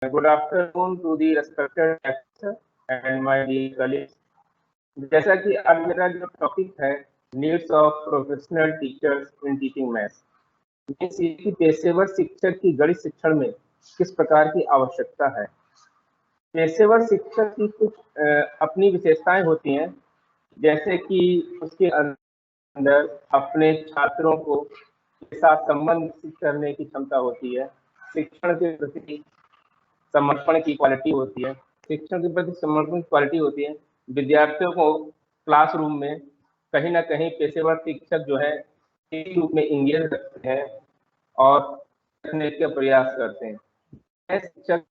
Good afternoon to the respected lecturer and my dear colleagues. जैसा कि आज मेरा जो टॉपिक है needs of professional teachers in teaching maths, कि पेशेवर शिक्षक की गणित शिक्षण में किस प्रकार की आवश्यकता है। पेशेवर शिक्षक की कुछ अपनी विशेषताएं होती हैं, जैसे कि उसके अंदर अपने छात्रों को के साथ संबंध विकसित करने की क्षमता होती है, शिक्षण के प्रति समर्पण की क्वालिटी होती है, शिक्षण के प्रति समर्पण की क्वालिटी होती है। विद्यार्थियों को क्लासरूम में कहीं ना कहीं पेशेवर शिक्षक जो है इस रूप में इंगेज रखते हैं और सीखने का प्रयास करते हैं। शिक्षक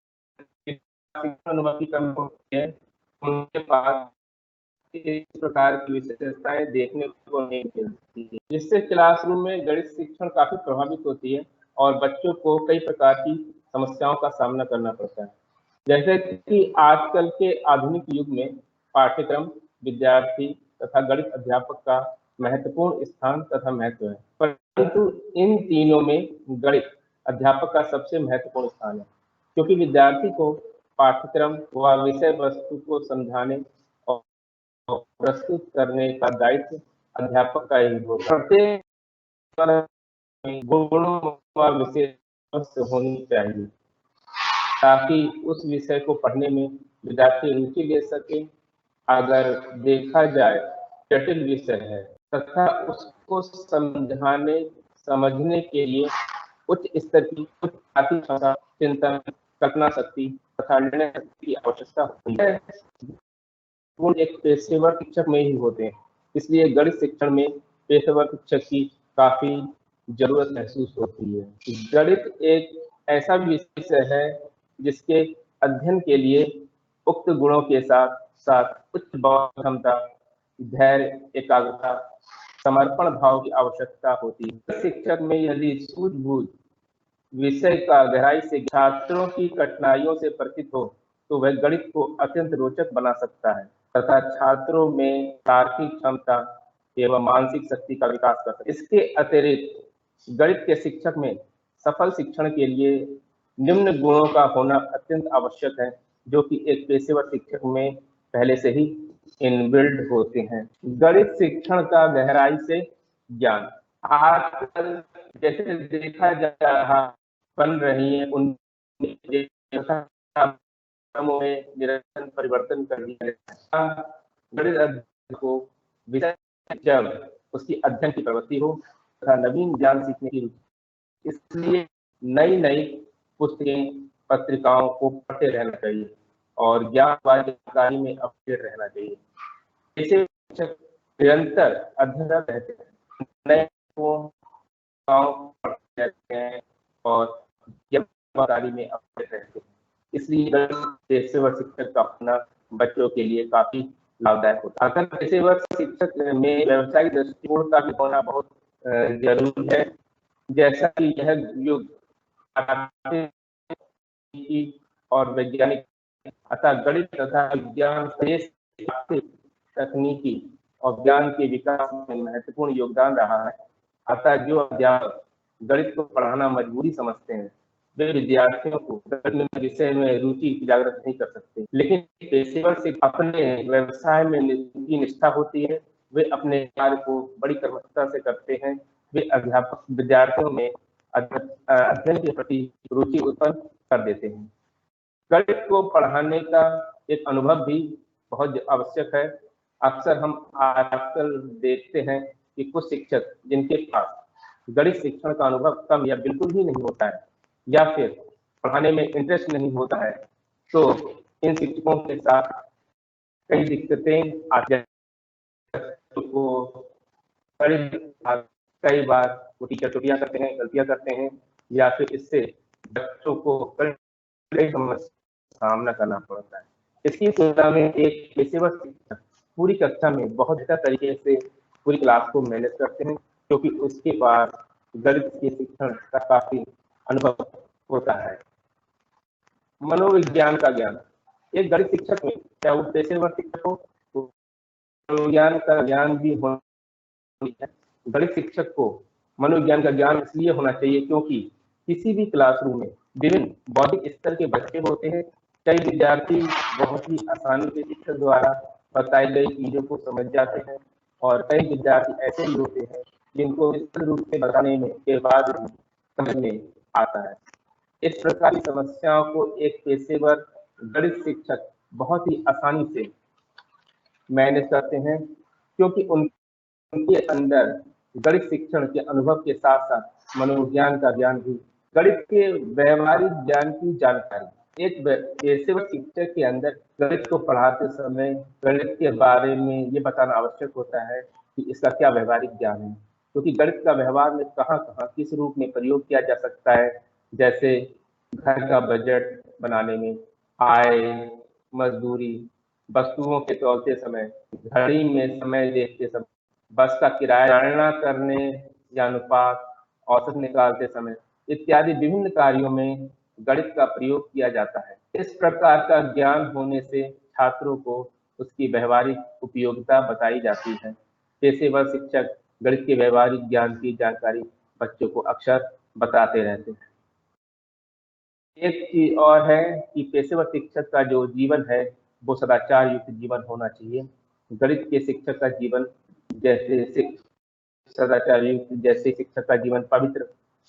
अनुभव की कमी होती है, उनके पास इस प्रकार की विशेषताएं देखने को नहीं मिलती, जिससे क्लासरूम में गणित शिक्षण काफी प्रभावित होती है और बच्चों को कई प्रकार की समस्याओं का सामना करना पड़ता है। जैसे कि आजकल के आधुनिक युग में पाठ्यक्रम, विद्यार्थी तथा गणित अध्यापक का महत्वपूर्ण स्थान तथा महत्व है, परंतु इन तीनों में गणित अध्यापक का सबसे महत्वपूर्ण स्थान है, क्योंकि विद्यार्थी को पाठ्यक्रम व विषय वस्तु को समझाने और प्रस्तुत करने का दायित्व अध्यापक का ही होता है। प्रत्येक गुणों व विशेष होनी चाहिए ताकि उस विषय को पढ़ने में विद्यार्थी रुचि ले सके। अगर देखा जाए जटिल विषय है तथा उसको समझने के लिए उच्च स्तर की क्षमता, चिंतन, कल्पना शक्ति तथा निर्णय शक्ति की आवश्यकता होती है। गुण एक पेशेवर शिक्षक में ही होते हैं, इसलिए गणित शिक्षण में पेशेवर शिक्षक की काफी जरूरत महसूस होती है। गणित एक ऐसा विषय है जिसके अध्ययन के लिए उक्त गुणों के साथ साथ उच्च बौद्धिक क्षमता, धैर्य, एकाग्रता, समर्पण भाव की आवश्यकता होती है। शिक्षक में यदि सूझबूझ विषय का गहराई से छात्रों की कठिनाइयों से परिचित हो तो वह गणित को अत्यंत रोचक बना सकता है तथा छात्रों में तार्किक क्षमता एवं मानसिक शक्ति का विकास कर सकता है। इसके अतिरिक्त गणित के शिक्षक में सफल शिक्षण के लिए निम्न गुणों का होना अत्यंत आवश्यक है, जो कि एक पेशेवर शिक्षक में पहले से ही इनबिल्ड होते हैं। गणित शिक्षण का गहराई से ज्ञान, आजकल जैसे देखा जा रहा बन रही है उन में निरंतर परिवर्तन कर दिया गणित को विषय जब उसकी अध्ययन की प्रवृत्ति हो तथा नवीन ज्ञान सीखने की रुचि, इसलिए नई नई पुस्तकें, पत्रिकाओं को पढ़ते रहना चाहिए और ज्ञान व जानकारी में अपडेट रहना चाहिए। ऐसे शिक्षक निरंतर अध्ययन रहते हैं, नए पढ़ते रहते हैं और जानकारी में अपडेट रहते हैं। इसलिए पेशेवर शिक्षक का अपना बच्चों के लिए काफी लाभदायक होता है। अगर पेशेवर शिक्षक में व्यवसायिक दृष्टिकोण का भी होना बहुत जरूरी है, जैसा कि यह युग और वैज्ञानिक अतः गणित तथा विज्ञान तकनीकी और ज्ञान के विकास में महत्वपूर्ण योगदान रहा है। अतः जो अध्यापक गणित को पढ़ाना मजबूरी समझते हैं, वे विद्यार्थियों को गणित विषय में रुचि जागृत नहीं कर सकते, लेकिन पेशेवर से अपने व्यवसाय में निष्ठा होती है, वे अपने कार्य को बड़ी कर्मठता से करते हैं। वे अध्यापक विद्यार्थियों में अध्ययन के प्रति रुचि उत्पन्न कर देते हैं। गणित को पढ़ाने का एक अनुभव भी बहुत आवश्यक है। अक्सर हम आजकल देखते हैं कि कुछ शिक्षक जिनके पास गणित शिक्षण का अनुभव कम या बिल्कुल ही नहीं होता है या फिर पढ़ाने में इंटरेस्ट नहीं होता है, तो इन शिक्षकों के साथ कई दिक्कतें आती हैं। कई बार वो टीचर छुट्टियां करते हैं, गलतियां करते हैं या फिर इससे बच्चों को कई समस्या सामना करना पड़ता है। इसकी तुलना में एक पेशेवर शिक्षक पूरी कक्षा में बहुत बेहतर तरीके से पूरी क्लास को मैनेज करते हैं, क्योंकि उसके पास गणित के शिक्षण का काफी अनुभव होता है। मनोविज्ञान का ज्ञान, एक गणित शिक्षक में चाहे वो पेशेवर शिक्षक हो, मनोविज्ञान का ज्ञान भी होना है। गणित शिक्षक को मनोविज्ञान का ज्ञान इसलिए होना चाहिए क्योंकि किसी भी क्लासरूम में विभिन्न बौद्धिक स्तर के बच्चे होते हैं। कई विद्यार्थी बहुत ही आसानी से शिक्षक द्वारा बताई गई चीजों को समझ जाते हैं और कई विद्यार्थी ऐसे भी होते हैं जिनको विस्तृत रूप से बताने में के बाद समझ में आता है। इस प्रकार की समस्याओं को एक पेशेवर गणित शिक्षक बहुत ही आसानी से मैनेज करते हैं, क्योंकि उनके अंदर गणित शिक्षण के अनुभव के साथ साथ मनोविज्ञान का ज्ञान भी, गणित के व्यवहारिक ज्ञान की जानकारी। एक पेशेवर शिक्षक के अंदर गणित को पढ़ाते समय गणित के बारे में ये बताना आवश्यक होता है कि इसका क्या व्यवहारिक ज्ञान है, क्योंकि गणित का व्यवहार में कहाँ कहाँ किस रूप में प्रयोग किया जा सकता है। जैसे घर का बजट बनाने में, आय, मजदूरी, वस्तुओं के तौलते समय, घड़ी में समय देखते समय, बस का किराया गणना करने या अनुपात, औसत निकालते समय इत्यादि विभिन्न कार्यों में गणित का प्रयोग किया जाता है। इस प्रकार का ज्ञान होने से छात्रों को उसकी व्यवहारिक उपयोगिता बताई जाती है। पेशेवर शिक्षक गणित के व्यवहारिक ज्ञान की जानकारी बच्चों को अक्सर बताते रहते हैं। एक चीज और है कि पेशेवर शिक्षक का जो जीवन है वो सदाचार युक्त जीवन होना चाहिए। गणित के शिक्षक का जीवन जैसे सदाचार युक्त, जैसे शिक्षक का जीवन पवित्र,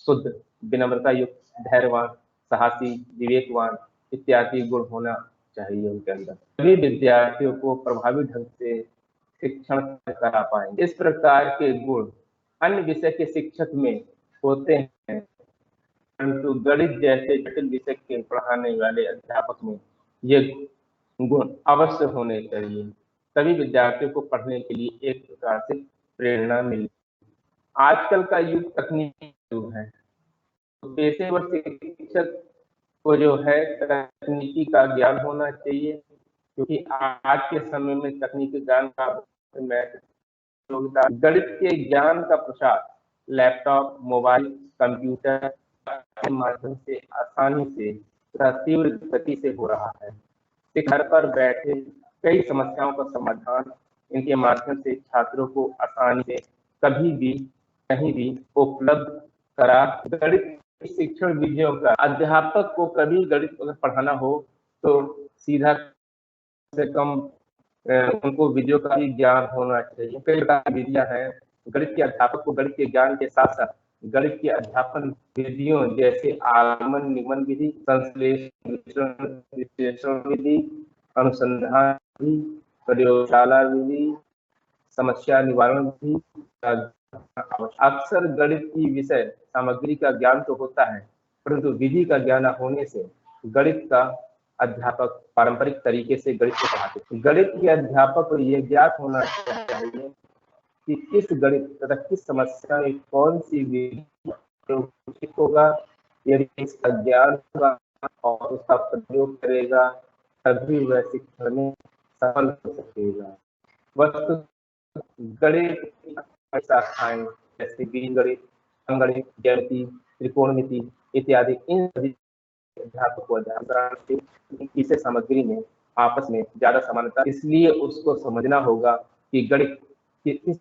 शुद्ध, विनम्रता युक्त, धैर्यवान, साहसी, विवेकवान इत्यादि गुण होना चाहिए उनके अंदर। सभी विद्यार्थियों को प्रभावी ढंग से शिक्षण करा पाएंगे। इस प्रकार के गुण अन्य विषय के शिक्षक में होते हैं, परंतु गणित जैसे जटिल विषय के पढ़ाने वाले अध्यापक में ये गुण अवश्य होने चाहिए, तभी विद्यार्थियों को पढ़ने के लिए एक प्रकार से प्रेरणा मिले। आजकल का युग तकनीकी युग है, तो पेशेवर शिक्षक को जो है तकनीकी का ज्ञान होना चाहिए, क्योंकि आज के समय में तकनीकी ज्ञान का योगदान। गणित के ज्ञान का प्रसार लैपटॉप, मोबाइल, कंप्यूटर के माध्यम से आसानी से तथा तीव्र गति से हो रहा है। घर पर बैठे कई समस्याओं का समाधान इनके माध्यम से छात्रों को आसानी से कभी भी कहीं भी उपलब्ध करा। गणित शिक्षण विधियों का अध्यापक को कभी गणित पढ़ाना हो तो सीधा से कम उनको विधियों का भी ज्ञान होना चाहिए। कई प्रकार की विधियां हैं। गणित के अध्यापक को गणित के ज्ञान के साथ साथ गणित के अध्यापन विधियों जैसे आगमन निगमन विधि, संश्लेषण विश्लेषण विधि, अनुसंधान विधि, प्रयोगशाला विधि, समस्या निवारण विधि। अक्सर गणित की विषय सामग्री का ज्ञान तो होता है, परंतु विधि का ज्ञान होने से गणित का अध्यापक पारंपरिक तरीके से गणित को पढ़ाते हैं। गणित के अध्यापक को यह ज्ञात होना चाहिए कि किस गणित तथा किस समस्या में कौन सी विधि उचित होगा। यदि इसका ज्ञान होगा और उसका प्रयोग करेगा तभी वह शिक्षण में सफल हो सकेगा। वस्तु गणित की शाखाएं जैसे बीजगणित, अंकगणित, ज्यामिति, त्रिकोणमिति इत्यादि इन सभी अध्यापक को अध्ययन कराना चाहिए। इसे सामग्री में आपस में ज्यादा समानता, इसलिए उसको समझना होगा कि गणित की किस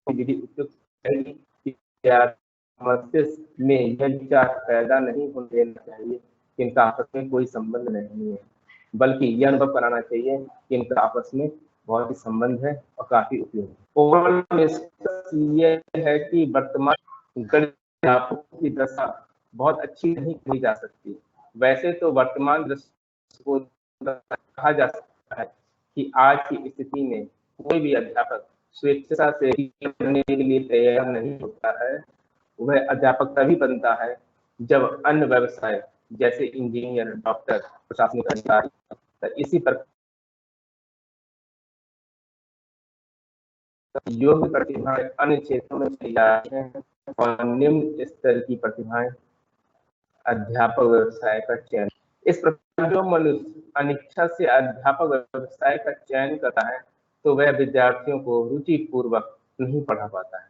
विधि उपयुक्त है। मस्तिष्क में यह विचार पैदा नहीं होने देना चाहिए कि इनका आपस में कोई संबंध नहीं है, बल्कि यह अनुभव कराना चाहिए कि इनका आपस में बहुत ही संबंध है और काफी उपयोगी। ओवरऑल यह है कि वर्तमान गणित अध्यापकों की दशा बहुत अच्छी नहीं कही जा सकती। वैसे तो वर्तमान दृष्टि को कहा जा सकता है कि आज की स्थिति में कोई भी अध्यापक स्वेच्छा से करने के लिए तैयार नहीं होता है। वह अध्यापक तभी बनता है जब अन्य व्यवसाय जैसे इंजीनियर, डॉक्टर, प्रशासनिक अधिकारी इसी पर योग्य प्रतिभाएं अन्य क्षेत्रों में तैयार हैं और निम्न स्तर की प्रतिभाएं अध्यापक व्यवसाय का चयन। इस प्रकार जो मनुष्य अनिच्छा से अध्यापक व्यवसाय का चयन करता है तो वह विद्यार्थियों को रुचि पूर्वक नहीं पढ़ा पाता है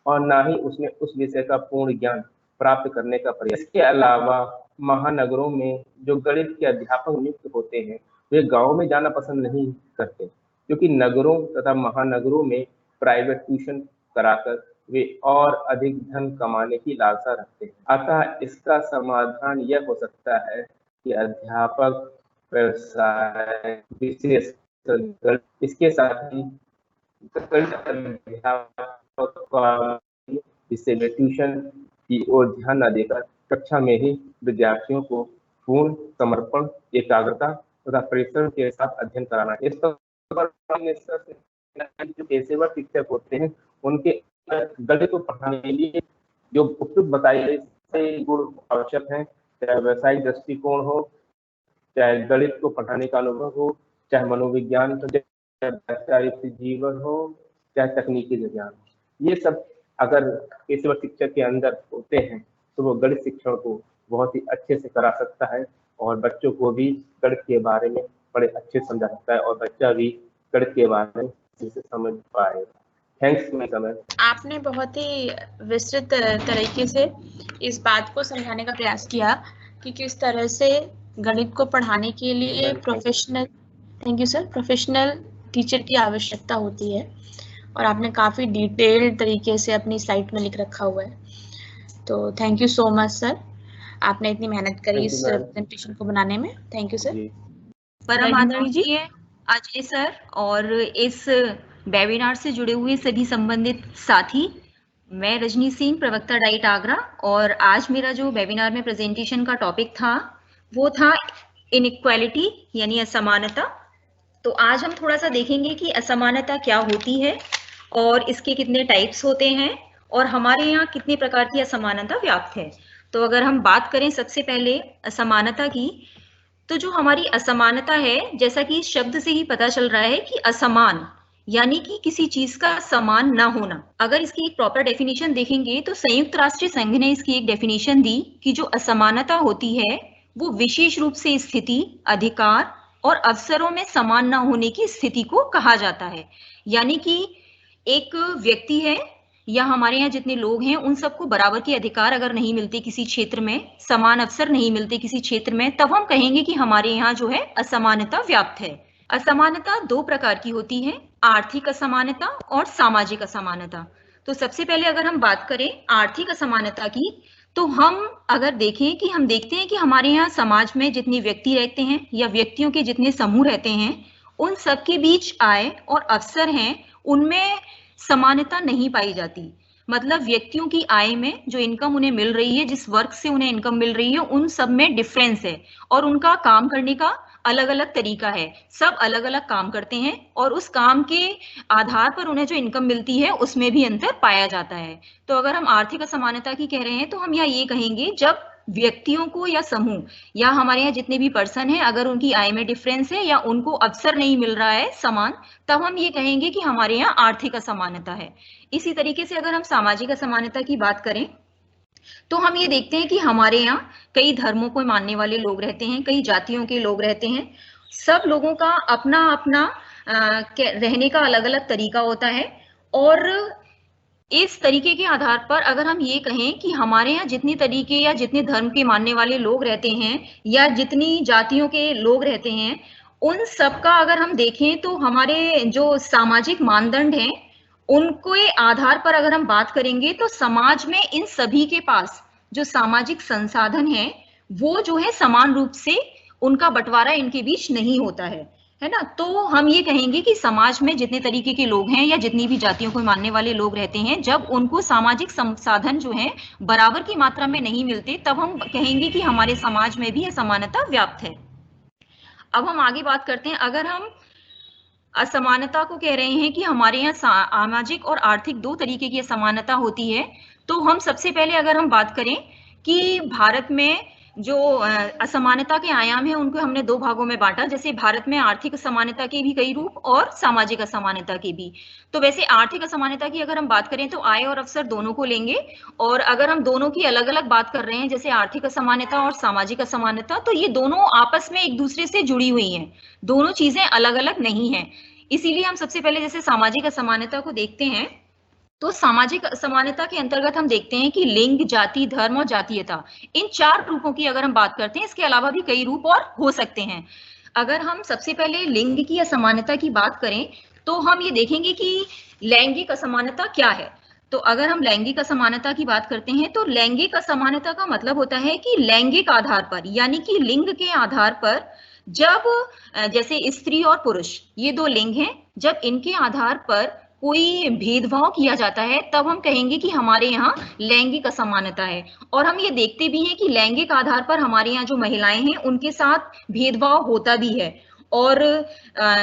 और ना ही उसमें उस विषय का पूर्ण ज्ञान प्राप्त करने का प्रयास। इसके अलावा महानगरों में जो गणित के अध्यापक नियुक्त होते हैं वे गांव में जाना पसंद नहीं करते, क्योंकि नगरों तथा महानगरों में प्राइवेट ट्यूशन कराकर वे और अधिक धन कमाने की लालसा रखते हैं। अतः इसका समाधान यह हो सकता है कि अध्यापक व्यवसाय विशेष इसके साथ ही जिससे वे ट्यूशन की ओर ध्यान न देकर कक्षा में ही विद्यार्थियों को पूर्ण समर्पण, एकाग्रता तथा परिश्रम के साथ अध्ययन कराना। इस पर जो पेशेवर शिक्षक होते हैं उनके गणित को पढ़ाने के लिए जो उपयुक्त बताए गए गुण आवश्यक हैं, चाहे व्यवसायिक दृष्टिकोण हो, चाहे गणित को पढ़ाने का अनुभव हो, चाहे मनोविज्ञान, चाहे जीवन हो, चाहे तकनीकी विज्ञान, ये सब अगर पेशेवर शिक्षक के अंदर होते हैं तो वो गणित शिक्षण को बहुत ही अच्छे से करा सकता है और बच्चों को भी गणित के बारे में बड़े अच्छे समझा सकता है और बच्चा भी गणित के बारे में अच्छे से समझ पाएगा। थैंक्स मैं समय। आपने बहुत ही विस्तृत तरीके से इस बात को समझाने का प्रयास किया कि किस तरह से गणित को पढ़ाने के लिए professional, thank you sir, professional teacher की आवश्यकता होती है और आपने काफ़ी डिटेल्ड तरीके से अपनी स्लाइड में लिख रखा हुआ है। तो thank you so much sir, आपने इतनी मेहनत करी इस प्रेजेंटेशन को बनाने में। Thank you sir. परम आदरणीय अजय सर और इस वेबिनार से जुड़े हुए सभी संबंधित साथी, मैं रजनी सिंह, प्रवक्ता डाइट आगरा, और आज मेरा जो वेबिनार में प्रेजेंटेशन का टॉपिक था वो था इनइक्वालिटी यानी असमानता। तो आज हम थोड़ा सा देखेंगे कि असमानता क्या होती है और इसके कितने टाइप्स होते हैं और हमारे यहाँ कितने प्रकार की असमानता व्याप्त है। तो अगर हम बात करें सबसे पहले असमानता की, तो जो हमारी असमानता है, जैसा कि इस शब्द से ही पता चल रहा है कि असमान यानी कि किसी चीज का समान ना होना। अगर इसकी एक प्रॉपर डेफिनेशन देखेंगे तो संयुक्त राष्ट्र संघ ने इसकी एक डेफिनेशन दी कि जो असमानता होती है वो विशेष रूप से स्थिति, अधिकार और अवसरों में समान ना होने की स्थिति को कहा जाता है। यानी कि एक व्यक्ति है या हमारे यहाँ जितने लोग हैं उन सबको बराबर के अधिकार अगर नहीं मिलते किसी क्षेत्र में, समान अवसर नहीं मिलते किसी क्षेत्र में, तब हम कहेंगे कि हमारे यहाँ जो है असमानता व्याप्त है। असमानता दो प्रकार की होती है, आर्थिक असमानता और सामाजिक असमानता। तो सबसे पहले अगर हम बात करें आर्थिक असमानता की, तो हम अगर देखें कि हम देखते हैं कि हमारे यहाँ समाज में जितने व्यक्ति रहते हैं या व्यक्तियों के जितने समूह रहते हैं, उन सबके बीच आय और अवसर हैं उनमें समानता नहीं पाई जाती। मतलब व्यक्तियों की आय में जो इनकम उन्हें मिल रही है, जिस वर्क से उन्हें इनकम मिल रही है, उन सब में डिफरेंस है और उनका काम करने का अलग अलग तरीका है। सब अलग अलग काम करते हैं और उस काम के आधार पर उन्हें जो इनकम मिलती है उसमें भी अंतर पाया जाता है। तो अगर हम आर्थिक असमानता की कह रहे हैं तो हम यहाँ ये कहेंगे जब व्यक्तियों को या समूह या हमारे यहाँ जितने भी पर्सन हैं, अगर उनकी आय में डिफरेंस है या उनको अवसर नहीं मिल रहा है समान, तब हम ये कहेंगे कि हमारे यहाँ आर्थिक असमानता है। इसी तरीके से अगर हम सामाजिक असमानता की बात करें तो हम ये देखते हैं कि हमारे यहाँ कई धर्मों को मानने वाले लोग रहते हैं, कई जातियों के लोग रहते हैं। सब लोगों का अपना अपना रहने का अलग अलग तरीका होता है और इस तरीके के आधार पर अगर हम ये कहें कि हमारे यहाँ जितनी तरीके या जितने धर्म के मानने वाले लोग रहते हैं या जितनी जातियों के लोग रहते हैं, उन सब का अगर हम देखें तो हमारे जो सामाजिक मानदंड हैं उनके आधार पर अगर हम बात करेंगे तो समाज में इन सभी के पास जो सामाजिक संसाधन है वो जो है समान रूप से उनका बंटवारा इनके बीच नहीं होता है ना। तो हम ये कहेंगे कि समाज में जितने तरीके के लोग हैं या जितनी भी जातियों को मानने वाले लोग रहते हैं, जब उनको सामाजिक संसाधन जो है बराबर की मात्रा में नहीं मिलते, तब हम कहेंगे कि हमारे समाज में भी असमानता व्याप्त है। अब हम आगे बात करते हैं, अगर हम असमानता को कह रहे हैं कि हमारे यहाँ सामाजिक और आर्थिक दो तरीके की असमानता होती है, तो हम सबसे पहले अगर हम बात करें कि भारत में जो असमानता के आयाम है उनको हमने दो भागों में बांटा। जैसे भारत में आर्थिक असमानता के भी कई रूप और सामाजिक असमानता के भी। तो वैसे आर्थिक असमानता की अगर हम बात करें तो आय और अवसर दोनों को लेंगे, और अगर हम दोनों की अलग अलग बात कर रहे हैं जैसे आर्थिक असमानता और सामाजिक असमानता, तो ये दोनों आपस में एक दूसरे से जुड़ी हुई हैं, दोनों चीजें अलग अलग नहीं है। इसीलिए हम सबसे पहले जैसे सामाजिक असमानता को देखते हैं, तो सामाजिक असमानता के अंतर्गत हम देखते हैं कि लिंग, जाति, धर्म और जातीयता, इन चार रूपों की अगर हम बात करते हैं, इसके अलावा भी कई रूप और हो सकते हैं। अगर हम सबसे पहले लिंग की असमानता की बात करें तो हम ये देखेंगे कि लैंगिक असमानता क्या है। तो अगर हम लैंगिक असमानता की बात करते हैं तो लैंगिक असमानता का मतलब होता है कि लैंगिक आधार पर यानी कि लिंग के आधार पर जब जैसे स्त्री और पुरुष ये दो लिंग हैं, जब इनके आधार पर कोई भेदभाव किया जाता है तब हम कहेंगे कि हमारे यहाँ लैंगिक असमानता है। और हम ये देखते भी हैं कि लैंगिक आधार पर हमारे यहाँ जो महिलाएं हैं उनके साथ भेदभाव होता भी है। और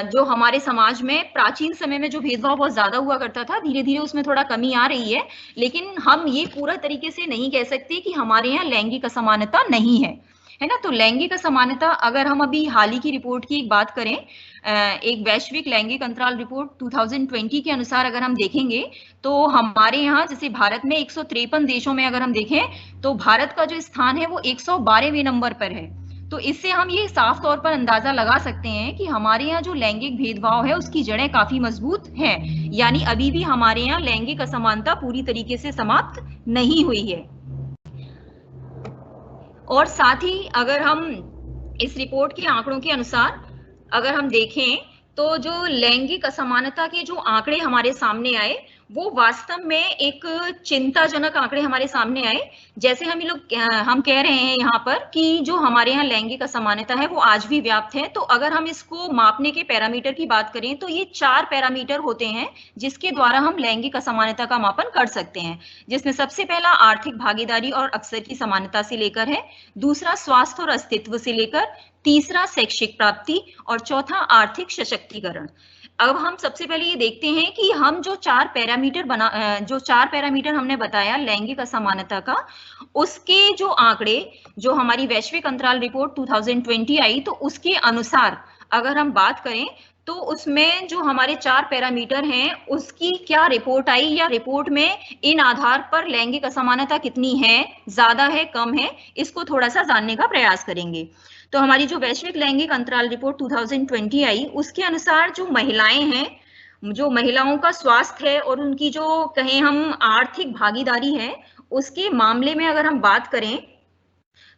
जो हमारे समाज में प्राचीन समय में जो भेदभाव बहुत ज्यादा हुआ करता था, धीरे धीरे उसमें थोड़ा कमी आ रही है, लेकिन हम ये पूरा तरीके से नहीं कह सकते कि हमारे यहाँ लैंगिक असमानता नहीं है, है ना। तो लैंगिक असमानता, अगर हम अभी हाल ही की रिपोर्ट की एक बात करें, एक वैश्विक लैंगिक अंतराल रिपोर्ट 2020 के अनुसार अगर हम देखेंगे तो हमारे यहाँ जैसे भारत में 153 देशों में अगर हम देखें तो भारत का जो स्थान है वो 112वें नंबर पर है। तो इससे हम ये साफ तौर पर अंदाजा लगा सकते हैं कि हमारे यहाँ जो लैंगिक भेदभाव है उसकी जड़ें काफी मजबूत हैं, यानी अभी भी हमारे यहाँ लैंगिक असमानता पूरी तरीके से समाप्त नहीं हुई है। और साथ ही अगर हम इस रिपोर्ट के आंकड़ों के अनुसार अगर हम देखें तो जो लैंगिक असमानता के जो आंकड़े हमारे सामने आए वो वास्तव में एक चिंताजनक आंकड़े हमारे सामने आए। जैसे हम कह रहे हैं यहाँ पर कि जो हमारे यहाँ लैंगिक असमानता है वो आज भी व्याप्त है। तो अगर हम इसको मापने के पैरामीटर की बात करें तो ये 4 पैरामीटर होते हैं जिसके द्वारा हम लैंगिक असमानता का मापन कर सकते हैं, जिसमें सबसे पहला आर्थिक भागीदारी और अवसर की समानता से लेकर है, दूसरा स्वास्थ्य और अस्तित्व से लेकर, तीसरा शैक्षिक प्राप्ति और चौथा आर्थिक सशक्तिकरण। अब हम सबसे पहले ये देखते हैं कि हम जो 4 पैरामीटर हमने बताया लैंगिक असमानता का, उसके जो आंकड़े जो हमारी वैश्विक अंतराल रिपोर्ट 2020 आई तो उसके अनुसार अगर हम बात करें तो उसमें जो हमारे 4 पैरामीटर हैं उसकी क्या रिपोर्ट आई या रिपोर्ट में इन आधार पर लैंगिक असमानता कितनी है, ज्यादा है, कम है, इसको थोड़ा सा जानने का प्रयास करेंगे। तो हमारी जो वैश्विक लैंगिक अंतराल रिपोर्ट 2020 आई उसके अनुसार जो महिलाएं हैं, जो महिलाओं का स्वास्थ्य है और उनकी जो कहें हम आर्थिक भागीदारी है उसके मामले में अगर हम बात करें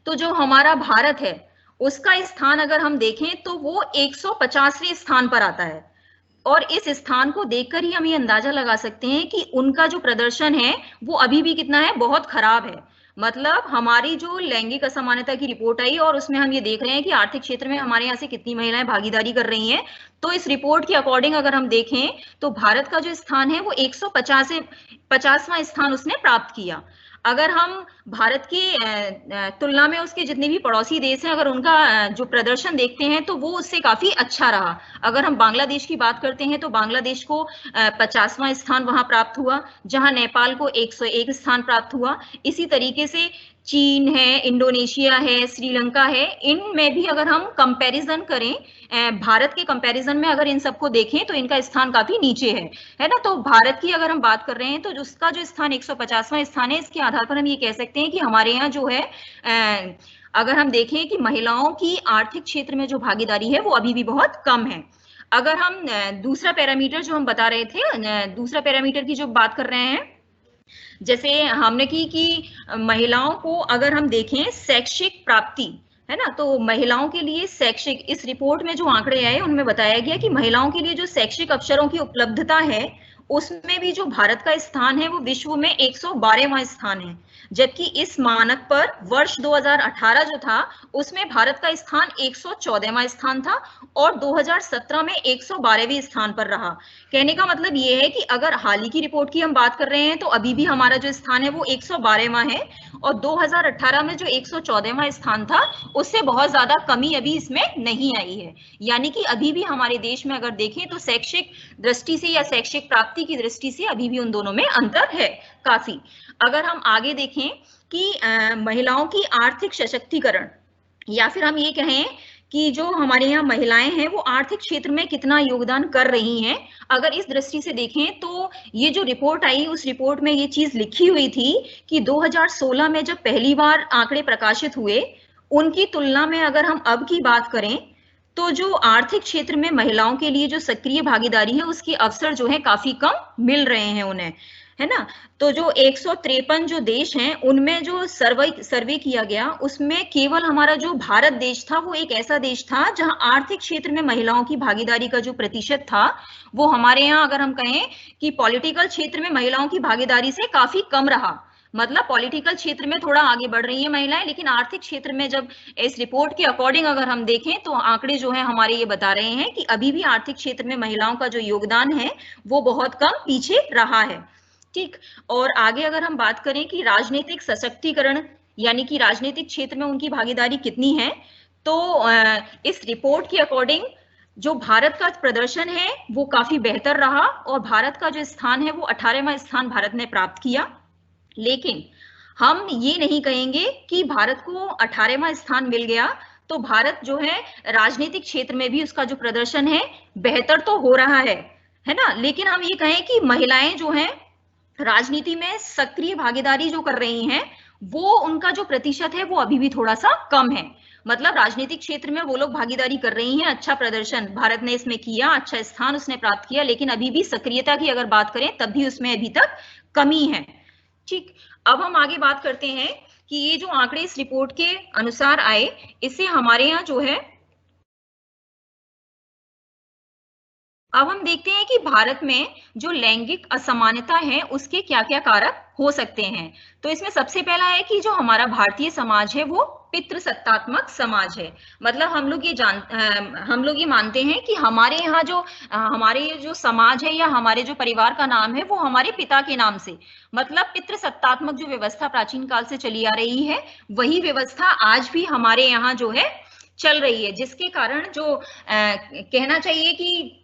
तो जो हमारा भारत है उसका स्थान अगर हम देखें तो वो 150वें स्थान पर आता है। और इस स्थान को देखकर ही हम ये अंदाजा लगा सकते हैं कि उनका जो प्रदर्शन है वो अभी भी कितना है, बहुत खराब है। मतलब हमारी जो लैंगिक असमानता की रिपोर्ट आई और उसमें हम ये देख रहे हैं कि आर्थिक क्षेत्र में हमारे यहाँ से कितनी महिलाएं भागीदारी कर रही हैं, तो इस रिपोर्ट के अकॉर्डिंग अगर हम देखें तो भारत का जो स्थान है वो 150वां स्थान उसने प्राप्त किया। अगर हम भारत की तुलना में उसके जितने भी पड़ोसी देश हैं अगर उनका जो प्रदर्शन देखते हैं तो वो उससे काफी अच्छा रहा। अगर हम बांग्लादेश की बात करते हैं तो बांग्लादेश को 50वां स्थान वहां प्राप्त हुआ, जहां नेपाल को 101 स्थान प्राप्त हुआ। इसी तरीके से चीन है, इंडोनेशिया है, श्रीलंका है, इनमें भी अगर हम कंपैरिजन करें भारत के कंपैरिजन में अगर इन सबको देखें तो इनका स्थान काफी नीचे है ना। तो भारत की अगर हम बात कर रहे हैं तो उसका जो स्थान 150वां स्थान है, इसके आधार पर हम ये कह सकते हैं कि हमारे यहाँ जो है अगर हम देखें कि महिलाओं की आर्थिक क्षेत्र में जो भागीदारी है वो अभी भी बहुत कम है। अगर हम दूसरा पैरामीटर जो हम बता रहे थे, दूसरा पैरामीटर की जो बात कर रहे हैं, जैसे हमने की कि महिलाओं को अगर हम देखें शैक्षिक प्राप्ति, है ना, तो महिलाओं के लिए शैक्षिक, इस रिपोर्ट में जो आंकड़े आए उनमें बताया गया कि महिलाओं के लिए जो शैक्षिक अवसरों की उपलब्धता है उसमें भी जो भारत का स्थान है वो विश्व में 112वां स्थान है, जबकि इस मानक पर वर्ष 2018 जो था उसमें भारत का स्थान 114वां स्थान था और 2017 में 112वें स्थान पर रहा। कहने का मतलब ये है कि अगर हाल ही की रिपोर्ट की हम बात कर रहे हैं तो अभी भी हमारा जो स्थान है वो 112वां है और 2018 में जो 114वां स्थान था उससे बहुत ज्यादा कमी अभी इसमें नहीं आई है। यानी कि अभी भी हमारे देश में अगर देखें तो शैक्षिक दृष्टि से या शैक्षिक प्राप्ति की दृष्टि से अभी भी उन दोनों में अंतर है काफी। अगर हम आगे देखें कि महिलाओं की आर्थिक सशक्तिकरण, या फिर हम ये कहें कि जो हमारे यहाँ महिलाएं हैं वो आर्थिक क्षेत्र में कितना योगदान कर रही हैं, अगर इस दृष्टि से देखें तो ये जो रिपोर्ट आई उस रिपोर्ट में ये चीज लिखी हुई थी कि 2016 में जब पहली बार आंकड़े प्रकाशित हुए उनकी तुलना में अगर हम अब की बात करें तो जो आर्थिक क्षेत्र में महिलाओं के लिए जो सक्रिय भागीदारी है उसके अवसर जो है काफी कम मिल रहे हैं उन्हें। है ना। तो जो 153 जो देश हैं उनमें जो सर्वे किया गया उसमें केवल हमारा जो भारत देश था वो एक ऐसा देश था जहां आर्थिक क्षेत्र में महिलाओं की भागीदारी का जो प्रतिशत था वो हमारे यहाँ अगर हम कहें कि पॉलिटिकल क्षेत्र में महिलाओं की भागीदारी से काफी कम रहा। मतलब पॉलिटिकल क्षेत्र में थोड़ा आगे बढ़ रही है महिलाएं, लेकिन आर्थिक क्षेत्र में जब इस रिपोर्ट के अकॉर्डिंग अगर हम देखें तो आंकड़े जो है हमारे ये बता रहे हैं कि अभी भी आर्थिक क्षेत्र में महिलाओं का जो योगदान है वो बहुत कम पीछे रहा है। ठीक, और आगे अगर हम बात करें कि राजनीतिक सशक्तिकरण यानी कि राजनीतिक क्षेत्र में उनकी भागीदारी कितनी है, तो इस रिपोर्ट के अकॉर्डिंग जो भारत का प्रदर्शन है वो काफी बेहतर रहा और भारत का जो स्थान है वो 18वां स्थान भारत ने प्राप्त किया। लेकिन हम ये नहीं कहेंगे कि भारत को 18वां स्थान मिल गया तो भारत जो है राजनीतिक क्षेत्र में भी उसका जो प्रदर्शन है बेहतर तो हो रहा है ना। लेकिन हम ये कहें कि महिलाएं जो हैं राजनीति में सक्रिय भागीदारी जो कर रही हैं वो उनका जो प्रतिशत है वो अभी भी थोड़ा सा कम है। मतलब राजनीतिक क्षेत्र में वो लोग भागीदारी कर रही हैं, अच्छा प्रदर्शन भारत ने इसमें किया, अच्छा स्थान उसने प्राप्त किया, लेकिन अभी भी सक्रियता की अगर बात करें तब भी उसमें अभी तक कमी है। ठीक, अब हम आगे बात करते हैं कि ये जो आंकड़े इस रिपोर्ट के अनुसार आए इससे हमारे यहाँ जो है अब हम देखते हैं कि भारत में जो लैंगिक असमानता है उसके क्या क्या कारक हो सकते हैं। तो इसमें सबसे पहला है कि जो हमारा भारतीय समाज है वो पितृसत्तात्मक समाज है। मतलब हम लोग ये मानते हैं कि हमारे यहाँ जो हमारे जो समाज है या हमारे जो परिवार का नाम है वो हमारे पिता के नाम से, मतलब पितृसत्तात्मक जो व्यवस्था प्राचीन काल से चली आ रही है वही व्यवस्था आज भी हमारे यहाँ जो है चल रही है, जिसके कारण जो कहना चाहिए कि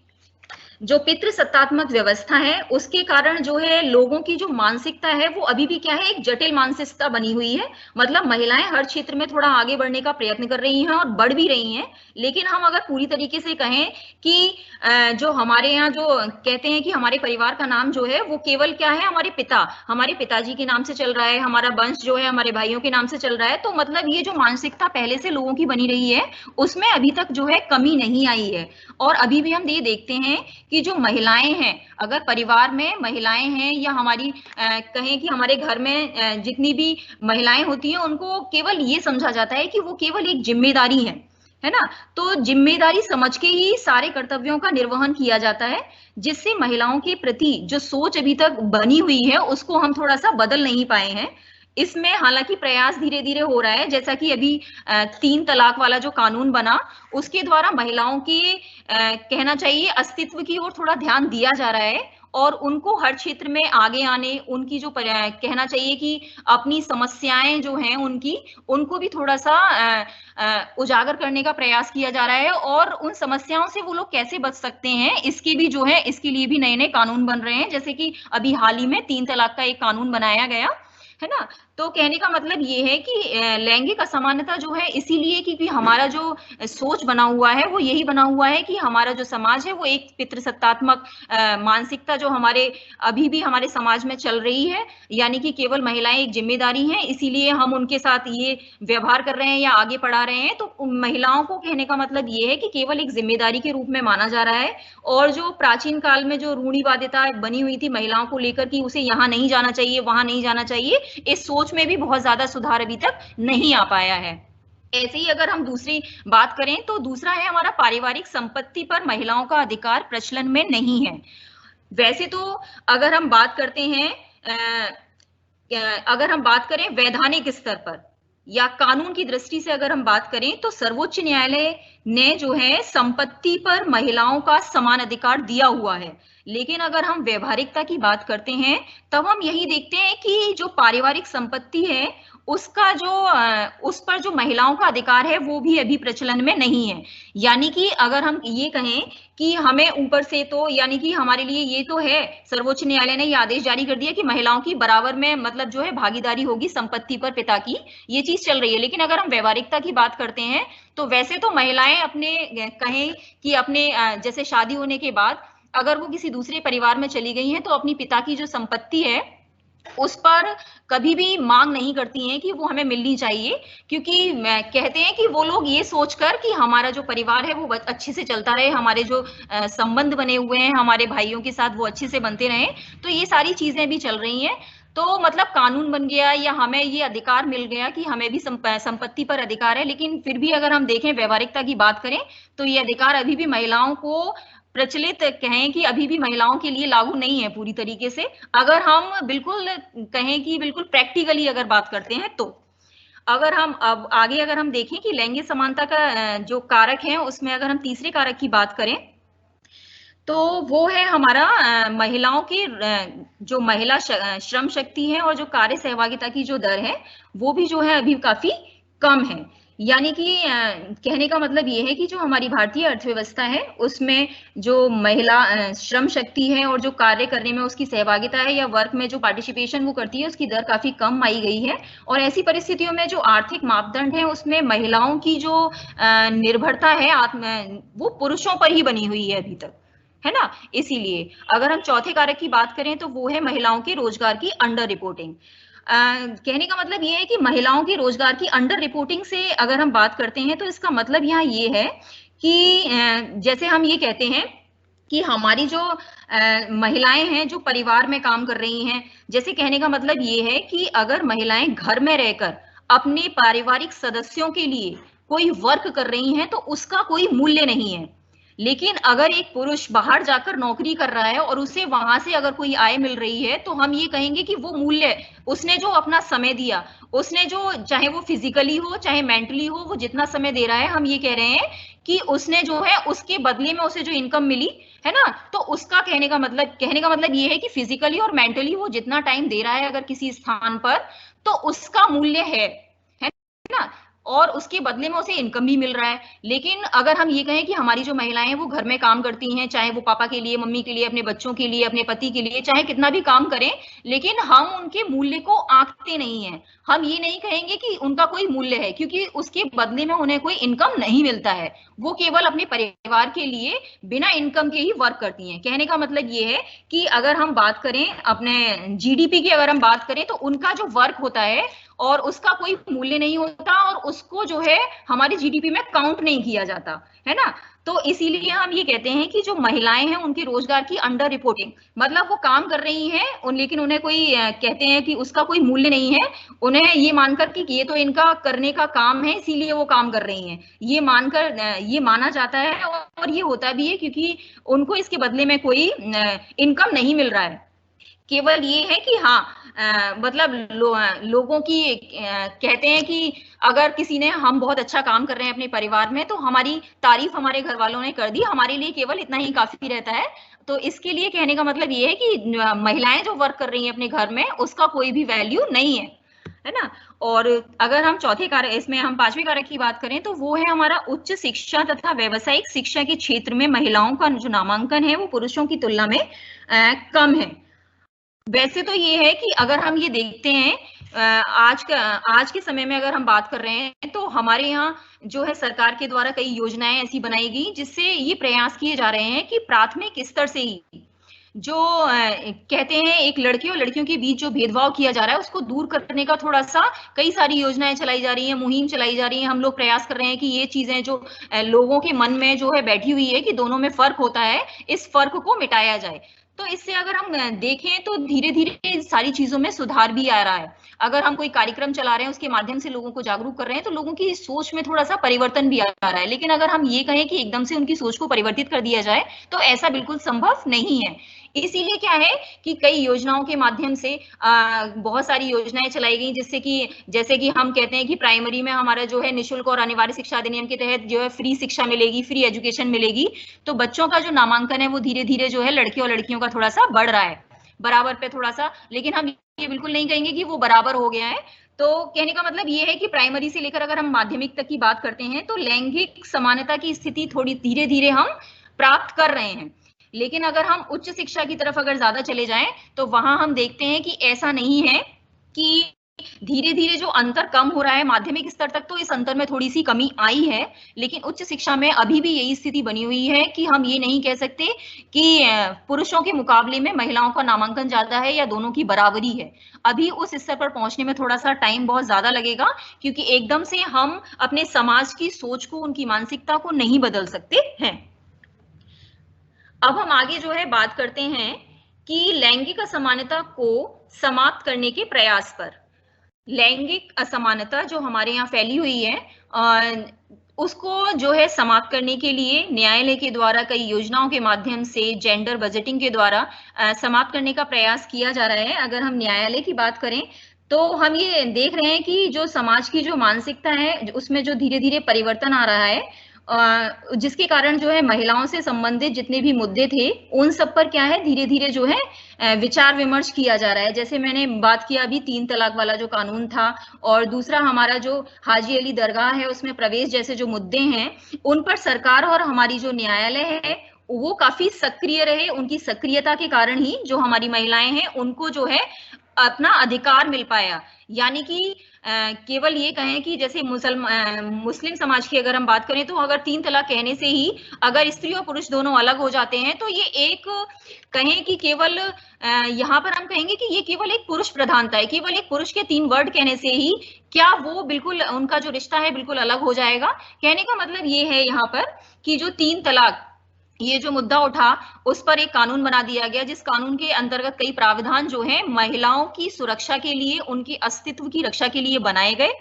जो पितृसत्तात्मक व्यवस्था है उसके कारण जो है लोगों की जो मानसिकता है वो अभी भी क्या है, एक जटिल मानसिकता बनी हुई है। मतलब महिलाएं हर क्षेत्र में थोड़ा आगे बढ़ने का प्रयत्न कर रही हैं और बढ़ भी रही हैं, लेकिन हम अगर पूरी तरीके से कहें कि जो हमारे यहाँ जो कहते हैं कि हमारे परिवार का नाम जो है वो केवल क्या है, हमारे पिताजी के नाम से चल रहा है, हमारा वंश जो है हमारे भाइयों के नाम से चल रहा है, तो मतलब ये जो मानसिकता पहले से लोगों की बनी रही है उसमें अभी तक जो है कमी नहीं आई है। और अभी भी हम ये देखते हैं कि जो महिलाएं हैं, अगर परिवार में महिलाएं हैं या हमारी कहें कि हमारे घर में जितनी भी महिलाएं होती हैं उनको केवल ये समझा जाता है कि वो केवल एक जिम्मेदारी है ना। तो जिम्मेदारी समझ के ही सारे कर्तव्यों का निर्वहन किया जाता है, जिससे महिलाओं के प्रति जो सोच अभी तक बनी हुई है उसको हम थोड़ा सा बदल नहीं पाए हैं। इसमें हालांकि प्रयास धीरे धीरे हो रहा है, जैसा कि अभी 3 तलाक वाला जो कानून बना उसके द्वारा महिलाओं की कहना चाहिए अस्तित्व की ओर थोड़ा ध्यान दिया जा रहा है और उनको हर क्षेत्र में आगे आने, उनकी जो कहना चाहिए कि अपनी समस्याएं जो हैं उनको भी थोड़ा सा उजागर करने का प्रयास किया जा रहा है और उन समस्याओं से वो लोग कैसे बच सकते हैं इसके भी जो है इसके लिए भी नए नए कानून बन रहे हैं। जैसे कि अभी हाल ही में 3 तलाक का एक कानून बनाया गया है ना। तो कहने का मतलब ये है कि लैंगिक असमानता जो है इसीलिए क्योंकि हमारा जो सोच बना हुआ है वो यही बना हुआ है कि हमारा जो समाज है वो एक पितृसत्तात्मक मानसिकता जो अभी भी हमारे समाज में चल रही है, यानी कि केवल महिलाएं एक जिम्मेदारी हैं, इसीलिए हम उनके साथ ये व्यवहार कर रहे हैं या आगे बढ़ा रहे हैं। तो महिलाओं को कहने का मतलब ये है कि केवल एक जिम्मेदारी के रूप में माना जा रहा है और जो प्राचीन काल में जो रूढ़िवादिता बनी हुई थी महिलाओं को लेकर कि उसे यहाँ नहीं जाना चाहिए, वहां नहीं जाना चाहिए, इस सोच में भी बहुत ज्यादा सुधार अभी तक नहीं आ पाया है। ऐसे ही अगर हम दूसरी बात करें तो दूसरा है हमारा पारिवारिक संपत्ति पर महिलाओं का अधिकार प्रचलन में नहीं है। वैसे तो अगर हम बात करते हैं अगर हम बात करें वैधानिक स्तर पर या कानून की दृष्टि से अगर हम बात करें तो सर्वोच्च न्यायालय ने जो है संपत्ति पर महिलाओं का समान अधिकार दिया हुआ है, लेकिन अगर हम व्यवहारिकता की बात करते हैं तब हम यही देखते हैं कि जो पारिवारिक संपत्ति है उसका जो उस पर जो महिलाओं का अधिकार है वो भी अभी प्रचलन में नहीं है। यानी कि अगर हम ये कहें कि हमें ऊपर से तो यानी कि हमारे लिए ये तो है, सर्वोच्च न्यायालय ने ये आदेश जारी कर दिया कि महिलाओं की बराबर में मतलब जो है भागीदारी होगी संपत्ति पर पिता की, ये चीज चल रही है। लेकिन अगर हम व्यवहारिकता की बात करते हैं तो वैसे तो महिलाएं अपने कहें कि अपने जैसे शादी होने के बाद अगर वो किसी दूसरे परिवार में चली गई हैं तो अपनी पिता की जो संपत्ति है उस पर कभी भी मांग नहीं करती हैं कि वो हमें मिलनी चाहिए, क्योंकि कहते हैं कि वो लोग ये सोचकर कि हमारा जो परिवार है वो अच्छे से चलता रहे, हमारे जो संबंध बने हुए हैं हमारे भाइयों के साथ वो अच्छे से बनते रहें, तो ये सारी चीजें भी चल रही हैं। तो मतलब कानून बन गया या हमें ये अधिकार मिल गया कि हमें भी संपत्ति पर अधिकार है, लेकिन फिर भी अगर हम देखें व्यवहारिकता की बात करें तो ये अधिकार अभी भी महिलाओं को प्रचलित कहें कि अभी भी महिलाओं के लिए लागू नहीं है पूरी तरीके से। अगर हम बिल्कुल कहें कि बिल्कुल प्रैक्टिकली अगर बात करते हैं तो अगर हम अब आगे अगर हम देखें कि लैंगिक समानता का जो कारक है उसमें अगर हम तीसरे कारक की बात करें तो वो है हमारा महिलाओं की जो महिला श्रम शक्ति है और जो कार्य सहभागिता की जो दर है वो भी जो है अभी काफी कम है। यानी कि कहने का मतलब ये है कि जो हमारी भारतीय अर्थव्यवस्था है उसमें जो महिला श्रम शक्ति है और जो कार्य करने में उसकी सहभागिता है या वर्क में जो पार्टिसिपेशन वो करती है उसकी दर काफी कम आई गई है। और ऐसी परिस्थितियों में जो आर्थिक मापदंड है उसमें महिलाओं की जो निर्भरता है वो पुरुषों पर ही बनी हुई है अभी तक, है ना। इसीलिए अगर हम चौथे कारक की बात करें तो वो है महिलाओं के रोजगार की अंडर रिपोर्टिंग। कहने का मतलब ये है कि महिलाओं की रोजगार की अंडर रिपोर्टिंग से अगर हम बात करते हैं तो इसका मतलब यहाँ ये है कि जैसे हम ये कहते हैं कि हमारी जो महिलाएं हैं जो परिवार में काम कर रही हैं, जैसे कहने का मतलब ये है कि अगर महिलाएं घर में रहकर अपने पारिवारिक सदस्यों के लिए कोई वर्क कर रही हैं तो उसका कोई मूल्य नहीं है। लेकिन अगर एक पुरुष बाहर जाकर नौकरी कर रहा है और उसे वहां से अगर कोई आय मिल रही है तो हम ये कहेंगे कि वो मूल्य, उसने जो अपना समय दिया, उसने जो चाहे वो फिजिकली हो चाहे मेंटली हो वो जितना समय दे रहा है, हम ये कह रहे हैं कि उसने जो है उसके बदले में उसे जो इनकम मिली है ना, तो उसका कहने का मतलब ये है कि फिजिकली और मेंटली वो जितना टाइम दे रहा है अगर किसी स्थान पर तो उसका मूल्य है ना, और उसके बदले में उसे इनकम भी मिल रहा है। लेकिन अगर हम ये कहें कि हमारी जो महिलाएं हैं वो घर में काम करती हैं, चाहे वो पापा के लिए, मम्मी के लिए, अपने बच्चों के लिए, अपने पति के लिए, चाहे कितना भी काम करें, लेकिन हम उनके मूल्य को आंकते नहीं हैं। हम ये नहीं कहेंगे कि उनका कोई मूल्य है, क्योंकि उसके बदले में उन्हें कोई इनकम नहीं मिलता है। वो केवल अपने परिवार के लिए बिना इनकम के ही वर्क करती हैं। कहने का मतलब ये है कि अगर हम बात करें अपने जीडीपी की, अगर हम बात करें तो उनका जो वर्क होता है और उसका कोई मूल्य नहीं होता और उसको जो है हमारी जीडीपी में काउंट नहीं किया जाता, है ना। तो इसीलिए हम ये कहते हैं कि जो महिलाएं हैं उनकी रोजगार की अंडर रिपोर्टिंग, मतलब वो काम कर रही हैं लेकिन उन्हें कोई कहते हैं कि उसका कोई मूल्य नहीं है। उन्हें ये मानकर कि ये तो इनका करने का काम है इसीलिए वो काम कर रही हैं, ये मानकर ये माना जाता है और ये होता भी है क्योंकि उनको इसके बदले में कोई इनकम नहीं मिल रहा है। केवल ये है कि हाँ मतलब लोगों की कहते हैं कि अगर किसी ने, हम बहुत अच्छा काम कर रहे हैं अपने परिवार में तो हमारी तारीफ हमारे घर वालों ने कर दी, हमारे लिए केवल इतना ही काफी रहता है। तो इसके लिए कहने का मतलब ये है कि महिलाएं जो वर्क कर रही हैं अपने घर में उसका कोई भी वैल्यू नहीं है ना। और अगर हम चौथे कारक, इसमें हम पांचवें कारक की बात करें तो वो है हमारा उच्च शिक्षा तथा व्यावसायिक शिक्षा के क्षेत्र में महिलाओं का जो नामांकन है वो पुरुषों की तुलना में कम है। वैसे तो ये है कि अगर हम ये देखते हैं आज के समय में अगर हम बात कर रहे हैं तो हमारे यहाँ जो है सरकार के द्वारा कई योजनाएं ऐसी बनाई गई जिससे ये प्रयास किए जा रहे हैं कि प्राथमिक स्तर से ही जो कहते हैं एक लड़के और लड़कियों के बीच जो भेदभाव किया जा रहा है उसको दूर करने का थोड़ा सा कई सारी योजनाएं चलाई जा रही हैं, मुहिम चलाई जा रही है। हम लोग प्रयास कर रहे हैं कि ये चीजें जो लोगों के मन में जो है बैठी हुई है कि दोनों में फर्क होता है, इस फर्क को मिटाया जाए। तो इससे अगर हम देखें तो धीरे धीरे सारी चीजों में सुधार भी आ रहा है। अगर हम कोई कार्यक्रम चला रहे हैं उसके माध्यम से लोगों को जागरूक कर रहे हैं तो लोगों की सोच में थोड़ा सा परिवर्तन भी आ रहा है। लेकिन अगर हम ये कहें कि एकदम से उनकी सोच को परिवर्तित कर दिया जाए तो ऐसा बिल्कुल संभव नहीं है। इसीलिए क्या है कि कई योजनाओं के माध्यम से बहुत सारी योजनाएं चलाई गई जिससे कि जैसे कि हम कहते हैं कि प्राइमरी में हमारा जो है निःशुल्क और अनिवार्य शिक्षा अधिनियम के तहत जो है फ्री शिक्षा मिलेगी, फ्री एजुकेशन मिलेगी। तो बच्चों का जो नामांकन है वो धीरे धीरे जो है लड़के और लड़कियों का थोड़ा सा बढ़ रहा है, बराबर पे थोड़ा सा। लेकिन हम ये बिल्कुल नहीं कहेंगे कि वो बराबर हो गया है। तो कहने का मतलब ये है कि प्राइमरी से लेकर अगर हम माध्यमिक तक की बात करते हैं तो लैंगिक समानता की स्थिति थोड़ी धीरे धीरे हम प्राप्त कर रहे हैं। लेकिन अगर हम उच्च शिक्षा की तरफ अगर ज्यादा चले जाएं तो वहां हम देखते हैं कि ऐसा नहीं है कि धीरे धीरे जो अंतर कम हो रहा है, माध्यमिक स्तर तक तो इस अंतर में थोड़ी सी कमी आई है, लेकिन उच्च शिक्षा में अभी भी यही स्थिति बनी हुई है कि हम ये नहीं कह सकते कि पुरुषों के मुकाबले में महिलाओं का नामांकन ज्यादा है या दोनों की बराबरी है। अभी उस स्तर पर पहुंचने में थोड़ा सा टाइम बहुत ज्यादा लगेगा, क्योंकि एकदम से हम अपने समाज की सोच को, उनकी मानसिकता को नहीं बदल सकते हैं। अब हम आगे जो है बात करते हैं कि लैंगिक असमानता को समाप्त करने के प्रयास पर। लैंगिक असमानता जो हमारे यहाँ फैली हुई है, उसको जो है समाप्त करने के लिए न्यायालय के द्वारा कई योजनाओं के माध्यम से, जेंडर बजटिंग के द्वारा समाप्त करने का प्रयास किया जा रहा है। अगर हम न्यायालय की बात करें तो हम ये देख रहे हैं कि जो समाज की जो मानसिकता है उसमें जो धीरे धीरे परिवर्तन आ रहा है, जिसके कारण जो है महिलाओं से संबंधित जितने भी मुद्दे थे उन सब पर क्या है धीरे धीरे जो है विचार विमर्श किया जा रहा है। जैसे मैंने बात किया अभी 3 तलाक वाला जो कानून था, और दूसरा हमारा जो हाजी अली दरगाह है उसमें प्रवेश जैसे जो मुद्दे हैं, उन पर सरकार और हमारी जो न्यायालय है वो काफी सक्रिय रहे। उनकी सक्रियता के कारण ही जो हमारी महिलाएं हैं उनको जो है अपना अधिकार मिल पाया। यानी कि केवल ये कहें कि जैसे मुस्लिम समाज की अगर हम बात करें तो अगर 3 तलाक कहने से ही अगर स्त्री और पुरुष दोनों अलग हो जाते हैं तो ये एक कहें कि केवल यहाँ पर हम कहेंगे कि ये केवल एक पुरुष प्रधानता है। केवल एक पुरुष के 3 वर्ड कहने से ही क्या वो बिल्कुल उनका जो रिश्ता है बिल्कुल अलग हो जाएगा? कहने का मतलब ये है यहाँ पर कि जो 3 तलाक ये जो मुद्दा उठा उस पर एक कानून बना दिया गया, जिस कानून के अंतर्गत कई प्रावधान जो है महिलाओं की सुरक्षा के लिए, उनके अस्तित्व की रक्षा के लिए बनाए गए,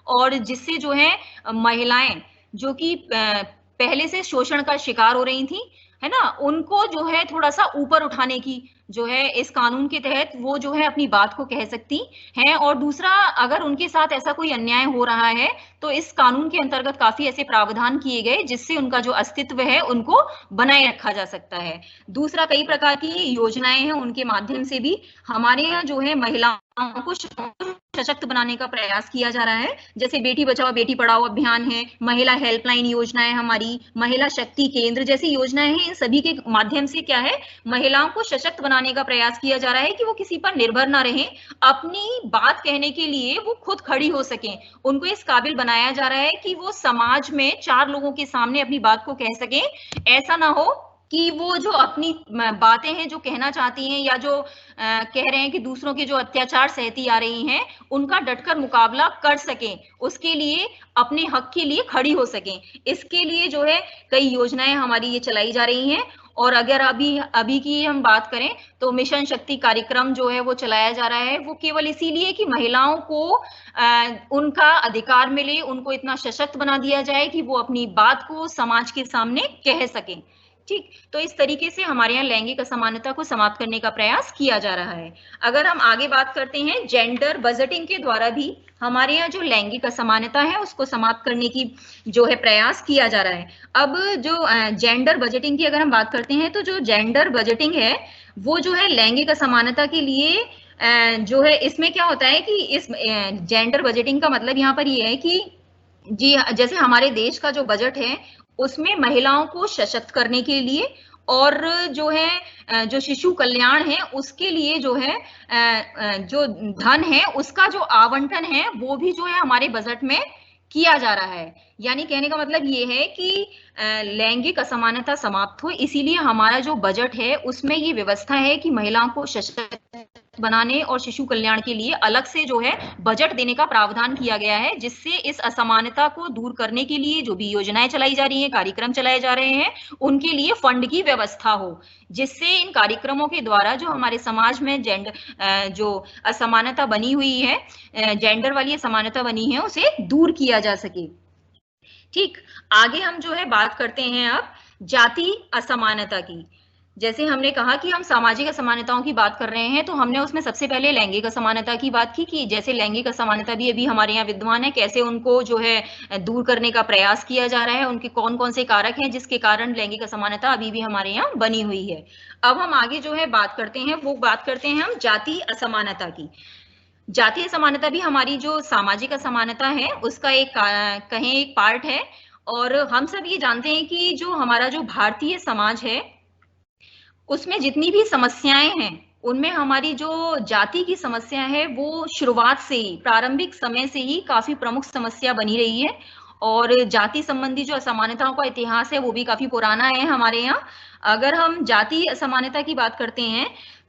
और जिससे जो है महिलाएं जो कि पहले से शोषण का शिकार हो रही थी, है ना, उनको जो है थोड़ा सा ऊपर उठाने की जो है इस कानून के तहत वो जो है अपनी बात को कह सकती हैं। और दूसरा, अगर उनके साथ ऐसा कोई अन्याय हो रहा है तो इस कानून के अंतर्गत काफी ऐसे प्रावधान किए गए जिससे उनका जो अस्तित्व है उनको बनाए रखा जा सकता है। दूसरा, कई प्रकार की योजनाएं हैं, उनके माध्यम से भी हमारे यहाँ जो है महिलाओं को सशक्त बनाने का प्रयास किया जा रहा है। जैसे बेटी बचाओ बेटी पढ़ाओ अभियान है, महिला हेल्पलाइन योजना है हमारी, महिला शक्ति केंद्र जैसी योजनाएं हैं। इन सभी के माध्यम से क्या है महिलाओं को सशक्त बनाने का प्रयास किया जा रहा है कि वो किसी पर निर्भर ना रहें, अपनी बात कहने के लिए वो खुद खड़ी हो सकें। उनको इस काबिल बनाया जा रहा है कि वो समाज में 4 लोगों के सामने अपनी बात को कह सकें। ऐसा ना हो कि वो जो अपनी बातें हैं जो कहना चाहती हैं या जो कह रहे हैं कि दूसरों के जो अत्याचार सहती आ रही हैं उनका डटकर मुकाबला कर सकें, उसके लिए अपने हक के लिए खड़ी हो सकें। इसके लिए जो है कई योजनाएं हमारी ये चलाई जा रही हैं। और अगर अभी की हम बात करें तो मिशन शक्ति कार्यक्रम जो है वो चलाया जा रहा है, वो केवल इसीलिए कि महिलाओं को उनका अधिकार मिले, उनको इतना सशक्त बना दिया जाए कि वो अपनी बात को समाज के सामने कह सकें। ठीक, तो इस तरीके से हमारे यहाँ लैंगिक असमानता को समाप्त करने का प्रयास किया जा रहा है। अगर हम आगे बात करते हैं, जेंडर बजटिंग के द्वारा भी हमारे यहाँ जो लैंगिक असमानता है उसको समाप्त करने की जो है प्रयास किया जा रहा है। अब जो जेंडर बजटिंग की अगर हम बात करते हैं तो जो जेंडर बजटिंग है वो जो है लैंगिक असमानता के लिए जो है, इसमें क्या होता है कि इस जेंडर बजटिंग का मतलब यहाँ पर ये है कि जी जैसे हमारे देश का जो बजट है उसमें महिलाओं को सशक्त करने के लिए और जो है जो शिशु कल्याण है उसके लिए जो है जो धन है उसका जो आवंटन है वो भी जो है हमारे बजट में किया जा रहा है। यानी कहने का मतलब ये है कि लैंगिक असमानता समाप्त हो, इसीलिए हमारा जो बजट है उसमें ये व्यवस्था है कि महिलाओं को सशक्त बनाने और शिशु कल्याण के लिए अलग से जो है बजट देने का प्रावधान किया गया है, जिससे इस असमानता को दूर करने के लिए जो भी योजनाएं चलाई जा रही हैं, कार्यक्रम चलाए जा रहे हैं, उनके लिए फंड की व्यवस्था हो, जिससे इन कार्यक्रमों के द्वारा जो हमारे समाज में जो असमानता बनी हुई है, जेंडर वाली असमानता बनी है, उसे दूर किया जा सके। ठीक, आगे हम जो है बात करते हैं अब जाति असमानता की। जैसे हमने कहा कि हम सामाजिक असमानताओं की बात कर रहे हैं, तो हमने उसमें सबसे पहले लैंगिक असमानता की बात की कि जैसे लैंगिक असमानता भी अभी हमारे यहाँ विद्यमान है, कैसे उनको जो है दूर करने का प्रयास किया जा रहा है, उनके कौन कौन से कारक हैं जिसके कारण लैंगिक असमानता अभी भी हमारे यहाँ बनी हुई है। अब हम आगे जो है बात करते हैं, वो बात करते हैं हम जाति असमानता की। जातीय असमानता भी हमारी जो सामाजिक असमानता है उसका एक कहें एक पार्ट है। और हम सब ये जानते हैं कि जो हमारा जो भारतीय समाज है उसमें जितनी भी समस्याएं हैं उनमें हमारी जो जाति की समस्या है वो शुरुआत से ही, प्रारंभिक समय से ही काफी प्रमुख समस्या बनी रही है। और जाति संबंधी जो असमानताओं का इतिहास है वो भी काफी पुराना है हमारे यहाँ। अगर हम जाति असमानता की बात करते हैं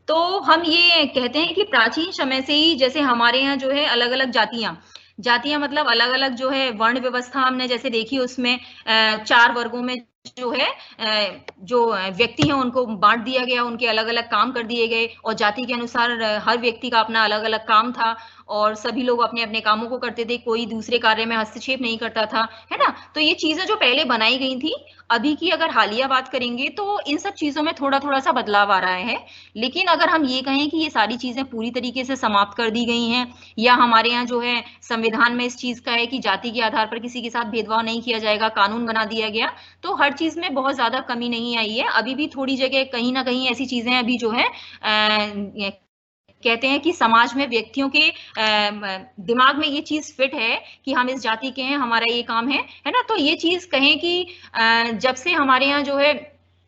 तो हम ये कहते हैं कि प्राचीन समय से ही जैसे हमारे यहाँ जो है अलग अलग जातियां मतलब अलग अलग जो है वर्ण व्यवस्था हमने जैसे देखी, उसमें 4 वर्गों में जो है जो व्यक्ति हैं उनको बांट दिया गया, उनके अलग अलग काम कर दिए गए और जाति के अनुसार हर व्यक्ति का अपना अलग अलग काम था और सभी लोग अपने अपने कामों को करते थे, कोई दूसरे कार्य में हस्तक्षेप नहीं करता था, है ना। तो ये चीजें जो पहले बनाई गई थी, अभी की अगर हालिया बात करेंगे तो इन सब चीजों में थोड़ा थोड़ा सा बदलाव आ रहा है। लेकिन अगर हम ये कहें कि ये सारी चीजें पूरी तरीके से समाप्त कर दी गई हैं या हमारे यहाँ जो है संविधान में इस चीज का है कि जाति के आधार पर किसी के साथ भेदभाव नहीं किया जाएगा, कानून बना दिया गया, तो हर चीज में बहुत ज्यादा कमी नहीं आई है। अभी भी थोड़ी जगह कहीं ना कहीं ऐसी चीजें अभी जो है कहते हैं कि समाज में व्यक्तियों के दिमाग में ये चीज फिट है कि हम इस जाति के हैं, हमारा ये काम है ना। तो ये चीज कहें कि जब से हमारे यहाँ जो है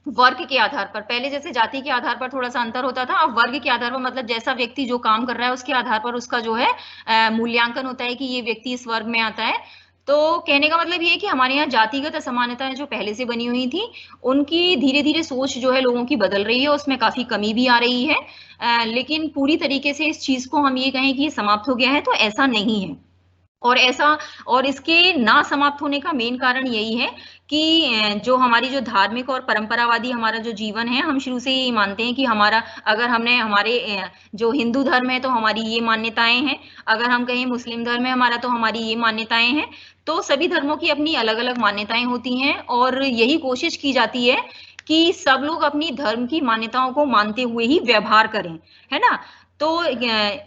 वर्ग के आधार पर, पहले जैसे जाति के आधार पर थोड़ा सा अंतर होता था, अब वर्ग के आधार पर मतलब जैसा व्यक्ति जो काम कर रहा है उसके आधार पर उसका जो है मूल्यांकन होता है कि ये व्यक्ति इस वर्ग में आता है। तो कहने का मतलब ये है कि हमारे यहाँ जातिगत असमानताएं जो पहले से बनी हुई थी उनकी धीरे धीरे सोच जो है लोगों की बदल रही है, उसमें काफी कमी भी आ रही है। लेकिन पूरी तरीके से इस चीज को हम ये कहें कि ये समाप्त हो गया है तो ऐसा नहीं है। और इसके ना समाप्त होने का मेन कारण यही है कि जो हमारी जो धार्मिक और परंपरावादी हमारा जो जीवन है, हम शुरू से ही मानते हैं कि हमारा, अगर हमने हमारे जो हिंदू धर्म है तो हमारी ये मान्यताएं हैं, अगर हम कहें मुस्लिम धर्म है हमारा तो हमारी ये मान्यताएं हैं। तो सभी धर्मों की अपनी अलग अलग मान्यताएं होती हैं और यही कोशिश की जाती है कि सब लोग अपनी धर्म की मान्यताओं को मानते हुए ही व्यवहार करें, है ना। तो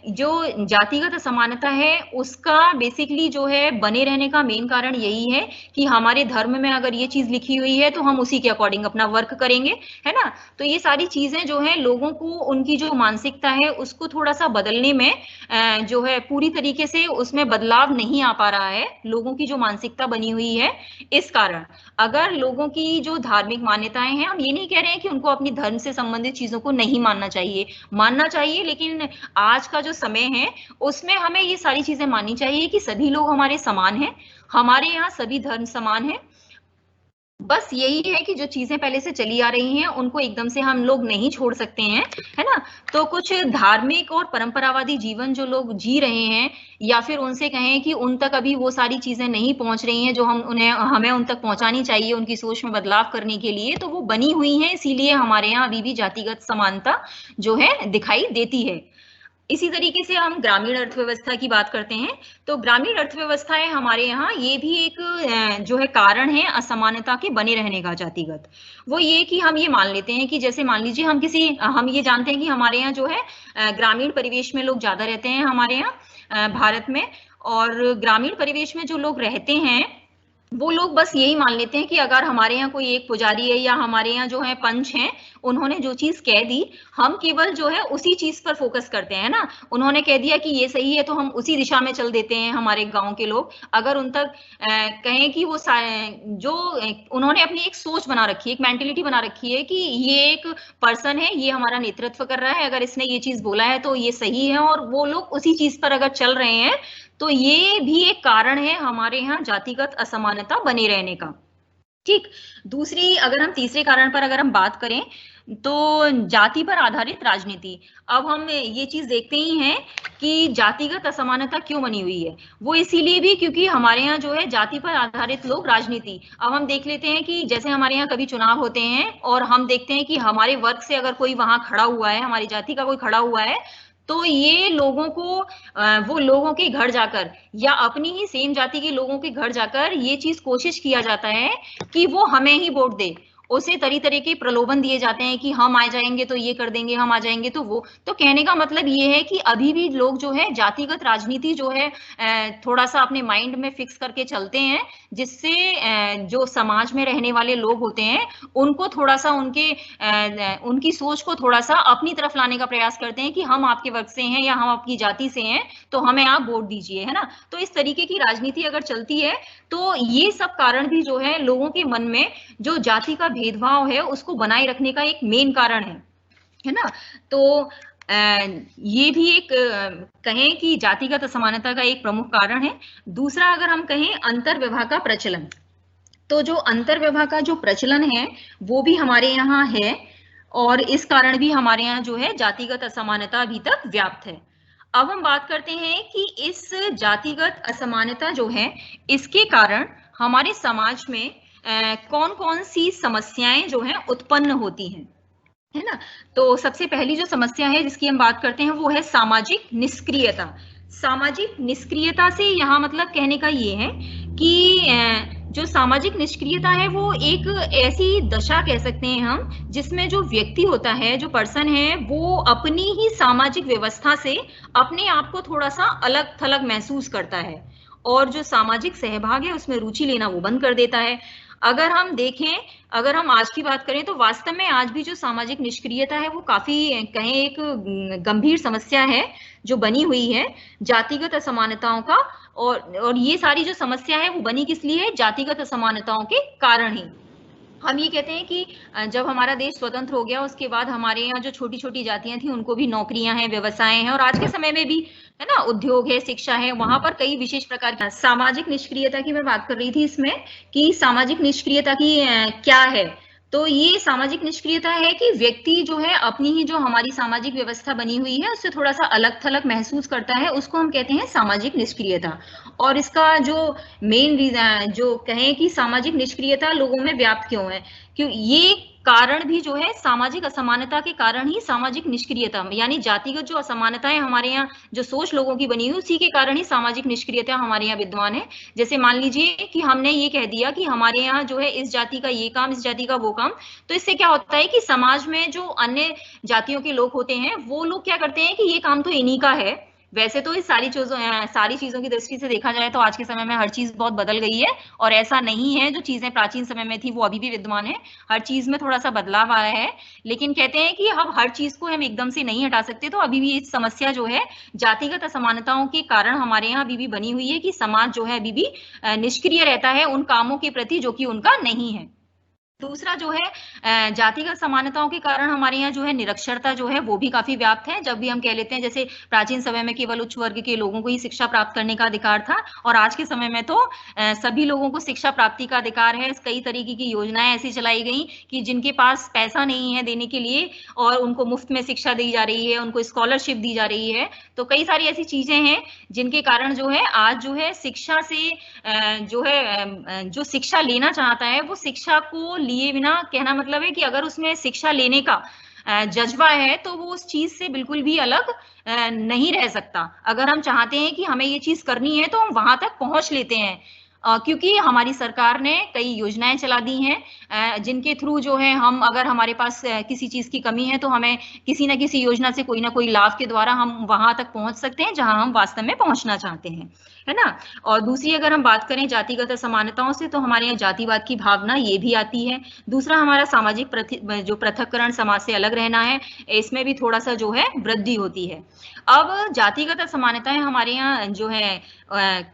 जो जातिगत असमानता है उसका बेसिकली जो है बने रहने का मेन कारण यही है कि हमारे धर्म में अगर ये चीज लिखी हुई है तो हम उसी के अकॉर्डिंग अपना वर्क करेंगे, है ना। तो ये सारी चीजें जो है लोगों को उनकी जो मानसिकता है उसको थोड़ा सा बदलने में जो है पूरी तरीके से उसमें बदलाव नहीं आ पा रहा है, लोगों की जो मानसिकता बनी हुई है। इस कारण अगर लोगों की जो धार्मिक मान्यताएं हैं, हम ये नहीं कह रहे हैं कि उनको अपनी धर्म से संबंधित चीजों को नहीं मानना चाहिए, लेकिन आज का जो समय है उसमें हमें ये सारी चीजें माननी चाहिए कि सभी लोग हमारे समान हैं, हमारे यहाँ सभी धर्म समान हैं। बस यही है कि जो चीजें पहले से चली आ रही हैं उनको एकदम से हम लोग नहीं छोड़ सकते हैं, है ना। तो कुछ धार्मिक और परंपरावादी जीवन जो लोग जी रहे हैं या फिर उनसे कहें कि उन तक अभी वो सारी चीजें नहीं पहुंच रही हैं जो हमें उन तक पहुंचानी चाहिए उनकी सोच में बदलाव करने के लिए, तो वो बनी हुई हैं, इसीलिए हमारे यहाँ अभी भी जातिगत समानता जो है दिखाई देती है। इसी तरीके से हम ग्रामीण अर्थव्यवस्था की बात करते हैं तो ग्रामीण अर्थव्यवस्थाएं हमारे यहाँ ये भी एक जो है कारण है असमानता के बने रहने का जातिगत। वो ये कि हम ये मान लेते हैं कि जैसे मान लीजिए हम ये जानते हैं कि हमारे यहाँ जो है ग्रामीण परिवेश में लोग ज्यादा रहते हैं हमारे यहाँ भारत में, और ग्रामीण परिवेश में जो लोग रहते हैं वो लोग बस यही मान लेते हैं कि अगर हमारे यहाँ कोई एक पुजारी है या हमारे यहाँ जो है पंच हैं, उन्होंने जो चीज कह दी हम केवल जो है उसी चीज पर फोकस करते हैं ना। उन्होंने कह दिया कि ये सही है तो हम उसी दिशा में चल देते हैं। हमारे गांव के लोग अगर उन तक कहें कि वो जो उन्होंने अपनी एक सोच बना रखी है, एक मेंटेलिटी बना रखी है कि ये एक पर्सन है, ये हमारा नेतृत्व कर रहा है, अगर इसने ये चीज बोला है तो ये सही है, और वो लोग उसी चीज पर अगर चल रहे हैं तो ये भी एक कारण है हमारे यहाँ जातिगत असमानता बने रहने का। ठीक, दूसरी अगर हम तीसरे कारण पर अगर हम बात करें तो जाति पर आधारित राजनीति। अब हम ये चीज देखते ही हैं कि जातिगत असमानता क्यों बनी हुई है, वो इसीलिए भी क्योंकि हमारे यहाँ जो है जाति पर आधारित लोग राजनीति। अब हम देख लेते हैं कि जैसे हमारे यहाँ कभी चुनाव होते हैं और हम देखते हैं कि हमारे वर्ग से अगर कोई वहां खड़ा हुआ है, हमारी जाति का कोई खड़ा हुआ है, तो ये लोगों को वो लोगों के घर जाकर या अपनी ही सेम जाति के लोगों के घर जाकर ये चीज कोशिश किया जाता है कि वो हमें ही वोट दे। उसे तरह के प्रलोभन दिए जाते हैं कि हम आ जाएंगे तो ये कर देंगे, हम आ जाएंगे तो वो। तो कहने का मतलब ये है कि अभी भी लोग जो है जातिगत राजनीति जो है थोड़ा सा अपने माइंड में फिक्स करके चलते हैं, जिससे जो समाज में रहने वाले लोग होते हैं उनको थोड़ा सा उनकी सोच को थोड़ा सा अपनी तरफ लाने का प्रयास करते हैं कि हम आपके वर्ग से हैं या हम आपकी जाति से हैं तो हमें आप वोट दीजिए, है ना। तो इस तरीके की राजनीति अगर चलती है तो ये सब कारण भी जो है लोगों के मन में जो जाति का भेदभाव है उसको बनाए रखने का एक मेन कारण है ना। तो ये भी एक कहें कि जातिगत असमानता का एक प्रमुख कारण है। दूसरा अगर हम कहें अंतर्विवाह का प्रचलन, तो जो अंतर्विवाह का जो प्रचलन है वो भी हमारे यहाँ है और इस कारण भी हमारे यहाँ जो है जातिगत असमानता अभी तक व्याप्त है। अब हम बात करते हैं कि इस जातिगत असमानता जो है इसके कारण हमारे समाज में कौन कौन सी समस्याएं जो है उत्पन्न होती हैं, है ना। तो सबसे पहली जो समस्या है जिसकी हम बात करते हैं वो है सामाजिक निष्क्रियता। सामाजिक निष्क्रियता से यहाँ मतलब कहने का ये है कि जो सामाजिक निष्क्रियता है वो एक ऐसी दशा कह सकते हैं हम जिसमें जो व्यक्ति होता है, जो पर्सन है, वो अपनी ही सामाजिक व्यवस्था से अपने आप को थोड़ा सा अलग थलग महसूस करता है और जो सामाजिक सहभाग है उसमें रुचि लेना वो बंद कर देता है। अगर हम देखें, अगर हम आज की बात करें तो वास्तव में आज भी जो सामाजिक निष्क्रियता है वो काफी कहें एक गंभीर समस्या है जो बनी हुई है जातिगत असमानताओं का। और ये सारी जो समस्या है वो बनी किस लिए है? जातिगत असमानताओं के कारण ही। हम ये कहते हैं कि जब हमारा देश स्वतंत्र हो गया उसके बाद हमारे यहाँ जो छोटी छोटी जातियां थी उनको भी नौकरियां हैं, व्यवसाय हैं और आज के समय में भी है ना उद्योग है, शिक्षा है, वहां पर कई विशेष प्रकार की सामाजिक निष्क्रियता की मैं बात कर रही थी इसमें कि सामाजिक निष्क्रियता की क्या है। तो ये सामाजिक निष्क्रियता है कि व्यक्ति जो है अपनी ही जो हमारी सामाजिक व्यवस्था बनी हुई है उससे थोड़ा सा अलग थलग महसूस करता है, उसको हम कहते हैं सामाजिक निष्क्रियता। और इसका जो मेन रीजन जो कहें कि सामाजिक निष्क्रियता लोगों में व्याप्त क्यों है, क्यों ये कारण भी जो है सामाजिक असमानता के कारण ही सामाजिक निष्क्रियता, यानी जातिगत जो असमानताएं हमारे यहाँ जो सोच लोगों की बनी हुई उसी के कारण ही सामाजिक निष्क्रियता हमारे यहाँ विद्यमान है। जैसे मान लीजिए कि हमने ये कह दिया कि हमारे यहाँ जो है इस जाति का ये काम, इस जाति का वो काम, तो इससे क्या होता है कि समाज में जो अन्य जातियों के लोग होते हैं वो लोग क्या करते हैं कि ये काम तो इन्हीं का है। वैसे तो इस सारी चीजों की दृष्टि से देखा जाए तो आज के समय में हर चीज बहुत बदल गई है और ऐसा नहीं है जो चीजें प्राचीन समय में थी वो अभी भी विद्यमान है, हर चीज में थोड़ा सा बदलाव आया है। लेकिन कहते हैं कि हम हर चीज को हम एकदम से नहीं हटा सकते, तो अभी भी इस समस्या जो है जातिगत असमानताओं के कारण हमारे यहाँ अभी भी बनी हुई है कि समाज जो है अभी भी निष्क्रिय रहता है उन कामों के प्रति जो कि उनका नहीं है। दूसरा जो है जातिगत समानताओं के कारण हमारे यहाँ जो है निरक्षरता जो है वो भी काफी व्याप्त है। जब भी हम कह लेते हैं जैसे प्राचीन समय में केवल उच्च वर्ग के लोगों को ही शिक्षा प्राप्त करने का अधिकार था और आज के समय में तो सभी लोगों को शिक्षा प्राप्ति का अधिकार है। कई तरीके की योजनाएं ऐसी चलाई गई कि जिनके पास पैसा नहीं है देने के लिए और उनको मुफ्त में शिक्षा दी जा रही है, उनको स्कॉलरशिप दी जा रही है। तो कई सारी ऐसी चीजें हैं जिनके कारण जो है आज जो है शिक्षा से जो है जो शिक्षा लेना चाहता है वो शिक्षा को लिए बिना, कहना मतलब है कि अगर उसमें शिक्षा लेने का जज्बा है तो वो उस चीज से बिल्कुल भी अलग नहीं रह सकता। अगर हम चाहते हैं कि हमें ये चीज करनी है तो हम वहां तक पहुंच लेते हैं क्योंकि हमारी सरकार ने कई योजनाएं चला दी हैं जिनके थ्रू जो है हम अगर हमारे पास किसी चीज की कमी है तो हमें किसी न किसी योजना से कोई ना कोई लाभ के द्वारा हम वहां तक पहुंच सकते हैं जहां हम वास्तव में पहुंचना चाहते हैं, है ना। और दूसरी अगर हम बात करें जातिगत असमानताओं से तो हमारे यहाँ जातिवाद की भावना ये भी आती है। दूसरा हमारा सामाजिक जो पृथक्करण, समाज से अलग रहना है, इसमें भी थोड़ा सा जो है वृद्धि होती है। अब जातिगत असमानताएं हमारे यहाँ जो है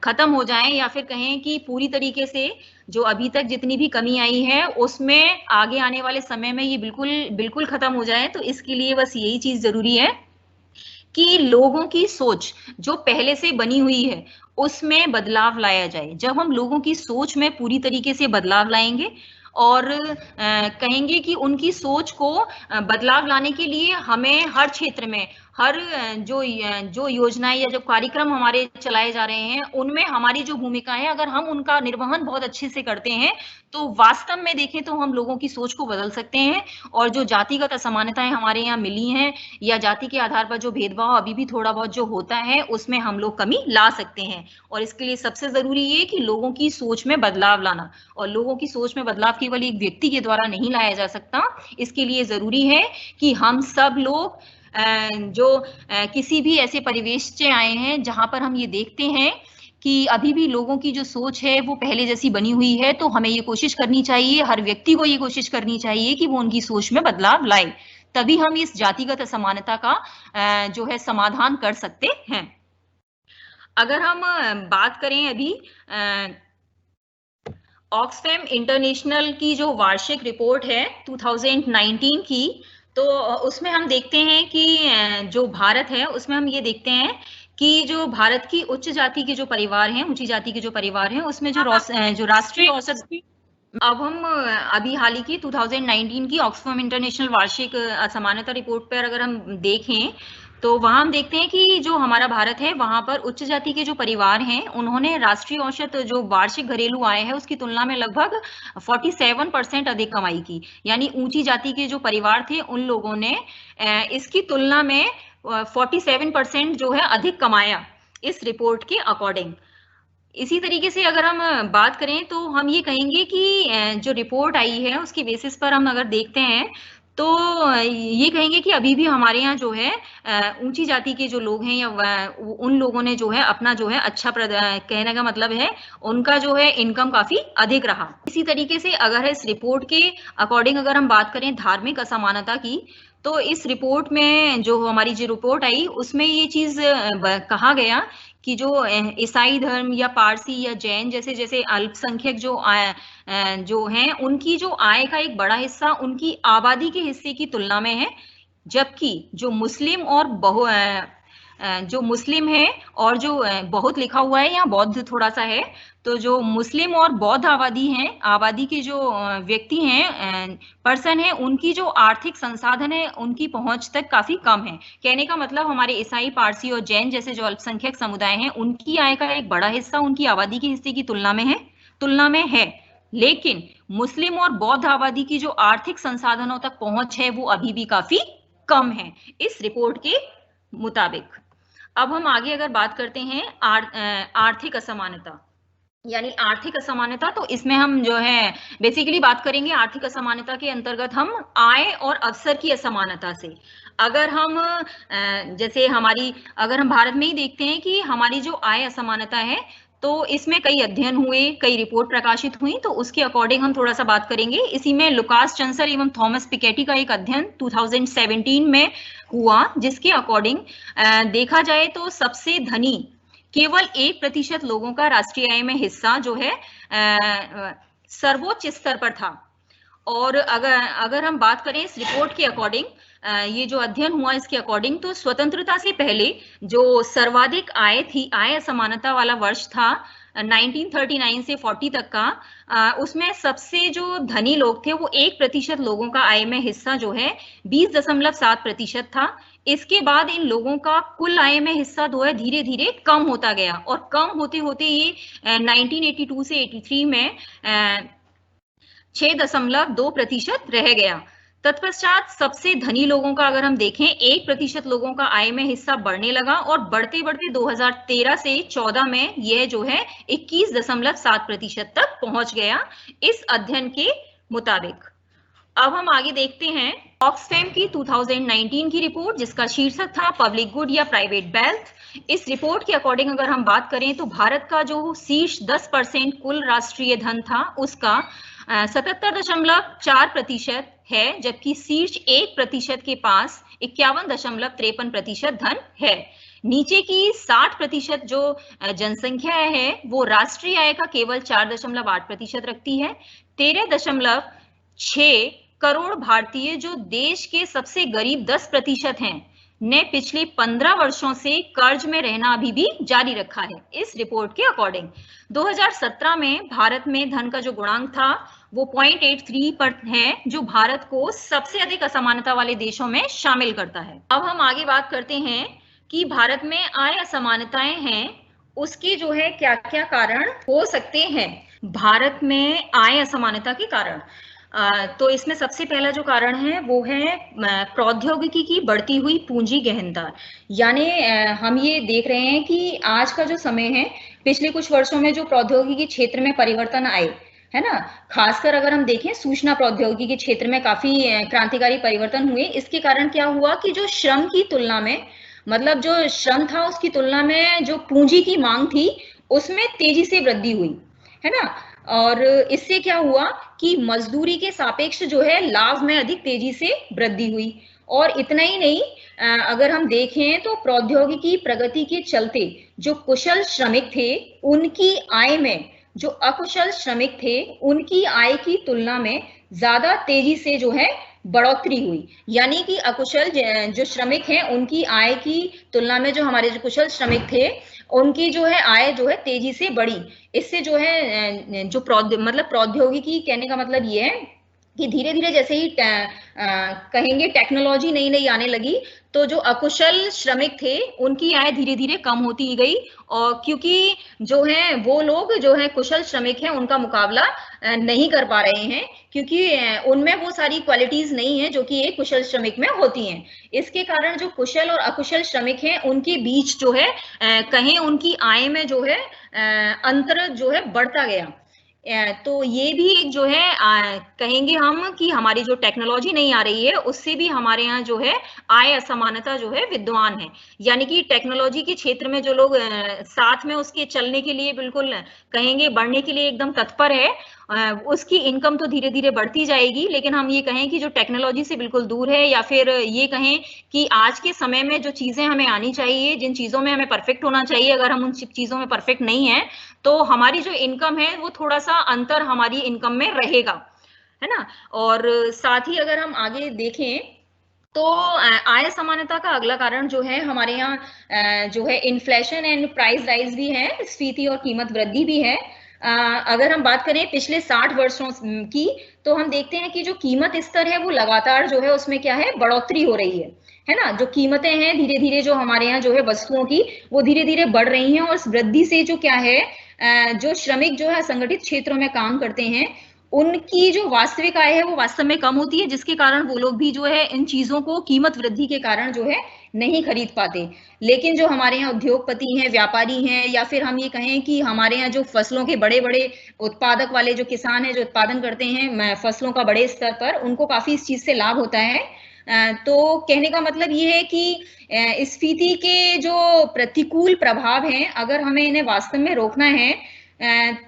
खत्म हो जाएं या फिर कहें कि पूरी तरीके से जो अभी तक जितनी भी कमी आई है उसमें आगे आने वाले समय में ये बिल्कुल खत्म हो जाए, तो इसके लिए बस यही चीज जरूरी है कि लोगों की सोच जो पहले से बनी हुई है उसमें बदलाव लाया जाए। जब हम लोगों की सोच में पूरी तरीके से बदलाव लाएंगे और कहेंगे कि उनकी सोच को बदलाव लाने के लिए हमें हर क्षेत्र में हर जो योजनाएं या जो कार्यक्रम हमारे चलाए जा रहे हैं उनमें हमारी जो भूमिका है अगर हम उनका निर्वहन बहुत अच्छे से करते हैं तो वास्तव में देखें तो हम लोगों की सोच को बदल सकते हैं और जो जातिगत असमानताएं हमारे यहाँ मिली हैं या जाति के आधार पर जो भेदभाव अभी भी थोड़ा बहुत जो होता है उसमें हम लोग कमी ला सकते हैं। और इसके लिए सबसे जरूरी ये कि लोगों की सोच में बदलाव लाना, और लोगों की सोच में बदलाव केवल एक व्यक्ति के द्वारा नहीं लाया जा सकता। इसके लिए जरूरी है कि हम सब लोग जो किसी भी ऐसे परिवेश से आए हैं जहां पर हम ये देखते हैं कि अभी भी लोगों की जो सोच है वो पहले जैसी बनी हुई है, तो हमें ये कोशिश करनी चाहिए, हर व्यक्ति को ये कोशिश करनी चाहिए कि वो उनकी सोच में बदलाव लाए, तभी हम इस जातिगत असमानता का जो है समाधान कर सकते हैं। अगर हम बात करें अभी ऑक्सफैम इंटरनेशनल की जो वार्षिक रिपोर्ट है 2019 की, तो उसमें हम देखते हैं कि जो भारत है उसमें हम ये देखते हैं कि जो भारत की उच्च जाति के जो परिवार हैं, ऊंची जाति के जो परिवार हैं, उसमें जो राष्ट्रीय औसत, अब हम अभी हाल ही की 2019 की ऑक्सफैम इंटरनेशनल वार्षिक असमानता रिपोर्ट पर अगर हम देखें तो वहां हम देखते हैं कि जो हमारा भारत है वहां पर उच्च जाति के जो परिवार हैं उन्होंने राष्ट्रीय औसत जो वार्षिक घरेलू आय है उसकी तुलना में लगभग 47% अधिक कमाई की। यानी ऊंची जाति के जो परिवार थे उन लोगों ने इसकी तुलना में 47% जो है अधिक कमाया इस रिपोर्ट के अकॉर्डिंग। इसी तरीके से अगर हम बात करें तो हम ये कहेंगे कि जो रिपोर्ट आई है उसकी बेसिस पर हम अगर देखते हैं तो ये कहेंगे कि अभी भी हमारे यहाँ जो है ऊंची जाति के जो लोग हैं या उन लोगों ने जो है अपना जो है अच्छा कहने का मतलब है उनका जो है इनकम काफी अधिक रहा। इसी तरीके से अगर इस रिपोर्ट के अकॉर्डिंग अगर हम बात करें धार्मिक असमानता की, तो इस रिपोर्ट में जो हमारी जो रिपोर्ट आई उसमें ये चीज कहा गया कि जो ईसाई धर्म या पारसी या जैन जैसे अल्पसंख्यक जो हैं उनकी जो आय का एक बड़ा हिस्सा उनकी आबादी के हिस्से की तुलना में है, जबकि जो मुस्लिम और जो मुस्लिम है और जो बहुत लिखा हुआ है यहाँ बौद्ध थोड़ा सा है, तो जो मुस्लिम और बौद्ध आबादी के जो व्यक्ति हैं पर्सन है उनकी जो आर्थिक संसाधन है उनकी पहुंच तक काफी कम है। कहने का मतलब हमारे ईसाई, पारसी और जैन जैसे जो अल्पसंख्यक समुदाय हैं उनकी आय का एक बड़ा हिस्सा उनकी आबादी के हिस्से की तुलना में है, लेकिन मुस्लिम और बौद्ध आबादी की जो आर्थिक संसाधनों तक पहुंच है वो अभी भी काफी कम है इस रिपोर्ट के मुताबिक। अब हम आगे अगर बात करते हैं आर्थिक असमानता, यानी आर्थिक असमानता, तो इसमें हम जो है बेसिकली बात करेंगे आर्थिक असमानता के अंतर्गत हम आय और अवसर की असमानता से। अगर हम जैसे अगर हम भारत में ही देखते हैं कि हमारी जो आय असमानता है तो इसमें कई अध्ययन हुए, कई रिपोर्ट प्रकाशित हुई, तो उसके अकॉर्डिंग हम थोड़ा सा बात करेंगे। इसी में लुकास चंसल एवं थॉमस पिकेटी का एक अध्ययन 2017 में हुआ, जिसके अकॉर्डिंग देखा जाए तो सबसे धनी केवल 1% लोगों का राष्ट्रीय आय में हिस्सा जो है सर्वोच्च स्तर पर था। और अगर हम बात करें इस रिपोर्ट के अकॉर्डिंग, ये जो अध्ययन हुआ इसके अकॉर्डिंग, तो स्वतंत्रता से पहले जो सर्वाधिक आय असमानता वाला वर्ष था 1939 से 40 तक का, उसमें सबसे जो धनी लोग थे वो 1% लोगों का आय में हिस्सा जो है 20.7% था। इसके बाद इन लोगों का कुल आय में हिस्सा जो है धीरे धीरे कम होता गया और कम होते होते ये 1982 से 83 में 6.2% रह गया। तत्पश्चात सबसे धनी लोगों का अगर हम देखें 1% लोगों का आय में हिस्सा बढ़ने लगा और बढ़ते बढ़ते 2013 से 14 में यह जो है 21.7% तक पहुंच गया इस अध्ययन के मुताबिक। अब हम आगे देखते हैं ऑक्सफैम की 2019 की रिपोर्ट, जिसका शीर्षक था पब्लिक गुड या प्राइवेट वेल्थ। इस रिपोर्ट के अकॉर्डिंग अगर हम बात करें तो भारत का जो शीर्ष 10% कुल राष्ट्रीय धन था उसका 77.4% है, जबकि शीर्ष 1% के पास 51.53% धन है। नीचे की 60% जो जनसंख्या है वो राष्ट्रीय आय का केवल 4.8% रखती है। 13.6 करोड़ भारतीय जो देश के सबसे गरीब 10% हैं ने पिछले 15 वर्षों से कर्ज में रहना अभी भी जारी रखा है। इस रिपोर्ट के अकॉर्डिंग 2017 में भारत में धन का जो गुणांक था वो 0.83 पर है, जो भारत को सबसे अधिक असमानता वाले देशों में शामिल करता है। अब हम आगे बात करते हैं कि भारत में आय असमानताएं हैं, उसके जो है क्या क्या कारण हो सकते हैं भारत में आय असमानता के कारण। तो इसमें सबसे पहला जो कारण है वो है प्रौद्योगिकी की बढ़ती हुई पूंजी गहनता। यानी हम ये देख रहे हैं कि आज का जो समय है, पिछले कुछ वर्षों में जो प्रौद्योगिकी क्षेत्र में परिवर्तन आए है ना, खासकर अगर हम देखें सूचना प्रौद्योगिकी के क्षेत्र में काफी क्रांतिकारी परिवर्तन हुए। इसके कारण क्या हुआ कि जो श्रम की तुलना में, मतलब जो श्रम था उसकी तुलना में जो पूंजी की मांग थी उसमें तेजी से वृद्धि हुई है ना। और इससे क्या हुआ कि मजदूरी के सापेक्ष जो है लाभ में अधिक तेजी से वृद्धि हुई। और इतना ही नहीं, अगर हम देखें तो प्रौद्योगिकी प्रगति के चलते जो कुशल श्रमिक थे उनकी आय में जो अकुशल श्रमिक थे उनकी आय की तुलना में ज्यादा तेजी से जो है बढ़ोतरी हुई, यानी कि अकुशल जो श्रमिक हैं उनकी आय की तुलना में जो हमारे जो कुशल श्रमिक थे उनकी जो है आय जो है तेजी से बढ़ी। इससे जो है जो प्रौद्योगिकी, कहने का मतलब ये है कि धीरे धीरे जैसे ही कहेंगे टेक्नोलॉजी नई नई आने लगी तो जो अकुशल श्रमिक थे उनकी आय धीरे धीरे कम होती गई, और क्योंकि जो है वो लोग जो है कुशल श्रमिक हैं उनका मुकाबला नहीं कर पा रहे हैं, क्योंकि उनमें वो सारी क्वालिटीज नहीं है जो कि एक कुशल श्रमिक में होती हैं। इसके कारण जो कुशल और अकुशल श्रमिक हैं उनके बीच जो है कहें उनकी आय में जो है अंतर जो है बढ़ता गया। तो ये भी एक जो है कहेंगे हम कि हमारी जो टेक्नोलॉजी नहीं आ रही है उससे भी हमारे यहाँ जो है आय असमानता जो है विद्यमान है, यानी कि टेक्नोलॉजी के क्षेत्र में जो लोग साथ में उसके चलने के लिए बिल्कुल कहेंगे बढ़ने के लिए एकदम तत्पर है, उसकी इनकम तो धीरे धीरे बढ़ती जाएगी, लेकिन हम ये कहें कि जो टेक्नोलॉजी से बिल्कुल दूर है, या फिर ये कहें कि आज के समय में जो चीजें हमें आनी चाहिए, जिन चीजों में हमें परफेक्ट होना चाहिए, अगर हम उन चीजों में परफेक्ट नहीं है तो हमारी जो इनकम है वो थोड़ा सा अंतर हमारी इनकम में रहेगा, है ना। और साथ ही अगर हम आगे देखें तो आय समानता का अगला कारण जो है हमारे यहाँ जो है इन्फ्लेशन एंड प्राइस राइज भी है, स्फीति और कीमत वृद्धि भी है। अगर हम बात करें पिछले 60 वर्षों की तो हम देखते हैं कि जो कीमत स्तर है वो लगातार जो है उसमें क्या है बढ़ोतरी हो रही है ना। जो कीमतें हैं धीरे धीरे जो हमारे यहाँ जो है वस्तुओं की वो धीरे धीरे बढ़ रही हैं, और इस वृद्धि से जो क्या है जो श्रमिक जो है असंगठित क्षेत्रों में काम करते हैं उनकी जो वास्तविक आय है वो वास्तव में कम होती है, जिसके कारण वो लोग भी जो है इन चीजों को कीमत वृद्धि के कारण जो है नहीं खरीद पाते। लेकिन जो हमारे यहाँ उद्योगपति हैं, व्यापारी हैं, या फिर हम ये कहें कि हमारे यहाँ जो फसलों के बड़े बड़े उत्पादक वाले जो किसान हैं जो उत्पादन करते हैं फसलों का बड़े स्तर पर, उनको काफी इस चीज से लाभ होता है। तो कहने का मतलब ये है कि स्फीति के जो प्रतिकूल प्रभाव हैं अगर हमें इन्हें वास्तव में रोकना है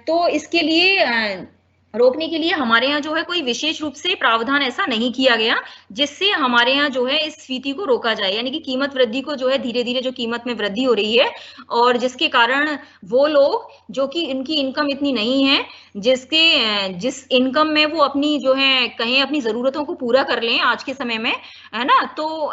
तो इसके लिए रोकने के लिए हमारे यहाँ जो है कोई विशेष रूप से प्रावधान ऐसा नहीं किया गया जिससे हमारे यहाँ जो है इस स्फीति को रोका जाए, यानी कि कीमत वृद्धि को जो है धीरे धीरे जो कीमत में वृद्धि हो रही है और जिसके कारण वो लोग जो कि इनकी इनकम इतनी नहीं है जिस इनकम में वो अपनी जो है कहें अपनी जरूरतों को पूरा कर लें आज के समय में, है ना, तो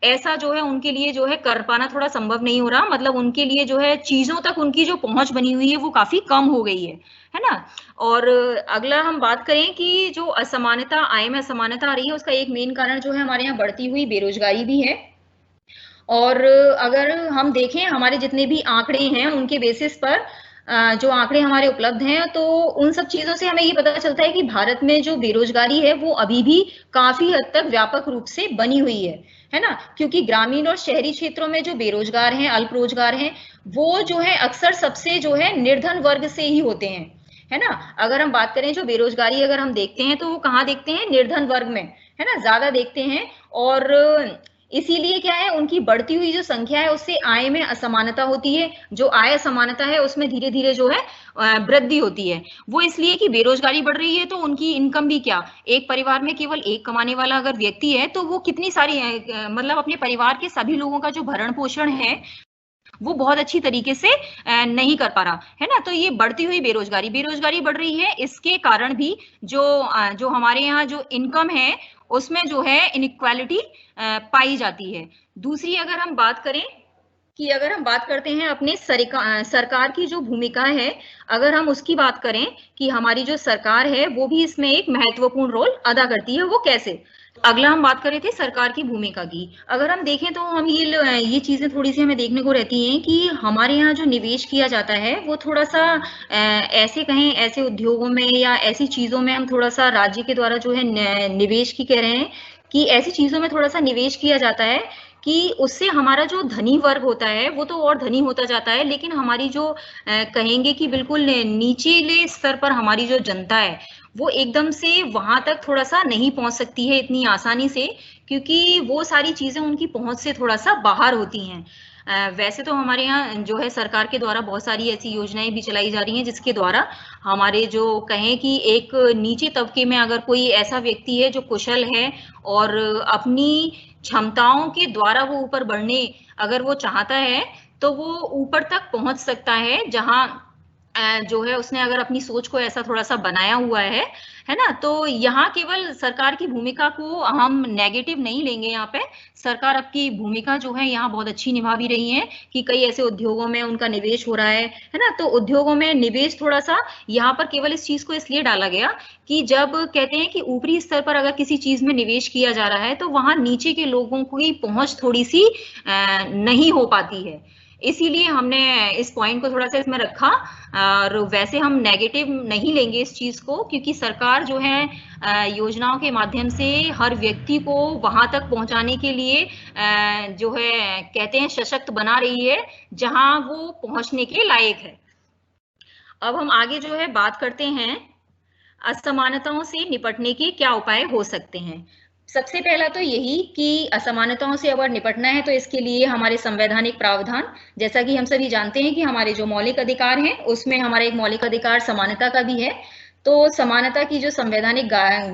ऐसा जो है उनके लिए जो है कर पाना थोड़ा संभव नहीं हो रहा। मतलब उनके लिए जो है चीजों तक उनकी जो पहुंच बनी हुई है वो काफी कम हो गई है ना। और अगला हम बात करें कि जो असमानता, आय में असमानता आ रही है उसका एक मेन कारण जो है हमारे यहाँ बढ़ती हुई बेरोजगारी भी है। और अगर हम देखें हमारे जितने भी आंकड़े हैं उनके बेसिस पर जो आंकड़े हमारे उपलब्ध हैं तो उन सब चीजों से हमें ये पता चलता है कि भारत में जो बेरोजगारी है वो अभी भी काफी हद तक व्यापक रूप से बनी हुई है ना, क्योंकि ग्रामीण और शहरी क्षेत्रों में जो बेरोजगार हैं, अल्प रोजगार हैं, वो जो है अक्सर सबसे जो है निर्धन वर्ग से ही होते हैं, है ना। अगर हम बात करें जो बेरोजगारी अगर हम देखते हैं तो वो कहाँ देखते हैं, निर्धन वर्ग में, है ना, ज्यादा देखते हैं। और इसीलिए क्या है उनकी बढ़ती हुई जो संख्या है उससे आय में असमानता होती है। जो आय असमानता है उसमें धीरे धीरे जो है वृद्धि होती है। वो इसलिए कि बेरोजगारी बढ़ रही है तो उनकी इनकम भी क्या, एक परिवार में केवल एक कमाने वाला अगर व्यक्ति है तो वो कितनी सारी मतलब अपने परिवार के सभी लोगों का जो भरण पोषण है वो बहुत अच्छी तरीके से नहीं कर पा रहा, है ना। तो ये बढ़ती हुई बेरोजगारी बढ़ रही है। इसके कारण भी जो हमारे यहाँ जो इनकम है उसमें जो है इनइक्वालिटी पाई जाती है। दूसरी अगर हम बात करें कि अगर हम बात करते हैं अपने सरकार की जो भूमिका है, अगर हम उसकी बात करें कि हमारी जो सरकार है वो भी इसमें एक महत्वपूर्ण रोल अदा करती है। वो कैसे, अगला हम बात कर रहे थे सरकार की भूमिका की। अगर हम देखें तो हम ये चीजें थोड़ी सी हमें देखने को रहती हैं कि हमारे यहाँ जो निवेश किया जाता है वो थोड़ा सा ऐसे कहें ऐसे उद्योगों में या ऐसी चीजों में हम थोड़ा सा राज्य के द्वारा जो है निवेश की कह रहे हैं कि ऐसी चीजों में थोड़ा सा निवेश किया जाता है कि उससे हमारा जो धनी वर्ग होता है वो तो और धनी होता जाता है, लेकिन हमारी जो कहेंगे कि बिल्कुल निचले स्तर पर हमारी जो जनता है वो एकदम से वहां तक थोड़ा सा नहीं पहुंच सकती है इतनी आसानी से, क्योंकि वो सारी चीजें उनकी पहुंच से थोड़ा सा बाहर होती हैं। वैसे तो हमारे यहाँ जो है सरकार के द्वारा बहुत सारी ऐसी योजनाएं भी चलाई जा रही हैं जिसके द्वारा हमारे जो कहें कि एक नीचे तबके में अगर कोई ऐसा व्यक्ति है जो कुशल है और अपनी क्षमताओं के द्वारा वो ऊपर बढ़ने अगर वो चाहता है तो वो ऊपर तक पहुंच सकता है, जहां जो है उसने अगर अपनी सोच को ऐसा थोड़ा सा बनाया हुआ है ना, तो यहाँ केवल सरकार की भूमिका को हम नेगेटिव नहीं लेंगे। यहाँ पे सरकार अपनी भूमिका जो है यहाँ बहुत अच्छी निभा भी रही है कि कई ऐसे उद्योगों में उनका निवेश हो रहा है ना। तो उद्योगों में निवेश थोड़ा सा यहाँ पर केवल इस चीज को इसलिए डाला गया कि जब कहते हैं कि ऊपरी स्तर पर अगर किसी चीज में निवेश किया जा रहा है तो वहां नीचे के लोगों की पहुंच थोड़ी सी नहीं हो पाती है, इसीलिए हमने इस पॉइंट को थोड़ा सा इसमें रखा। और वैसे हम नेगेटिव नहीं लेंगे इस चीज को, क्योंकि सरकार जो है योजनाओं के माध्यम से हर व्यक्ति को वहां तक पहुंचाने के लिए जो है कहते हैं सशक्त बना रही है जहां वो पहुंचने के लायक है। अब हम आगे जो है बात करते हैं असमानताओं से निपटने के क्या उपाय हो सकते हैं। सबसे पहला तो यही कि असमानताओं से अगर निपटना है तो इसके लिए हमारे संवैधानिक प्रावधान, जैसा कि हम सभी जानते हैं कि हमारे जो मौलिक अधिकार हैं उसमें हमारा एक मौलिक अधिकार समानता का भी है। तो समानता की जो संवैधानिक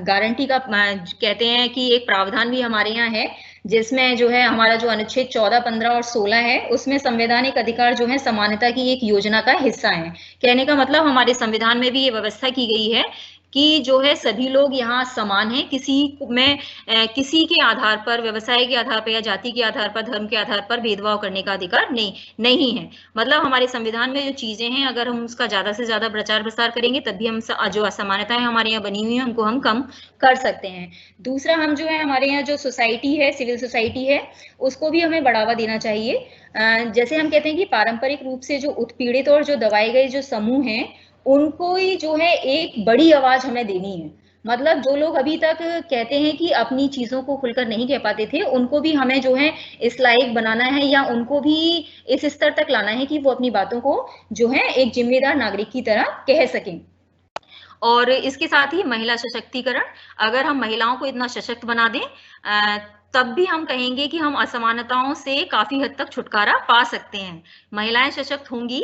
गारंटी का कहते हैं कि एक प्रावधान भी हमारे यहाँ है, जिसमें जो है हमारा जो अनुच्छेद 14, 15 और 16 है उसमें संवैधानिक अधिकार जो है समानता की एक योजना का हिस्सा है। कहने का मतलब हमारे संविधान में भी ये व्यवस्था की गई है कि जो है सभी लोग यहाँ समान हैं, किसी के आधार पर, व्यवसाय के आधार पर या जाति के आधार पर, धर्म के आधार पर भेदभाव करने का अधिकार नहीं है। मतलब हमारे संविधान में जो चीजें हैं अगर हम उसका ज्यादा से ज्यादा प्रचार प्रसार करेंगे तभी हम जो असमानताएं हमारे यहाँ बनी हुई हैं उनको हम कम कर सकते हैं। दूसरा, हम जो है हमारे यहाँ जो सोसाइटी है, सिविल सोसाइटी है, उसको भी हमें बढ़ावा देना चाहिए। जैसे हम कहते हैं कि पारंपरिक रूप से जो उत्पीड़ित और जो दबाए गए जो समूह हैं उनको ही जो है एक बड़ी आवाज हमें देनी है। मतलब जो लोग अभी तक कहते हैं कि अपनी चीजों को खुलकर नहीं कह पाते थे, उनको भी हमें जो है इस लायक बनाना है या उनको भी इस स्तर तक लाना है कि वो अपनी बातों को जो है एक जिम्मेदार नागरिक की तरह कह सकें। और इसके साथ ही महिला सशक्तिकरण, अगर हम महिलाओं को इतना सशक्त बना दें तब भी हम कहेंगे कि हम असमानताओं से काफी हद तक छुटकारा पा सकते हैं। महिलाएं सशक्त होंगी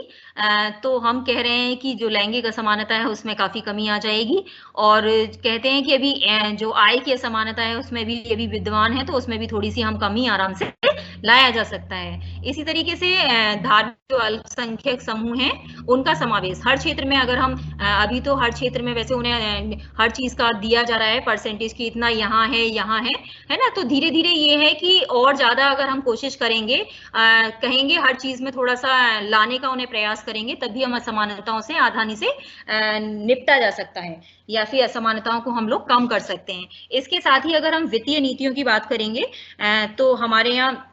तो हम कह रहे हैं कि जो लैंगिक असमानता है उसमें काफी कमी आ जाएगी। और कहते हैं कि अभी जो आय की असमानता है उसमें भी अभी विद्यमान है, तो उसमें भी थोड़ी सी हम कमी आराम से लाया जा सकता है। इसी तरीके से धार्मिक जो अल्पसंख्यक समूह हैं उनका समावेश हर क्षेत्र में, अगर हम अभी तो हर क्षेत्र में वैसे उन्हें हर चीज का दिया जा रहा है परसेंटेज की, इतना यहाँ है ना। तो धीरे धीरे ये है कि और ज्यादा अगर हम कोशिश करेंगे, कहेंगे हर चीज में थोड़ा सा लाने का उन्हें प्रयास करेंगे, तभी हम असमानताओं से आसानी से निपटा जा सकता है या फिर असमानताओं को हम लोग कम कर सकते हैं। इसके साथ ही अगर हम वित्तीय नीतियों की बात करेंगे तो हमारे यहाँ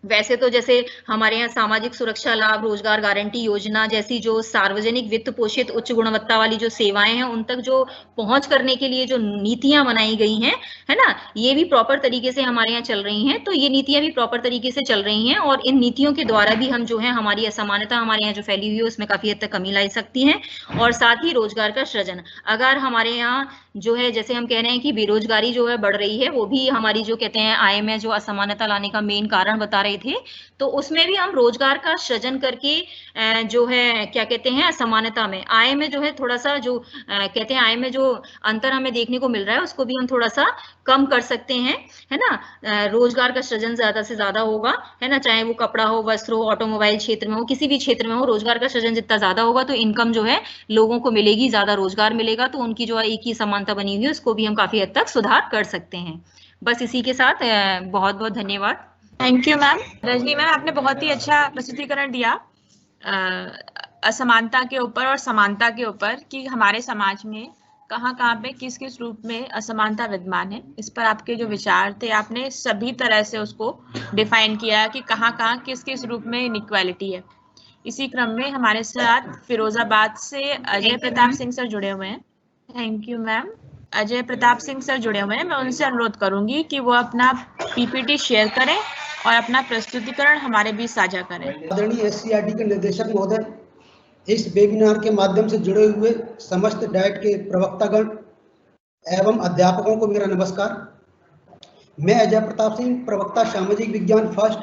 वैसे तो जैसे हमारे यहाँ सामाजिक सुरक्षा लाभ, रोजगार गारंटी योजना जैसी जो सार्वजनिक वित्त पोषित उच्च गुणवत्ता वाली जो सेवाएं हैं उन तक जो पहुंच करने के लिए जो नीतियां बनाई गई हैं, है ना, ये भी प्रॉपर तरीके से हमारे यहाँ चल रही हैं। तो ये नीतियां भी प्रॉपर तरीके से चल रही हैं और इन नीतियों के द्वारा भी हम जो है हमारी असमानता हमारे यहाँ जो फैली हुई है उसमें काफी हद तक कमी ला सकती है। और साथ ही रोजगार का सृजन, अगर हमारे यहाँ जो है जैसे हम कह रहे हैं कि बेरोजगारी जो है बढ़ रही है, वो भी हमारी जो कहते हैं आय में जो असमानता लाने का मेन कारण बता रहे थे, तो उसमें भी हम रोजगार का सृजन करके जो है क्या कहते हैं असमानता में, आय में जो है थोड़ा सा जो कहते हैं आय में जो अंतर हमें देखने को मिल रहा है उसको भी हम थोड़ा सा कम कर सकते हैं, है ना। रोजगार का सृजन ज्यादा से ज्यादा होगा, है ना, चाहे वो कपड़ा हो, वस्त्र हो, ऑटोमोबाइल क्षेत्र में हो, किसी भी क्षेत्र में हो, रोजगार का सृजन जितना ज्यादा होगा तो इनकम जो है लोगों को मिलेगी, ज्यादा रोजगार मिलेगा, तो उनकी जो एक ही समानता बनी हुई है उसको भी हम काफी हद तक सुधार कर सकते हैं। बस इसी के साथ बहुत बहुत धन्यवाद। Thank you ma'am. Rajni ma'am, आपने बहुत ही अच्छा प्रस्तुतिकरण दिया असमानता के ऊपर और समानता के ऊपर कि हमारे समाज में कहाँ पे किस किस रूप में असमानता विद्यमान है। इस पर आपके जो विचार थे आपने सभी तरह से उसको डिफाइन किया कि कहाँ किस किस रूप में इनइक्वालिटी है। इसी क्रम में हमारे साथ फिरोजाबाद से अजय प्रताप सिंह सर जुड़े हुए हैं। Thank you ma'am. Ajay Pratap Singh sir जुड़े हुए हैं, मैं उनसे अनुरोध करूंगी कि वो अपना पीपीटी शेयर करें और अपना प्रस्तुतिकरण हमारे बीच साझा करें। आदरणीय एससीईआरटी के निदेशक महोदय, इस वेबिनार के माध्यम से जुड़े हुए समस्त डाइट के प्रवक्तागण एवं अध्यापकों को मेरा नमस्कार। मैं अजय प्रताप सिंह, प्रवक्ता सामाजिक विज्ञान फर्स्ट।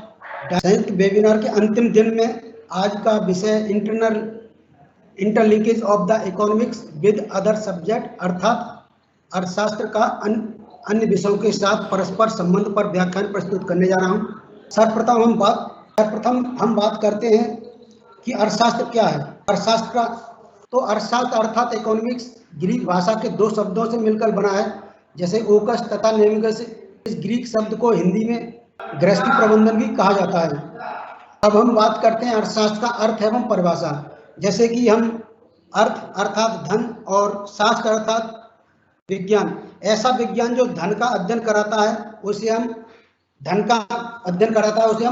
संयुक्त वेबिनार के अंतिम दिन में आज का विषय interlinkage of the economics with other subject अर्थात अर्थशास्त्र का अन्य विषयों के साथ परस्पर संबंध पर व्याख्यान प्रस्तुत करने जा रहा हूं। सर्वप्रथम हम बात करते हैं कि अर्थशास्त्र क्या है। अर्थशास्त्र का तो अर्थशास्त्र अर्थात इकोनॉमिक्स ग्रीक भाषा के दो शब्दों से मिलकर बना है, जैसे ओकस तथा नेमिकस। इस ग्रीक शब्द को हिंदी में गृहस्थी प्रबंधन भी कहा जाता है। अब हम बात करते हैं अर्थशास्त्र का अर्थ एवं परिभाषा। जैसे कि हम अर्थ अर्थात धन और शास्त्र अर्थात विज्ञान, ऐसा विज्ञान जो धन का अध्ययन कराता है उसे हम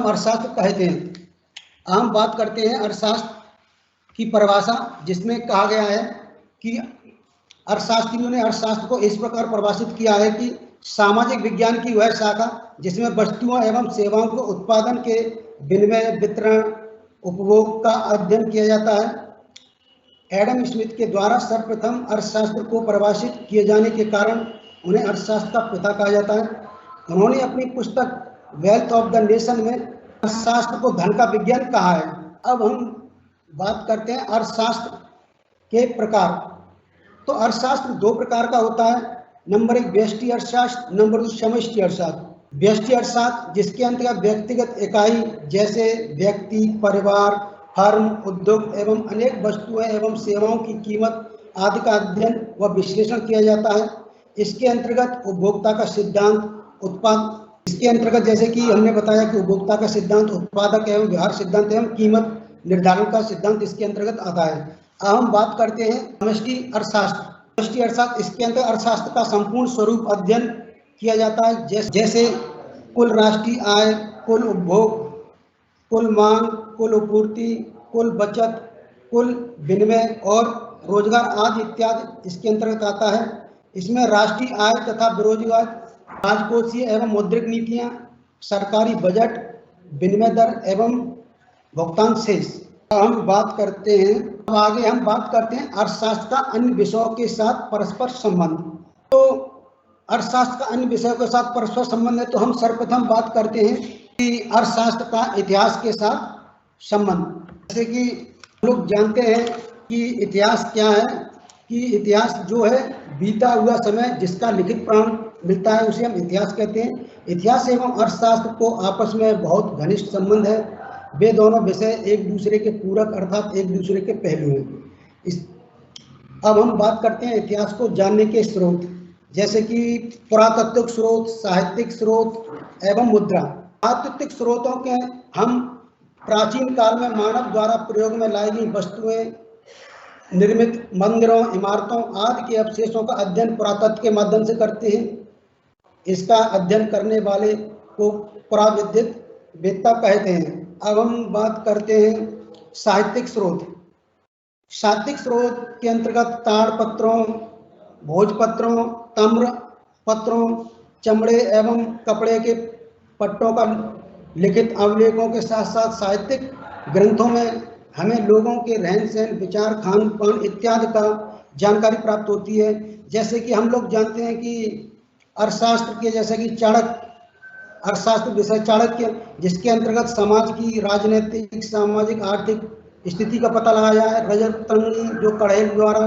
अर्थशास्त्र कहते हैं। हम बात करते हैं अर्थशास्त्र की परिभाषा, जिसमें कहा गया है कि अर्थशास्त्रियों ने अर्थशास्त्र को इस प्रकार परिभाषित किया है कि सामाजिक विज्ञान की वह शाखा जिसमें वस्तुओं एवं सेवाओं को उत्पादन के विनिमय, वितरण, उपभोग का अध्ययन किया जाता है। एडम स्मिथ के द्वारा सर्वप्रथम अर्थशास्त्र को परिभाषित किए जाने के कारण उन्हें अर्थशास्त्र का पिता कहा जाता है। उन्होंने अपनी पुस्तक वेल्थ ऑफ द नेशन में अर्थशास्त्र को धन का विज्ञान कहा है। अब हम बात करते हैं अर्थशास्त्र के प्रकार। तो अर्थशास्त्र दो प्रकार का होता है। नंबर 1 व्यष्टि अर्थशास्त्र, नंबर 2 समष्टि अर्थशास्त्र। व्यष्टि अर्थशास्त्र जिसके अंतर्गत व्यक्तिगत इकाई जैसे व्यक्ति, परिवार, फर्म, उद्योग एवं अनेक वस्तुएं एवं सेवाओं की कीमत आदि का अध्ययन व विश्लेषण किया जाता है। इसके अंतर्गत उपभोक्ता का सिद्धांत, इसके अंतर्गत जैसे कि हमने बताया कि उपभोक्ता का सिद्धांत, उत्पादक एवं व्यवहार सिद्धांत एवं कीमत निर्धारण का सिद्धांत इसके अंतर्गत आता है। अब हम बात करते हैं समष्टि अर्थशास्त्र। समष्टि अर्थशास्त्र इसके अंतर्गत अर्थशास्त्र का संपूर्ण स्वरूप अध्ययन किया जाता है, जैसे कुल राष्ट्रीय आय, कुल उपभोग, कुल मांग, कुल आपूर्ति, कुल बचत, कुल विनिमय और रोजगार आदि इत्यादि इसके अंतर्गत आता है। इसमें राष्ट्रीय आय तथा बेरोजगार, राजकोषीय एवं मौद्रिक नीतियां, सरकारी बजट, विनिमय दर एवं भुगतान शेष। हम बात करते हैं, अब आगे हम बात करते हैं अर्थशास्त्र का अन्य विषयों के साथ परस्पर संबंध। तो अर्थशास्त्र का अन्य विषयों के साथ परस्पर संबंध है तो हम सर्वप्रथम बात करते हैं कि अर्थशास्त्र का इतिहास के साथ संबंध। जैसे कि लोग जानते हैं कि इतिहास क्या है, कि इतिहास जो है बीता हुआ समय जिसका लिखित प्रमाण मिलता है उसे हम इतिहास कहते हैं। इतिहास एवं अर्थशास्त्र को आपस में बहुत घनिष्ठ संबंध है। वे दोनों विषय एक दूसरे के पूरक अर्थात एक दूसरे के पहलू हैं। अब हम बात करते हैं इतिहास को जानने के स्रोत, जैसे कि पुरातात्विक स्रोत, साहित्यिक स्रोत एवं मुद्रा। पुरातात्विक स्रोतों के हम प्राचीन काल में मानव द्वारा प्रयोग में लाई गई वस्तुएं, निर्मित मंदिरों, इमारतों आदि के अवशेषों का अध्ययन पुरातत्व के माध्यम से करते हैं। इसका अध्ययन करने वाले को पुराविद्ता कहते हैं। अब हम बात करते हैं साहित्यिक स्रोत। साहित्यिक स्रोत के अंतर्गत ताड़पत्रों, भोजपत्रों, ताम्र पत्रों, चमड़े एवं कपड़े के पट्टों का लिखित अभिलेखों के साथ साथ साहित्यिक ग्रंथों में हमें लोगों के रहन सहन, विचार, खान पान इत्यादि का जानकारी प्राप्त होती है। जैसे कि हम लोग जानते हैं कि अर्थशास्त्र के जैसे कि चाणक्य, अर्थशास्त्र विषय चाणक्य, जिसके अंतर्गत समाज की राजनीतिक, सामाजिक, आर्थिक स्थिति का पता लगाया है। रजतंगी जो कढ़ेल द्वारा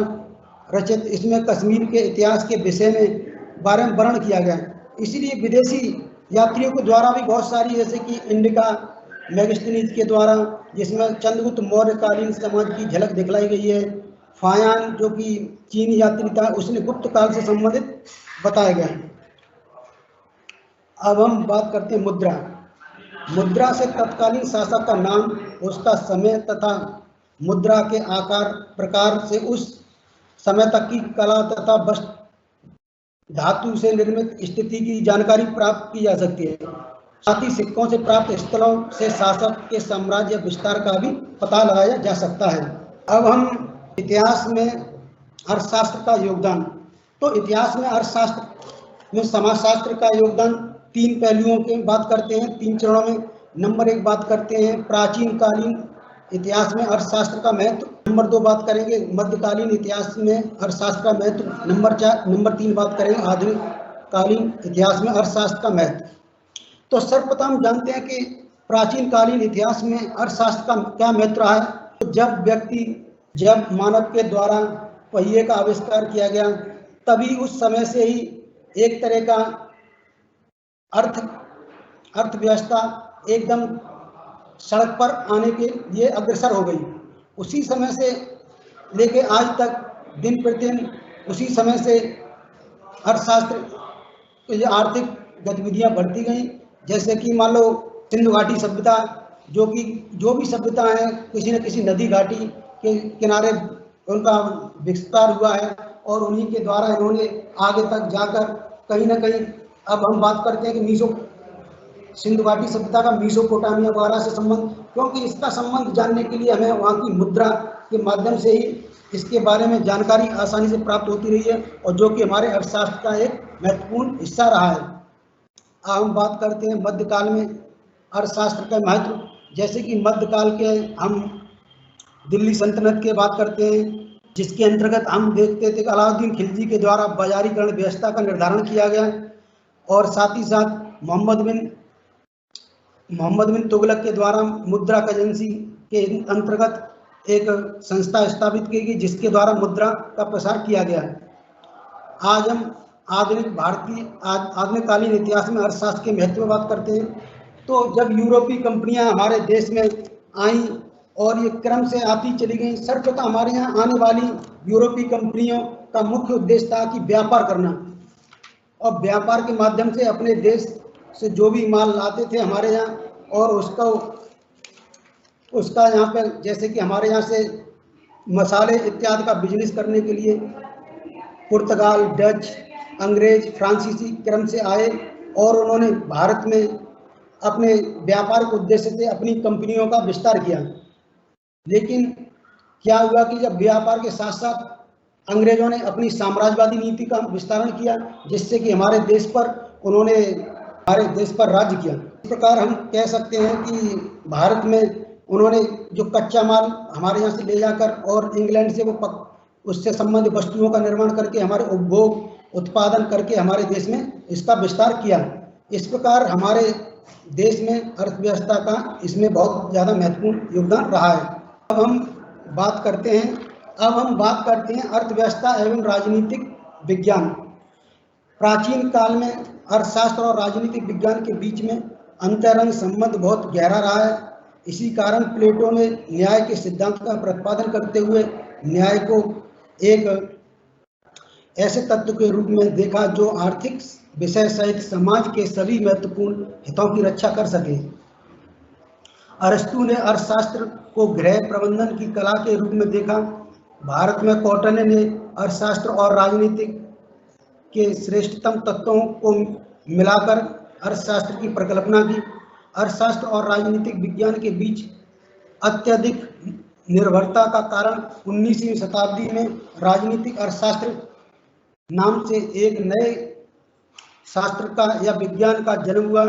रचित, इसमें कश्मीर के इतिहास के विषय में बारे में वर्णन किया गया है। इसीलिए विदेशी यात्रियों के द्वारा भी बहुत सारी, जैसे कि इंडिका मैगजीन के द्वारा, जिसमें चंद्रगुप्त मौर्यकालीन समाज की झलक दिखलाई गई है। फायान जो कि चीनी यात्री था, उसने गुप्त काल से संबंधित बताया गया है। अब हम बात करते हैं मुद्रा। मुद्रा से तत्कालीन शासक का नाम, उसका समय तथा मुद्रा के आकार प्रकार से उस समय तक की कला तथा वस्त्र धातु से निर्मित स्थिति की जानकारी प्राप्त की जा सकती है। साथ ही सिक्कों से प्राप्त स्थलों से शासक के साम्राज्य विस्तार का भी पता लगाया जा सकता है। अब हम इतिहास में अर्थशास्त्र का योगदान। तो इतिहास में अर्थशास्त्र में समाजशास्त्र का योगदान तीन पहलुओं की बात करते हैं, तीन चरणों में। नंबर 1 बात करते हैं प्राचीन कालीन इतिहास में अर्थशास्त्र का महत्व। नंबर 2 बात करेंगे मध्यकालीन इतिहास में अर्थशास्त्र का महत्व। नंबर 3 बात करेंगे आधुनिक कालीन इतिहास में अर्थशास्त्र का महत्व। तो सर्वप्रथम जानते हैं कि प्राचीन कालीन इतिहास में अर्थशास्त्र का क्या महत्व रहा है। तो जब मानव के द्वारा पहिए का आविष्कार किया गया, तभी उस समय से ही एक तरह का अर्थव्यवस्था एकदम सड़क पर आने के लिए अग्रसर हो गई। उसी समय से लेकिन आज तक दिन प्रतिदिन उसी समय से अर्थशास्त्र ये आर्थिक गतिविधियां बढ़ती गई। जैसे कि मान लो सिंधु घाटी सभ्यता, जो भी सभ्यता है किसी न किसी नदी घाटी के किनारे उनका विस्तार हुआ है और उन्हीं के द्वारा इन्होंने आगे तक जाकर कहीं ना कहीं, अब हम बात करते हैं कि सिंधु घाटी सभ्यता का मेसोपोटामिया वगैरह से संबंध, क्योंकि इसका संबंध जानने के लिए हमें वहाँ की मुद्रा के माध्यम से ही इसके बारे में जानकारी आसानी से प्राप्त होती रही है और जो कि हमारे अर्थशास्त्र का एक महत्वपूर्ण हिस्सा रहा है। अब हम बात करते हैं मध्यकाल में अर्थशास्त्र का महत्व। जैसे कि मध्यकाल के हम दिल्ली सल्तनत की बात करते हैं, जिसके अंतर्गत हम देखते थे कि अलाउद्दीन खिलजी के द्वारा बाजारीकरण व्यवस्था का निर्धारण किया गया और साथ ही साथ मोहम्मद बिन तुगलक के द्वारा मुद्रा एजेंसी के अंतर्गत एक संस्था स्थापित की गई जिसके द्वारा मुद्रा का प्रसार किया गया है। आज हम आधुनिककालीन इतिहास में अर्थशास्त्र के महत्व में बात करते हैं। तो जब यूरोपीय कंपनियां हमारे देश में आई और ये क्रम से आती चली गई, सर्वप्रथम हमारे यहाँ आने वाली यूरोपीय कंपनियों का मुख्य उद्देश्य था कि व्यापार करना और व्यापार के माध्यम से अपने देश से जो भी माल लाते थे हमारे यहाँ और उसका यहाँ पे, जैसे कि हमारे यहाँ से मसाले इत्यादि का बिजनेस करने के लिए पुर्तगाल, डच, अंग्रेज, फ्रांसीसी क्रम से आए और उन्होंने भारत में अपने व्यापारिक उद्देश्य से अपनी कंपनियों का विस्तार किया। लेकिन क्या हुआ कि जब व्यापार के साथ साथ अंग्रेजों ने अपनी साम्राज्यवादी नीति का विस्तारण किया, जिससे कि हमारे देश पर राज्य किया। इस प्रकार हम कह सकते हैं कि भारत में उन्होंने जो कच्चा माल हमारे यहाँ से ले जाकर और इंग्लैंड से उससे संबंधित वस्तुओं का निर्माण करके हमारे उपभोग उत्पादन करके हमारे देश में इसका विस्तार किया। इस प्रकार हमारे देश में अर्थव्यवस्था का इसमें बहुत ज़्यादा महत्वपूर्ण योगदान रहा है। अब हम बात करते हैं अर्थव्यवस्था एवं राजनीतिक विज्ञान। प्राचीन काल में अर्थशास्त्र और राजनीतिक विज्ञान के बीच में अंतरंग संबंध बहुत गहरा रहा है। इसी कारण प्लेटो ने न्याय के सिद्धांत का प्रतिपादन करते हुए न्याय को एक ऐसे तत्व के रूप में देखा जो आर्थिक विषय सहित समाज के सभी महत्वपूर्ण हितों की रक्षा कर सके। अरस्तु ने अर्थशास्त्र को गृह प्रबंधन की कला के रूप में देखा। भारत में कौटिल्य ने अर्थशास्त्र और राजनीतिक के श्रेष्ठतम तत्वों को मिलाकर अर्थशास्त्र की परिकल्पना की। अर्थशास्त्र और राजनीतिक विज्ञान के बीच अत्यधिक निर्भरता का कारण 19वीं शताब्दी में राजनीतिक अर्थशास्त्र नाम से एक नए शास्त्र का या विज्ञान का जन्म हुआ।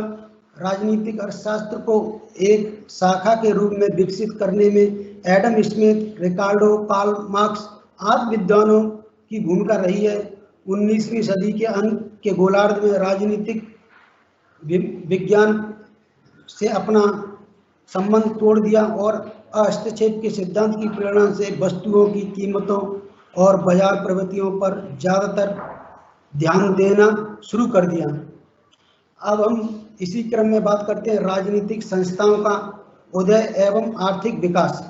राजनीतिक अर्थशास्त्र को एक शाखा के रूप में विकसित करने में एडम स्मिथ, रिकार्डो, कार्ल मार्क्स आदि विद्वानों की भूमिका रही है। 19वीं सदी के अंत के गोलार्ध में राजनीतिक विज्ञान से अपना संबंध तोड़ दिया और हस्तक्षेप के सिद्धांत की प्रेरणा से वस्तुओं की कीमतों और बाजार प्रवृत्तियों पर ज़्यादातर ध्यान देना शुरू कर दिया। अब हम इसी क्रम में बात करते हैं राजनीतिक संस्थाओं का उदय एवं आर्थिक विकास।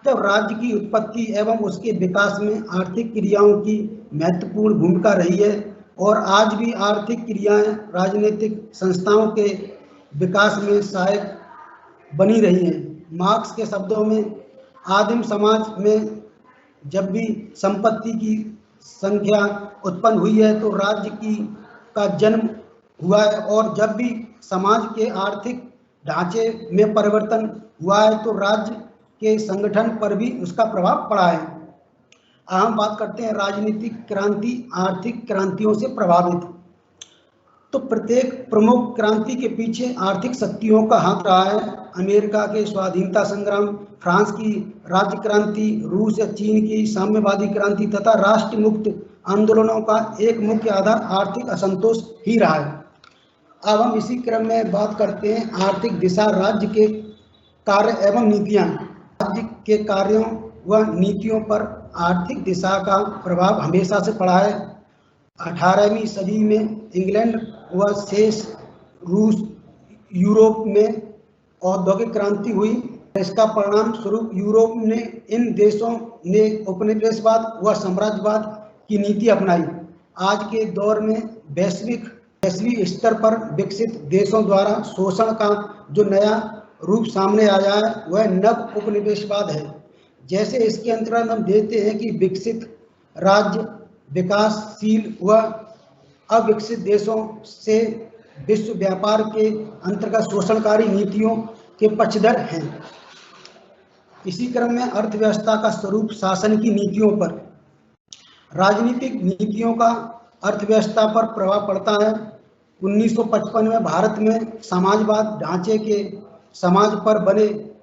जब राज्य की उत्पत्ति एवं उसके विकास में आर्थिक क्रियाओं की महत्वपूर्ण भूमिका रही है और आज भी आर्थिक क्रियाएं राजनीतिक संस्थाओं के विकास में सहायक बनी रही हैं। मार्क्स के शब्दों में आदिम समाज में जब भी संपत्ति की संख्या उत्पन्न हुई है तो राज्य का जन्म हुआ है और जब भी समाज के आर्थिक ढांचे में परिवर्तन हुआ है तो राज्य के संगठन पर भी उसका प्रभाव पड़ा है। हम बात करते हैं राजनीतिक क्रांति आर्थिक क्रांतियों से प्रभावित। तो प्रत्येक प्रमुख क्रांति के पीछे आर्थिक शक्तियों का हाथ रहा है। अमेरिका के स्वाधीनता संग्राम, फ्रांस की राज्य क्रांति, रूस या चीन की साम्यवादी क्रांति तथा राष्ट्र मुक्त आंदोलनों का एक मुख्य आधार आर्थिक असंतोष ही रहा है। अब हम इसी क्रम में बात करते हैं आर्थिक दिशा, राज्य के कार्य एवं नीतियाँ। राज्य के कार्यों व नीतियों पर आर्थिक दिशा का प्रभाव हमेशा से पड़ा है। 18वीं सदी में इंग्लैंड व शेष रूस यूरोप में औद्योगिक क्रांति हुई इसका परिणाम स्वरूप यूरोप ने इन देशों ने उपनिवेशवाद व साम्राज्यवाद की नीति अपनाई। आज के दौर में वैश्विक स्तर पर विकसित देशों द्वारा शोषण का जो नया रूप सामने आया है वह नव उपनिवेशवाद है। जैसे इसके अंतर्गत हम देखते हैं कि विकसित राज्य विकासशील व अविकसित देशों से विश्व व्यापार के अंतर्गत शोषणकारी नीतियों के पक्षधर हैं। इसी क्रम में अर्थव्यवस्था का स्वरूप शासन की नीतियों पर, राजनीतिक नीतियों का अर्थव्यवस्था पर प्रभाव पड़ता है। 1955 में भारत में समाजवाद ढांचे के समाज पर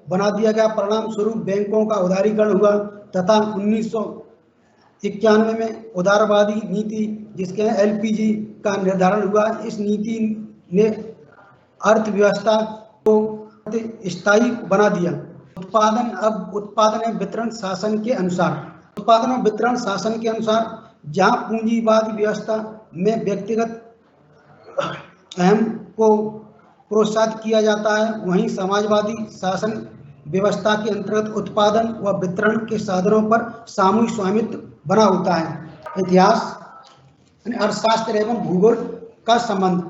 बना दिया गया, परिणाम स्वरूप बैंकों का उदारीकरण हुआ तथा 1991 में उदारवादी नीति जिसके LPG का निर्धारण हुआ। इस नीति ने अर्थव्यवस्था को स्थायी बना दिया। उत्पादन एवं वितरण शासन के अनुसार, उत्पादन और वितरण शासन के अनुसार जहां पूंजीवाद व्यवस्था में व्यक्तिगत अहम को प्रोत्साहित किया जाता है, वहीं समाजवादी शासन व्यवस्था के अंतर्गत उत्पादन व वितरण के साधनों पर सामूहिक स्वामित्व बना होता है। इतिहास, अर्थशास्त्र एवं भूगोल का संबंध।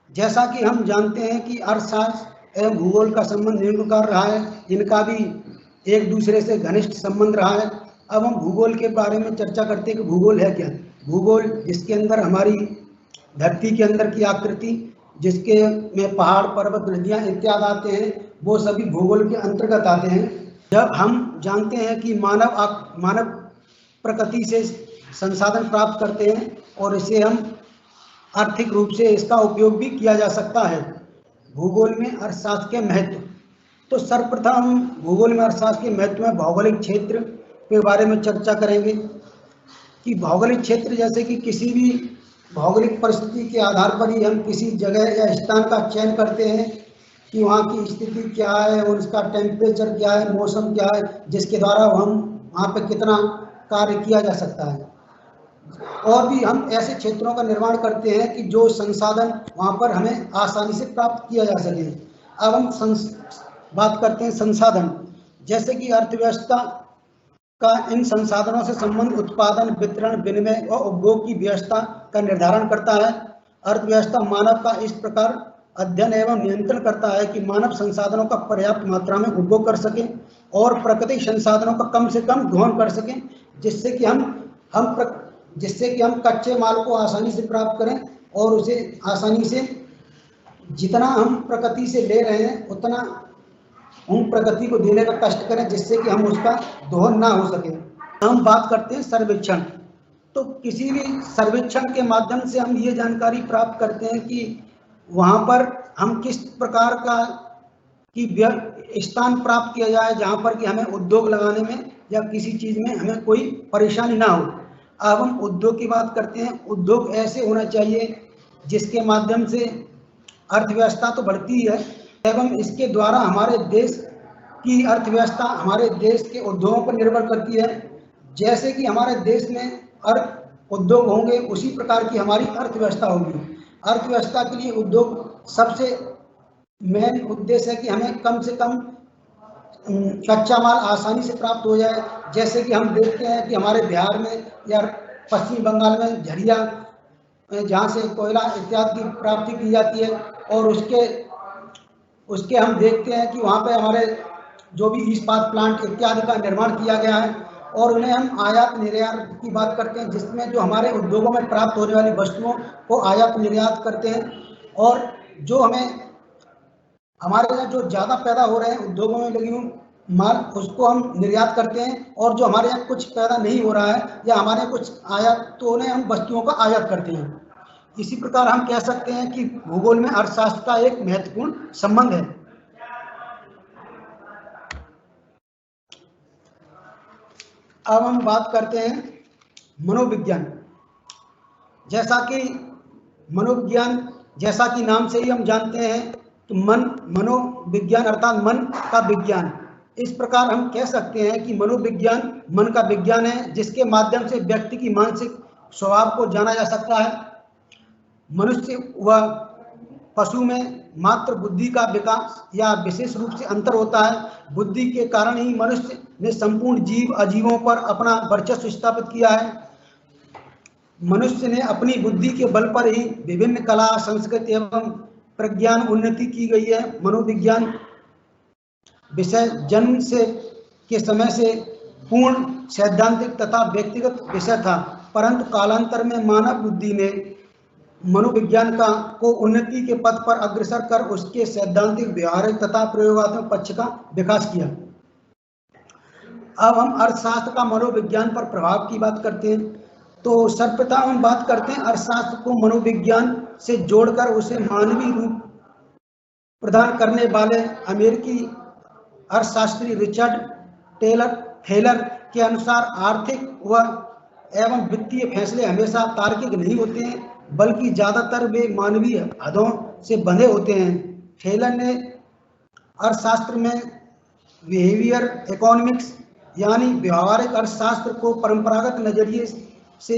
जैसा कि हम जानते हैं कि अर्थशास्त्र एवं भूगोल का संबंध निम्न प्रकार रहा है, इनका भी एक दूसरे से घनिष्ठ संबंध रहा है। अब हम भूगोल के बारे में चर्चा करते हैं कि भूगोल है क्या। भूगोल जिसके अंदर हमारी धरती के अंदर की आकृति, जिसके में पहाड़ पर्वत नदियाँ इत्यादि आते हैं, वो सभी भूगोल के अंतर्गत आते हैं। जब हम जानते हैं कि मानव प्रकृति से संसाधन प्राप्त करते हैं और इसे हम आर्थिक रूप से इसका उपयोग भी किया जा सकता है। भूगोल में अर्थशास्त्र के महत्व। तो सर्वप्रथम हम भूगोल में अर्थशास्त्र के महत्व में भौगोलिक क्षेत्र के बारे में चर्चा करेंगे कि भौगोलिक क्षेत्र जैसे कि किसी भी भौगोलिक परिस्थिति के आधार पर ही हम किसी जगह या स्थान का चयन करते हैं कि वहाँ की स्थिति क्या है और उसका टेम्परेचर क्या है, मौसम क्या है, जिसके द्वारा हम वहाँ पर कितना कार्य किया जा सकता है। और भी हम ऐसे क्षेत्रों का निर्माण करते हैं कि जो संसाधन वहाँ पर हमें आसानी से प्राप्त किया जा सके। अब हम बात करते हैं संसाधन, जैसे कि अर्थव्यवस्था का इन संसाधनों से संबंध उत्पादन, वितरण, विनिमय और उपभोग की व्यवस्था का निर्धारण करता है। अर्थव्यवस्था मानव का इस प्रकार अध्ययन एवं नियंत्रण करता है कि मानव संसाधनों का पर्याप्त मात्रा में उपभोग कर सके और प्राकृतिक संसाधनों का कम से कम दोहन कर सकें, जिससे कि हम कच्चे माल को आसानी से प्राप्त करें और उसे आसानी से जितना हम प्रकृति से ले रहे हैं उतना हम प्रकृति को देने का कष्ट करें, जिससे कि हम उसका दोहन ना हो सके। हम बात करते हैं सर्वेक्षण। तो किसी भी सर्वेक्षण के माध्यम से हम ये जानकारी प्राप्त करते हैं कि वहाँ पर हम किस प्रकार का स्थान प्राप्त किया जाए जहाँ पर कि हमें उद्योग लगाने में या किसी चीज़ में हमें कोई परेशानी ना हो। अब हम उद्योग की बात करते हैं। उद्योग ऐसे होना चाहिए जिसके माध्यम से अर्थव्यवस्था तो बढ़ती है एवं इसके द्वारा हमारे देश की अर्थव्यवस्था हमारे देश के उद्योगों पर निर्भर करती है। जैसे कि हमारे देश में उद्योग होंगे उसी प्रकार की हमारी अर्थव्यवस्था होगी। अर्थव्यवस्था के लिए उद्योग सबसे मेन उद्देश्य है कि हमें कम से कम कच्चा माल आसानी से प्राप्त हो जाए। जैसे कि हम देखते हैं कि हमारे बिहार में या पश्चिम बंगाल में झरिया जहाँ से कोयला इत्यादि की प्राप्ति की जाती है और उसके हम देखते हैं कि वहाँ पे हमारे जो भी इस्पात प्लांट इत्यादि का निर्माण किया गया है और उन्हें हम आयात निर्यात की बात करते हैं, जिसमें जो हमारे उद्योगों में प्राप्त होने वाली वस्तुओं को आयात निर्यात करते हैं और जो हमारे यहाँ जो ज़्यादा पैदा हो रहे हैं उद्योगों में लगी हुई माल उसको हम निर्यात करते हैं और जो हमारे यहाँ कुछ पैदा नहीं हो रहा है या हमारे कुछ आयात तो उन्हें हम वस्तुओं का आयात करते हैं। इसी प्रकार हम कह सकते हैं कि भूगोल में अर्थशास्त्र का एक महत्वपूर्ण संबंध है। अब हम बात करते हैं मनोविज्ञान। जैसा कि नाम से ही हम जानते हैं तो मनोविज्ञान अर्थात मन का विज्ञान। इस प्रकार हम कह सकते हैं कि मनोविज्ञान मन का विज्ञान है जिसके माध्यम से व्यक्ति की मानसिक स्वभाव को जाना जा सकता है। मनुष्य व पशु में मात्र बुद्धि का विकास या विशेष रूप से अंतर होता है। बुद्धि के कारण ही मनुष्य ने संपूर्ण जीव अजीवों पर अपना वर्चस्व स्थापित किया है। मनुष्य ने अपनी बुद्धि के बल पर ही विभिन्न कला, संस्कृति एवं प्रज्ञान उन्नति की गई है। मनोविज्ञान विषय जन्म से के समय से पूर्ण सैद्धांतिक तथा व्यक्तिगत विषय था, परंतु कालांतर में मानव बुद्धि ने मनोविज्ञान को उन्नति के पथ पर अग्रसर कर उसके सैद्धांतिक, व्यवहारिक तथा प्रयोगात्मक पक्ष का विकास किया। अब हम अर्थशास्त्र का मनोविज्ञान पर प्रभाव की बात करते हैं। तो सर्वप्रथम हम बात करते हैं अर्थशास्त्र को मनोविज्ञान से जोड़कर उसे मानवीय रूप प्रदान करने वाले अमेरिकी अर्थशास्त्री रिचर्ड टेलर के अनुसार आर्थिक व एवं वित्तीय फैसले हमेशा तार्किक नहीं होते हैं, बल्कि ज्यादातर वे मानवीय हदों से बंधे होते हैं। टेलर ने अर्थशास्त्र में बिहेवियर इकोनॉमिक्स यानी व्यवहारिक अर्थशास्त्र को परंपरागत नजरिए से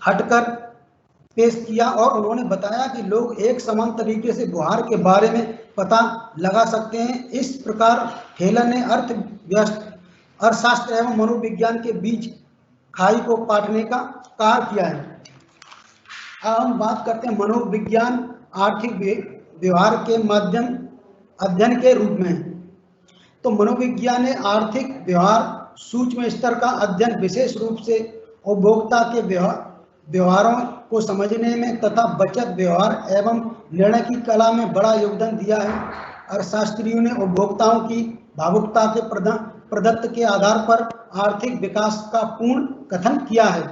हटकर पेश किया और उन्होंने बताया कि लोग एक समान तरीके से व्यवहार के बारे में पता लगा सकते हैं। इस प्रकार टेलर ने अर्थशास्त्र एवं मनोविज्ञान के बीच खाई को पाटने का कार्य किया है। अब हम बात करते हैं मनोविज्ञान आर्थिक व्यवहार के माध्यम अध्ययन के रूप में। तो मनोविज्ञान ने आर्थिक व्यवहार सूक्ष्म स्तर का अध्ययन विशेष रूप से उपभोक्ता के व्यवहारों को समझने में तथा बचत व्यवहार एवं निर्णय की कला में बड़ा योगदान दिया है। अर्थशास्त्रियों ने उपभोक्ताओं की भावुकता के प्रदत्त के आधार पर आर्थिक विकास का पूर्ण कथन किया है।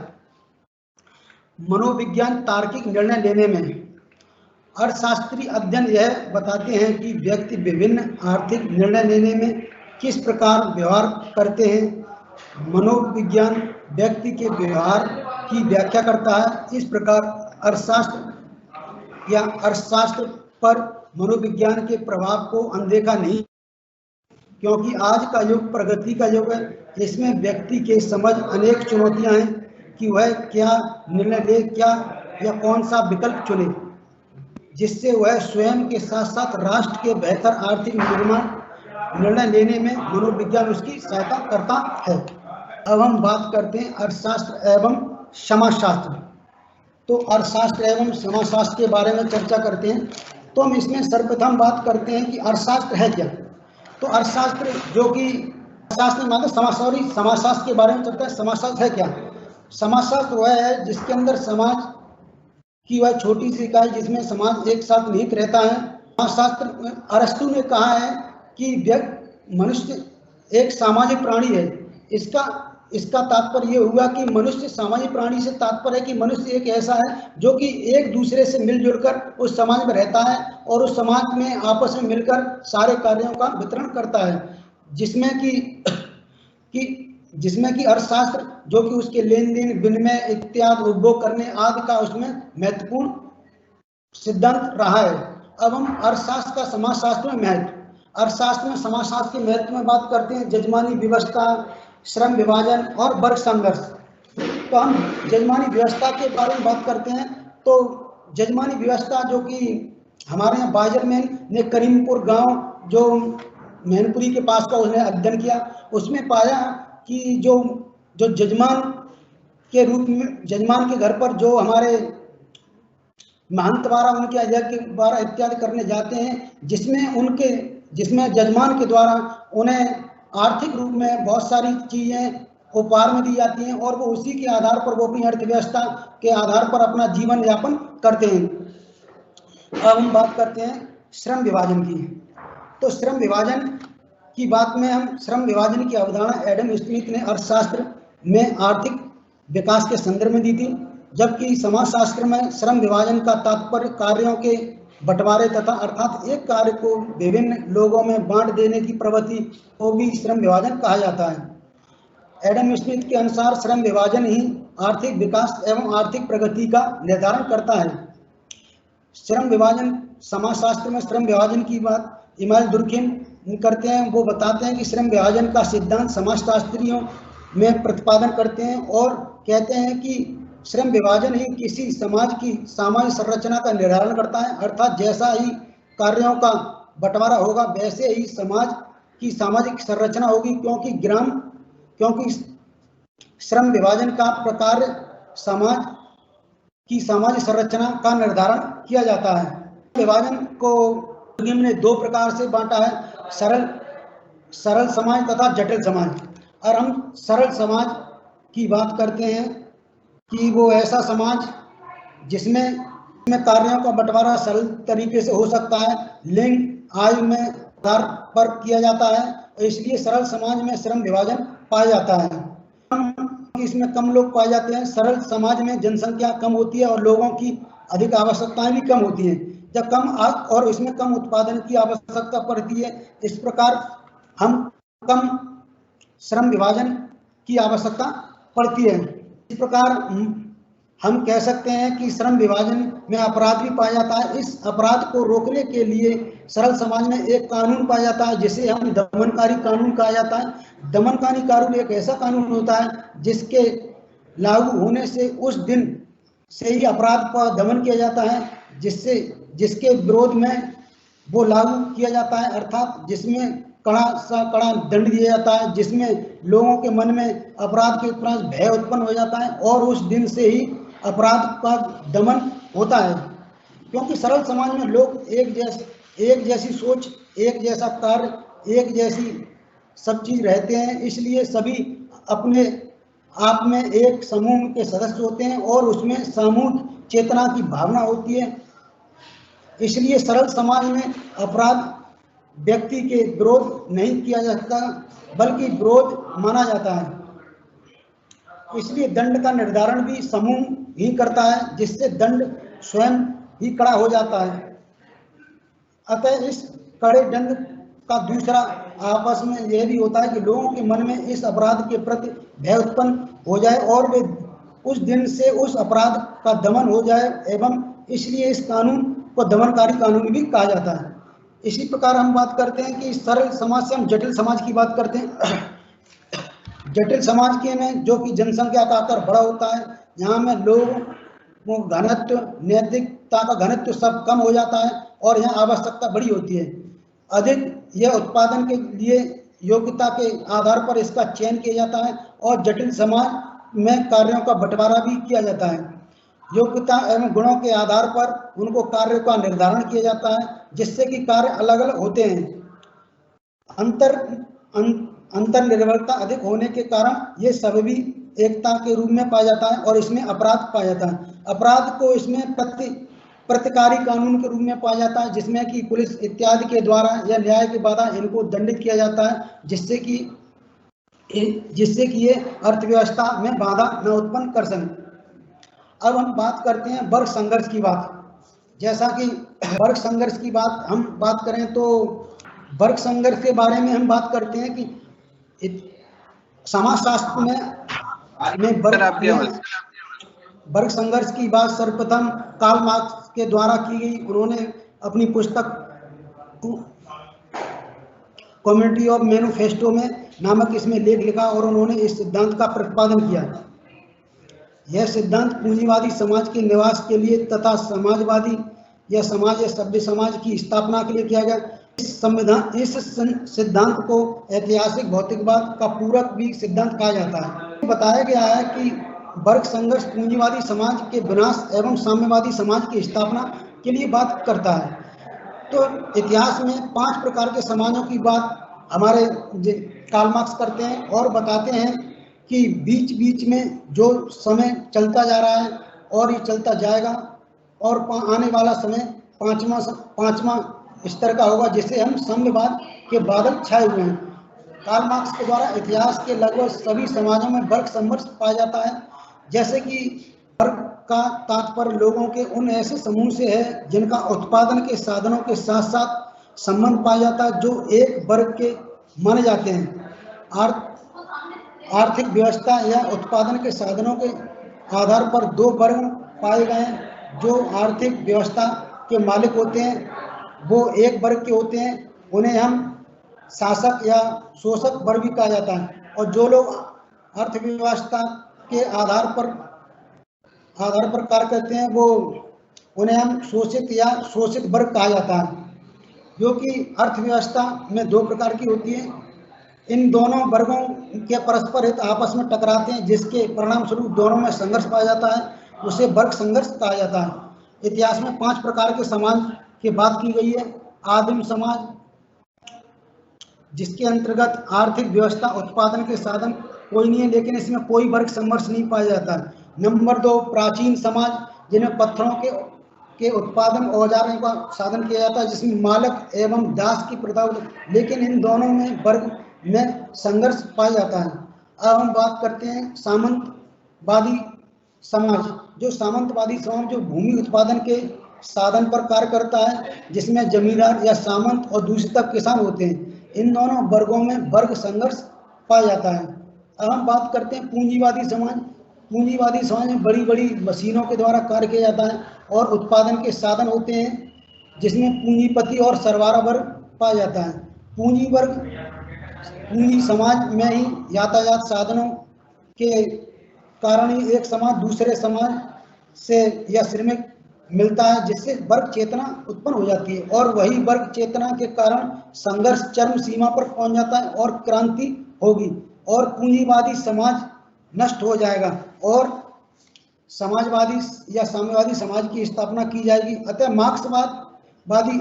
मनोविज्ञान तार्किक निर्णय लेने में अर्थशास्त्री अध्ययन यह बताते हैं कि व्यक्ति विभिन्न आर्थिक निर्णय लेने में किस प्रकार व्यवहार करते हैं। मनोविज्ञान व्यक्ति के व्यवहार की व्याख्या करता है। इस प्रकार अर्थशास्त्र पर मनोविज्ञान के प्रभाव को अनदेखा नहीं, क्योंकि आज का युग प्रगति का युग है। इसमें व्यक्ति के समझ अनेक चुनौतियां हैं कि वह क्या निर्णय ले, क्या या कौन सा विकल्प चुने, जिससे वह स्वयं के साथ साथ राष्ट्र के बेहतर आर्थिक निर्णय लेने में मनोविज्ञान उसकी सहायता करता है। अब हम बात करते हैं अर्थशास्त्र एवं समाजशास्त्र। तो अर्थशास्त्र एवं समाजशास्त्र के बारे में चर्चा करते हैं। तो हम इसमें सर्वप्रथम बात करते हैं कि अर्थशास्त्र है क्या। तो अर्थशास्त्र जो कि अर्थशास्त्र में समाजशास्त्र के बारे में चलता है। समाजशास्त्र है क्या? समाजशास्त्र वह है जिसके अंदर समाज की वह छोटी सी इकाई जिसमें समाज एक साथ निहित रहता है। समाजशास्त्र अरस्तु ने कहा है कि मनुष्य एक सामाजिक प्राणी है। इसका तात्पर्य ये हुआ कि मनुष्य सामाजिक प्राणी से तात्पर्य है कि मनुष्य एक ऐसा है जो कि एक दूसरे से मिलजुल कर उस समाज में रहता है और उस समाज में आपस में मिलकर सारे कार्यों का वितरण करता है, जिसमें कि अर्थशास्त्र जो कि उसके लेन देन, विनिमय इत्यादि, उपभोग करने आदि का उसमें महत्वपूर्ण सिद्धांत रहा है। अब हम अर्थशास्त्र का समाजशास्त्र में महत्व, अर्थशास्त्र में समाजशास्त्र के महत्व में बात करते हैं। जजमानी व्यवस्था, श्रम विभाजन और वर्ग संघर्ष। तो हम जजमानी व्यवस्था के बारे में बात करते हैं। तो जजमानी व्यवस्था जो कि हमारे यहाँ बाइजरमैन ने करीमपुर गांव जो मैनपुरी के पास का उसने अध्ययन किया, उसमें पाया कि जो जजमान के रूप में, जजमान के घर पर जो हमारे महंत द्वारा उनके यज्ञ के द्वारा इत्यादि करने जाते हैं, जिसमें जजमान के द्वारा उन्हें आर्थिक रूप में बहुत सारी चीजें उपहार में दी जाती हैं और वो उसी के आधार पर वो अपनी अर्थव्यवस्था के आधार पर अपना जीवन यापन करते हैं। अब हम बात करते हैं श्रम विभाजन की। तो श्रम विभाजन की बात में हम श्रम विभाजन की अवधारणा एडम स्मिथ ने अर्थशास्त्र में आर्थिक विकास के संदर्भ में दी थी, जबकि समाजशास्त्र में श्रम विभाजन का तात्पर्य कार्यों के बंटवारे तथा अर्थात एक कार्य को विभिन्न लोगों में बांट देने की प्रवृत्ति को भी श्रम विभाजन कहा जाता है। एडम स्मिथ के अनुसार श्रम विभाजन ही आर्थिक विकास एवं आर्थिक प्रगति का निर्धारण करता है। श्रम विभाजन, समाजशास्त्र में श्रम विभाजन की बात इमानुएल दुर्खिम करते हैं। वो बताते हैं कि श्रम विभाजन का सिद्धांत समाजशास्त्रियों में प्रतिपादन करते हैं और कहते हैं कि श्रम विभाजन ही किसी समाज की सामाजिक संरचना का निर्धारण करता है, अर्थात जैसा ही कार्यों का बंटवारा होगा वैसे ही समाज की सामाजिक संरचना होगी, क्योंकि श्रम विभाजन का प्रकार समाज की सामाजिक संरचना का निर्धारण किया जाता है। विभाजन को निम्न 2 प्रकार से बांटा है, सरल समाज तथा जटिल समाज। और हम सरल समाज की बात करते हैं कि वो ऐसा समाज जिसमें कार्यों का बंटवारा सरल तरीके से हो सकता है, लिंग आयु में आधार पर किया जाता है, और इसलिए सरल समाज में श्रम विभाजन पाया जाता है। इसमें कम लोग पाए जाते हैं। सरल समाज में जनसंख्या कम होती है और लोगों की अधिक आवश्यकताएं भी कम होती हैं, जब कम और इसमें कम उत्पादन की आवश्यकता पड़ती है। इस प्रकार हम कम श्रम विभाजन की आवश्यकता पड़ती है। इस प्रकार हम कह सकते हैं कि श्रम विभाजन में अपराध भी पाया जाता है। इस अपराध को रोकने के लिए सरल समाज में एक कानून पाया जाता है जिसे हम दमनकारी कानून कहा जाता है। दमनकारी कानून एक ऐसा कानून होता है जिसके लागू होने से उस दिन से ही अपराध पर दमन किया जाता है, जिसके विरोध में वो लागू किया जाता है, अर्थात जिसमें कड़ा सा कड़ा दंड दिया जाता है, जिसमें लोगों के मन में अपराध के प्रति भय उत्पन्न हो जाता है और उस दिन से ही अपराध का दमन होता है। क्योंकि सरल समाज में लोग एक जैसी सोच, एक जैसा कार्य, एक जैसी सब चीज रहते हैं, इसलिए सभी अपने आप में एक समूह के सदस्य होते हैं और उसमें सामूहिक चेतना की भावना होती है। इसलिए सरल समाज में अपराध व्यक्ति के विरोध नहीं किया जाता बल्कि विरोध माना जाता है। इसलिए दंड का निर्धारण भी समूह ही करता है, जिससे दंड स्वयं ही कड़ा हो जाता है। अतः इस कड़े दंड का दूसरा आपस में यह भी होता है कि लोगों के मन में इस अपराध के प्रति भय उत्पन्न हो जाए और वे उस दिन से उस अपराध का दमन हो जाए, एवं इसलिए इस कानून को दमनकारी कानून भी कहा जाता है। इसी प्रकार हम बात करते हैं कि सरल समाज से हम जटिल समाज की बात करते हैं। जटिल समाज के में जो कि जनसंख्या का आकार बड़ा होता है, यहाँ में लोगों घनत्व, नैतिकता का घनत्व सब कम हो जाता है और यहाँ आवश्यकता बड़ी होती है। अधिक यह उत्पादन के लिए योग्यता के आधार पर इसका चयन किया जाता है और जटिल समाज में कार्यों का बंटवारा भी किया जाता है। योग्यता एवं गुणों के आधार पर उनको कार्य का निर्धारण किया जाता है, जिससे कि कार्य अलग अलग होते हैं। अंतर निर्भरता अधिक होने के कारण ये सब भी एकता के रूप में पाया जाता है और इसमें अपराध पाया जाता है। अपराध को इसमें प्रतिकारी कानून के रूप में पाया जाता है, जिसमें कि पुलिस इत्यादि के द्वारा या न्याय के द्वारा इनको दंडित किया जाता है, जिससे कि ये अर्थव्यवस्था में बाधा न उत्पन्न कर सकें। अब हम बात करते हैं वर्ग संघर्ष की बात। जैसा कि वर्ग संघर्ष की बात हम बात करें तो वर्ग संघर्ष के बारे में हम बात करते हैं कि समाजशास्त्र में वर्ग संघर्ष की बात सर्वप्रथम कार्ल मार्क्स के द्वारा की गई। उन्होंने अपनी पुस्तक कम्युनिटी ऑफ मैनिफेस्टो में नामक इसमें लेख लिखा और उन्होंने इस सिद्धांत का प्रतिपादन किया। यह सिद्धांत पूंजीवादी समाज के निवास के लिए तथा समाजवादी या समाज या सभ्य समाज की स्थापना के लिए किया गया। इस सिद्धांत को ऐतिहासिक भौतिकवाद का पूरक भी सिद्धांत कहा जाता है। बताया गया है कि वर्ग संघर्ष पूंजीवादी समाज के विनाश एवं साम्यवादी समाज की स्थापना के लिए बात करता है। तो इतिहास में 5 प्रकार के समाजों की बात हमारे कार्ल मार्क्स करते हैं और बताते हैं कि बीच बीच में जो समय चलता जा रहा है और ये चलता जाएगा और आने वाला समय पांचवा स्तर का होगा, जिसे हम साम्यवाद के बादल छाए हुए हैं। कार्ल मार्क्स के द्वारा इतिहास के लगभग सभी समाजों में वर्ग संघर्ष पाया जाता है। जैसे कि वर्ग का तात्पर्य लोगों के उन ऐसे समूह से है जिनका उत्पादन के साधनों के साथ साथ संबंध पाया जाता है, जो एक वर्ग के माने जाते हैं। आर्थिक व्यवस्था या उत्पादन के साधनों के आधार पर 2 वर्ग पाए गए हैं। जो आर्थिक व्यवस्था के मालिक होते हैं वो एक वर्ग के होते हैं, उन्हें हम शासक या शोषक वर्ग भी कहा जाता है। और जो लोग अर्थव्यवस्था के आधार पर आधार पर कार्य करते हैं वो उन्हें हम शोषित या शोषित वर्ग कहा जाता है, जो कि अर्थव्यवस्था में दो प्रकार की होती है। इन दोनों वर्गों के परस्पर हित आपस में टकराते हैं, जिसके परिणाम स्वरूप दोनों में संघर्ष पाया जाता है, उसे वर्ग संघर्ष कहा जाता है। इतिहास में 5 प्रकार के समाज की बात की गई है। आदिम समाज, जिसके अंतर्गत आर्थिक व्यवस्था उत्पादन के साधन कोई नहीं है, लेकिन इसमें कोई वर्ग संघर्ष नहीं पाया जाता है। नंबर 2, प्राचीन समाज, जिनमें पत्थरों के उत्पादन औजारों का साधन किया जाता है, जिसमें मालक एवं दास की प्रथा, लेकिन इन दोनों में वर्ग में संघर्ष पाया जाता है। अब हम बात करते हैं सामंतवादी समाज। जो सामंतवादी समाज जो भूमि उत्पादन के साधन पर कार्य करता है, जिसमें जमींदार या सामंत और दूसरी तरफ किसान होते हैं। इन दोनों वर्गों में वर्ग संघर्ष पाया जाता है। अब हम बात करते हैं पूंजीवादी समाज। पूंजीवादी समाज में बड़ी बड़ी मशीनों के द्वारा कार्य किया जाता है और उत्पादन के साधन होते हैं, जिसमें पूंजीपति और सरबराह वर्ग पाया जाता है। पूंजी समाज में ही यातायात साधनों के कारण ही एक समाज दूसरे समाज से या श्रमिक मिलता है, जिससे वर्ग चेतना उत्पन्न हो जाती है, और वही वर्ग चेतना के कारण संघर्ष चरम सीमा पर पहुंच जाता है और क्रांति होगी और पूंजीवादी समाज नष्ट हो जाएगा और समाजवादी या साम्यवादी समाज की स्थापना की जाएगी। अतः मार्क्सवादी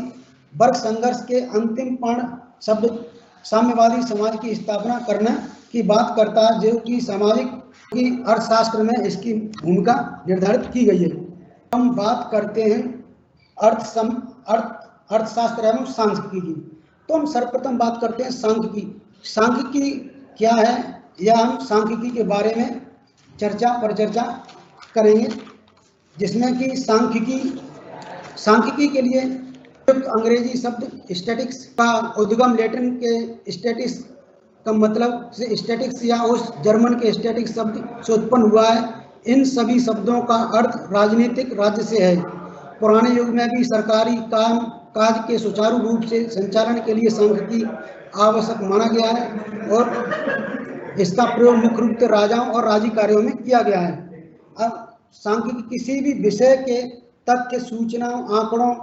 वर्ग संघर्ष के अंतिम पर्ण शब्द साम्यवादी समाज की स्थापना करने की बात करता है, जो कि सामाजिक की अर्थशास्त्र में इसकी भूमिका निर्धारित की गई है। हम बात करते हैं अर्थशास्त्र एवं सांख्यिकी की। तो हम सर्वप्रथम बात करते हैं सांख्यिकी। सांख्यिकी क्या है, या हम सांख्यिकी के बारे में परिचर्चा करेंगे, जिसमें कि सांख्यिकी के लिए अंग्रेजी शब्द स्टैटिक्स का उद्गम लैटिन के स्टैटिक्स का मतलब से स्टैटिक्स या उस जर्मन के स्टैटिक्स शब्द से उत्पन्न हुआ है। इन सभी शब्दों का अर्थ राजनीतिक राज्य से है। पुराने युग में भी सरकारी काम काज के सुचारू रूप से संचालन के लिए सांख्यिकी आवश्यक माना गया है और इसका प्रयोग मुख्य रूप से राजाओं और राजी कार्यों में किया गया है। अब सांख्यिकी किसी भी विषय के तथ्य, सूचनाओं, आंकड़ों,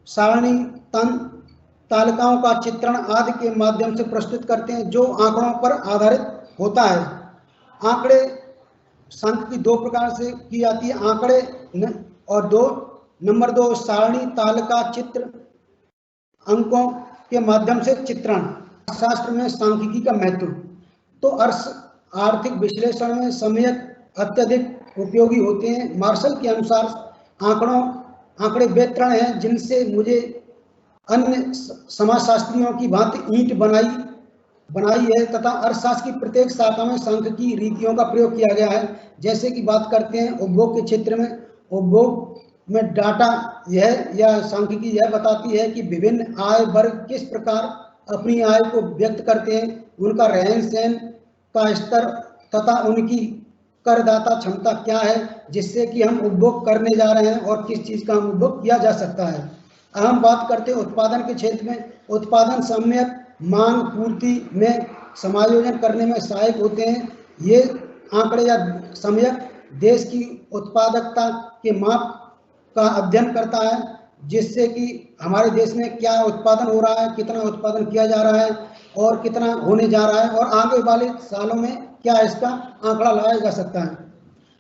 सारणी, तालिकाओं का चित्रण आदि के माध्यम से प्रस्तुत करते हैं, जो आंकड़ों पर आधारित होता है। आंकड़े सांख्यिकी 2 प्रकार से की जाती है, आंकड़े और नंबर 2 सारणी, तालिका, चित्र, अंकों के माध्यम से चित्रण। शास्त्र में सांख्यिकी का महत्व। तो आर्थिक विश्लेषण में समयक अत्यधिक उपयोगी होते हैं। मार्शल के अनुसार आंकड़े वे तृण हैं जिनसे मुझे अन्य समाजशास्त्रियों की भांति ईंट बनाई है, तथा अर्थशास्त्र की प्रत्येक शाखा में सांख्यिकी रीतियों का प्रयोग किया गया है। जैसे कि बात करते हैं उपभोग के क्षेत्र में, उपभोग में डाटा या सांख्यिकी यह बताती है कि विभिन्न आय वर्ग किस प्रकार अपनी आय को व्यक्त करते हैं, उनका रहन सहन का स्तर तथा उनकी करदाता क्षमता क्या है, जिससे कि हम उपभोग करने जा रहे हैं और किस चीज़ का हम उपभोग किया जा सकता है। हम बात करते हैं उत्पादन के क्षेत्र में। उत्पादन सम्यक मांग पूर्ति में समायोजन करने में सहायक होते हैं। ये आंकड़े या सम्यक देश की उत्पादकता के माप का अध्ययन करता है, जिससे कि हमारे देश में क्या उत्पादन हो रहा है, कितना उत्पादन किया जा रहा है और कितना होने जा रहा है, और आगे वाले सालों में क्या इसका आंकड़ा लगाया जा सकता है।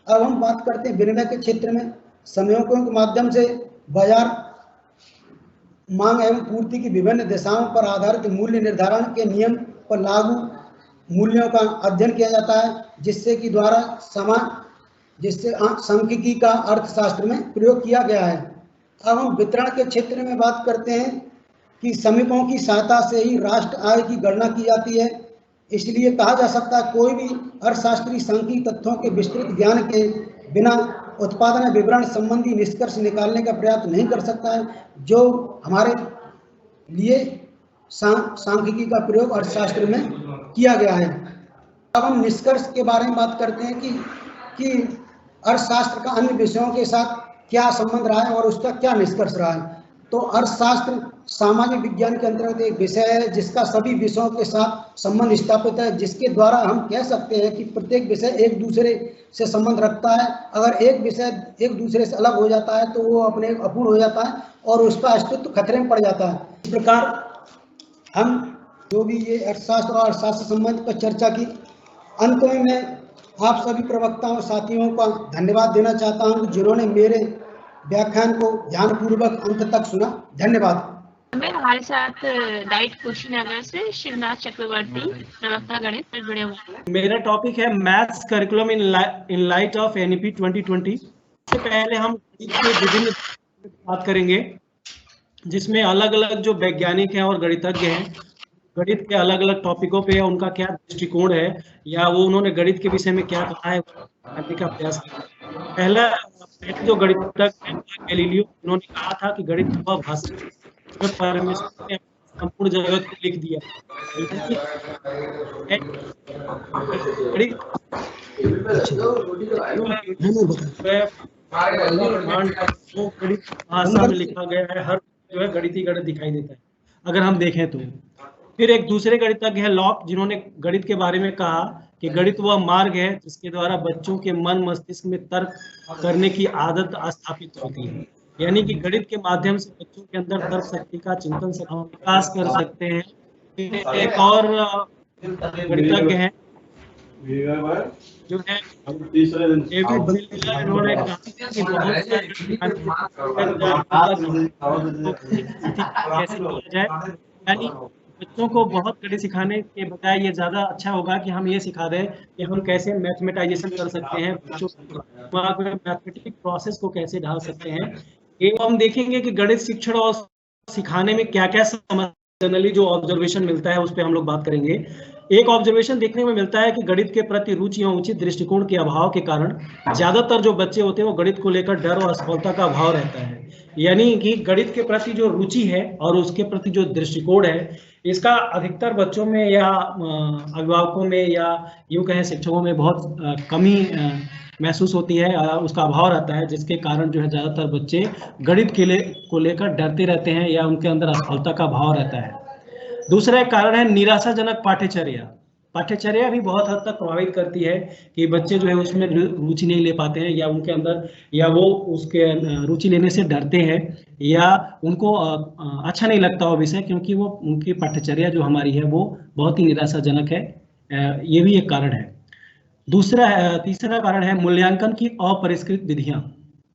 अब हम बात करते हैं विनिमय के क्षेत्र में। संयोगों के माध्यम से बाजार मांग एवं पूर्ति की विभिन्न दिशाओं पर आधारित मूल्य निर्धारण के नियम पर लागू मूल्यों का अध्ययन किया जाता है, जिससे सांख्यिकी का अर्थशास्त्र में प्रयोग किया गया है। अब हम वितरण के क्षेत्र में बात करते हैं कि श्रमिकों की सहायता से ही राष्ट्र आय की गणना की जाती है। इसलिए कहा जा सकता है कोई भी अर्थशास्त्री सांख्यिकी तथ्यों के विस्तृत ज्ञान के बिना उत्पादन विवरण संबंधी निष्कर्ष निकालने का प्रयास नहीं कर सकता है, जो हमारे लिए सांख्यिकी का प्रयोग अर्थशास्त्र में किया गया है। अब हम निष्कर्ष के बारे में बात करते हैं कि अर्थशास्त्र का अन्य विषयों के साथ क्या संबंध रहा है और उसका क्या निष्कर्ष रहा है। तो अर्थशास्त्र सामाजिक विज्ञान के अंतर्गत एक विषय है जिसका सभी विषयों के साथ संबंध स्थापित है, जिसके द्वारा हम कह सकते हैं कि प्रत्येक विषय एक दूसरे से संबंध रखता है। अगर एक विषय एक दूसरे से अलग हो जाता है तो वो अपने अपूर्ण हो जाता है और उसका अस्तित्व खतरे में पड़ जाता है। इस प्रकार हम जो भी ये अर्थशास्त्र और अर्थशास्त्र संबंध पर चर्चा की, अंत में मैं आप सभी प्रवक्ताओं साथियों का धन्यवाद देना चाहता हूँ जिन्होंने मेरे व्याख्यान को ध्यानपूर्वक अंत तक सुना। धन्यवाद। हमारे साथ डाइट क्वेश्चन नगर से शिवनाथ चक्रवर्ती प्रवक्ता गणित पर जुड़े हुए हैं। मेरा टॉपिक है maths curriculum in light of NEP 2020। इससे पहले हम विभिन्न बात करेंगे जिसमें अलग अलग जो वैज्ञानिक हैं और गणितज्ञ हैं, गणित के अलग अलग टॉपिकों पे उनका क्या दृष्टिकोण है या वो उन्होंने गणित के विषय में क्या कहा है जानने का प्रयास किया। पहला जो गणितज्ञ गैलीलियो, उन्होंने कहा था कि गणित वह भाषा परमेश्वर ने संपूर्ण जगत को लिख दिया। भाषा में लिखा गया है, हर जो है गणित ही गणित दिखाई देता है अगर हम देखें तो। फिर एक दूसरे गणितज्ञ है लॉक, जिन्होंने गणित के बारे में कहा कि गणित वह मार्ग है जिसके द्वारा बच्चों के मन मस्तिष्क में तर्क करने की आदत स्थापित होती है, यानी कि गणित के माध्यम से बच्चों के अंदर तर्क शक्ति का चिंतन विकास कर सकते हैं। एक और गणितज्ञ हैं जो है डेविड मिलर, इन्होंने कहा कि बहुत सारे यानी बच्चों को बहुत गणित सिखाने के बजाय ये ज्यादा अच्छा होगा कि हम ये सिखा दें कि हम कैसे मैथमेटाइजेशन कर सकते हैं, बच्चों को मैथमेटिक प्रोसेस को कैसे ढाल सकते हैं। एवं हम देखेंगे कि गणित शिक्षण और सिखाने में क्या क्या जनरली जो ऑब्जर्वेशन मिलता है उस पर हम लोग बात करेंगे। एक ऑब्जर्वेशन देखने में मिलता है कि गणित के प्रति रुचि एवं उचित दृष्टिकोण के अभाव के कारण ज्यादातर जो बच्चे होते हैं वो गणित को लेकर डर और असफलता का अभाव रहता है। यानी कि गणित के प्रति जो रुचि है और उसके प्रति जो दृष्टिकोण है, इसका अधिकतर बच्चों में या अभिभावकों में या यूं कहें शिक्षकों में बहुत कमी महसूस होती है, उसका अभाव रहता है, जिसके कारण जो है ज्यादातर बच्चे गणित को लेकर डरते रहते हैं या उनके अंदर असफलता का भाव रहता है। दूसरा एक कारण है निराशाजनक पाठ्यचर्या। पाठ्यचर्या भी बहुत हद तक प्रभावित करती है कि बच्चे जो है उसमें रुचि नहीं ले पाते हैं या उनके अंदर या वो उसके रुचि लेने से डरते हैं या उनको अच्छा नहीं लगता वो विषय, क्योंकि वो उनकी पाठ्यचर्या जो हमारी है वो बहुत ही निराशाजनक है। ये भी एक कारण है। तीसरा कारण है मूल्यांकन की अपरिष्कृत विधियां,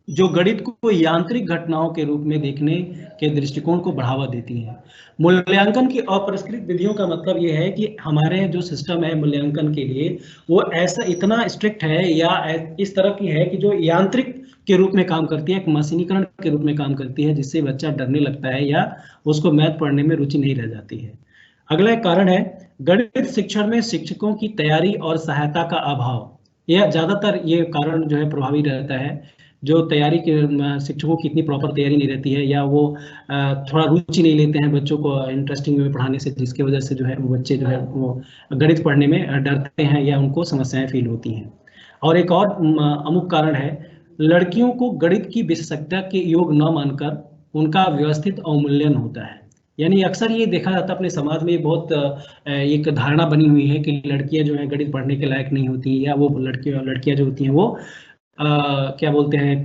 जो गणित को यांत्रिक घटनाओं के रूप में देखने के दृष्टिकोण को बढ़ावा देती हैं। मूल्यांकन की अपरिष्कृत विधियों का मतलब ये है कि हमारे जो सिस्टम है मूल्यांकन के लिए वो ऐसा इतना स्ट्रिक्ट है या इस तरह की है कि जो यांत्रिक के रूप में काम करती है, एक मशीनीकरण के रूप में काम करती है, जिससे बच्चा डरने लगता है या उसको मैथ पढ़ने में रुचि नहीं रह जाती है। अगला एक कारण है गणित शिक्षण में शिक्षकों की तैयारी और सहायता का अभाव। यह ज्यादातर ये कारण जो है प्रभावी रहता है, जो तैयारी के शिक्षकों की इतनी प्रॉपर तैयारी नहीं रहती है या वो थोड़ा रुचि नहीं लेते हैं बच्चों को इंटरेस्टिंग में पढ़ाने से, जिसकी वजह से जो है वो बच्चे जो है वो गणित पढ़ने में डरते हैं या उनको समस्याएं फील होती हैं। और एक और अमुक कारण है लड़कियों को गणित की विशेषज्ञता के योग न मानकर उनका व्यवस्थित अवमूल्यन होता है। यानी अक्सर ये देखा जाता है अपने समाज में बहुत एक धारणा बनी हुई है कि लड़कियां जो है गणित पढ़ने के लायक नहीं होती या वो लड़कियां जो होती हैं वो क्या बोलते हैं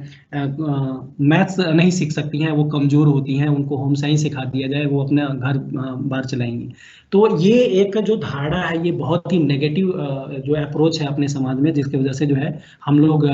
मैथ्स नहीं सीख सकती हैं, वो कमजोर होती हैं, उनको होम साइंस सिखा दिया जाए वो अपना घर बार चलाएंगी। तो ये एक जो धारणा है ये बहुत ही नेगेटिव जो अप्रोच है अपने समाज में, जिसकी वजह से जो है हम लोग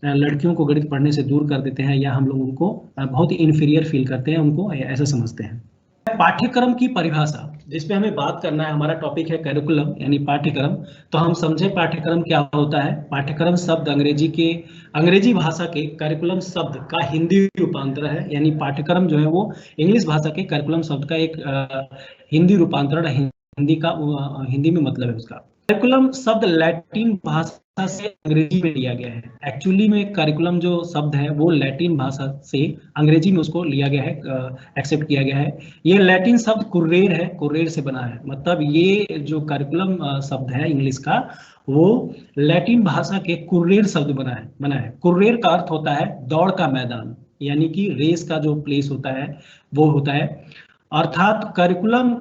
लड़कियों को गणित पढ़ने से दूर कर देते हैं या हम लोग उनको बहुत ही इन्फीरियर फील करते हैं, उनको ऐसा समझते हैं। पाठ्यक्रम की परिभाषा जिस पे हमें बात करना है, हमारा टॉपिक है करिकुलम यानी पाठ्यक्रम। तो हम समझे पाठ्यक्रम क्या होता है। पाठ्यक्रम शब्द अंग्रेजी भाषा के करिकुलम शब्द का हिंदी रूपांतर है, यानी पाठ्यक्रम जो है वो इंग्लिश भाषा के करिकुलम शब्द का एक हिंदी रूपांतरण, हिंदी में मतलब है उसका। करिकुलम शब्द लैटिन भाषा से अंग्रेजी में लिया गया है। एक्चुअली में करिकुलम जो शब्द है वो लैटिन भाषा से अंग्रेजी में उसको लिया गया है, एक्सेप्ट किया गया है। ये लैटिन शब्द कुर्रेर है, कुर्रेर से बना है। मतलब ये जो करिकुलम शब्द है इंग्लिश का वो लैटिन भाषा के कुर्रेर शब्द बना है। कुर्रेर का अर्थ होता है दौड़ का मैदान, यानी कि रेस का जो प्लेस होता है वो होता है। अर्थात करिकुलम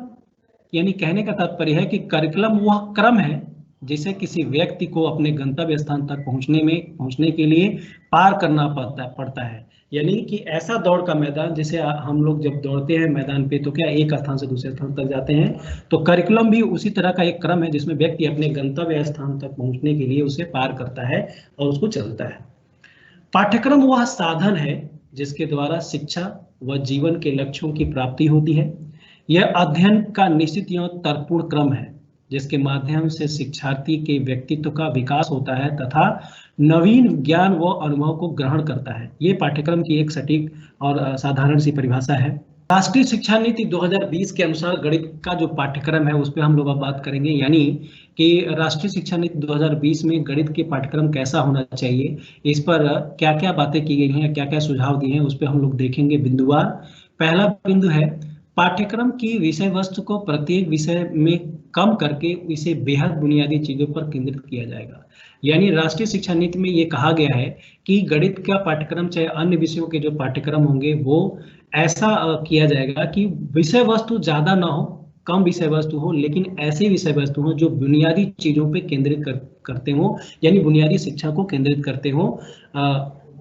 यानी कहने का तात्पर्य है कि करिकुलम वह क्रम है जिसे किसी व्यक्ति को अपने गंतव्य स्थान तक पहुंचने के लिए पार करना पड़ता है। यानी कि ऐसा दौड़ का मैदान, जैसे हम लोग जब दौड़ते हैं मैदान पे तो क्या एक स्थान से दूसरे स्थान तक जाते हैं, तो करिकुलम भी उसी तरह का एक क्रम है जिसमें व्यक्ति अपने गंतव्य स्थान तक पहुंचने के लिए उसे पार करता है और उसको चलता है। पाठ्यक्रम वह साधन है जिसके द्वारा शिक्षा व जीवन के लक्ष्यों की प्राप्ति होती है। यह अध्ययन का निश्चित एवं तर्कपूर्ण क्रम है जिसके माध्यम से शिक्षार्थी के व्यक्तित्व का विकास होता है तथा नवीन ज्ञान व अनुभव को ग्रहण करता है। ये पाठ्यक्रम की एक सटीक और साधारण सी परिभाषा है। राष्ट्रीय शिक्षा नीति 2020 के अनुसार गणित का जो पाठ्यक्रम है उस पर हम लोग अब बात करेंगे, यानी कि राष्ट्रीय शिक्षा नीति 2020 में गणित के पाठ्यक्रम कैसा होना चाहिए, इस पर क्या क्या बातें की गई हैं, क्या क्या सुझाव दिए हैं, उस पर हम लोग देखेंगे बिंदुवार। पहला बिंदु है पाठ्यक्रम की विषय वस्तु को प्रत्येक विषय में कम करके इसे बेहद बुनियादी चीजों पर केंद्रित किया जाएगा। यानी राष्ट्रीय शिक्षा नीति में ये कहा गया है कि गणित का पाठ्यक्रम चाहे अन्य विषयों के जो पाठ्यक्रम होंगे वो ऐसा किया जाएगा कि विषय वस्तु ज्यादा ना हो, कम विषय वस्तु हो, लेकिन ऐसे विषय वस्तु हो जो बुनियादी चीजों पे केंद्रित करते हो, यानी बुनियादी शिक्षा को केंद्रित करते हो,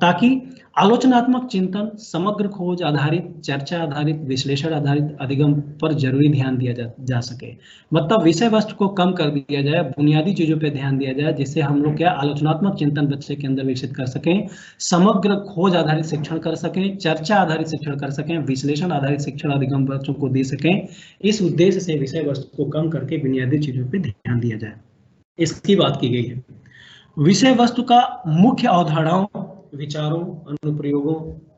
ताकि आलोचनात्मक चिंतन, समग्र खोज आधारित, चर्चा आधारित, विश्लेषण आधारित अधिगम पर जरूरी ध्यान दिया जा सके। मतलब विषय वस्तु को कम कर दिया जाए, बुनियादी चीजों पे ध्यान दिया जाए, जिससे हम लोग क्या आलोचनात्मक चिंतन बच्चे के अंदर विकसित कर सकें, समग्र खोज आधारित शिक्षण कर सकें, चर्चा आधारित शिक्षण कर सकें, विश्लेषण आधारित शिक्षण अधिगम बच्चों को दे सकें। इस उद्देश्य से विषय वस्तु को कम करके बुनियादी चीजों पर ध्यान दिया जाए, इसकी बात की गई है। विषय वस्तु का मुख्य अवधारणाओं, विचारों, अनुप्रयोगों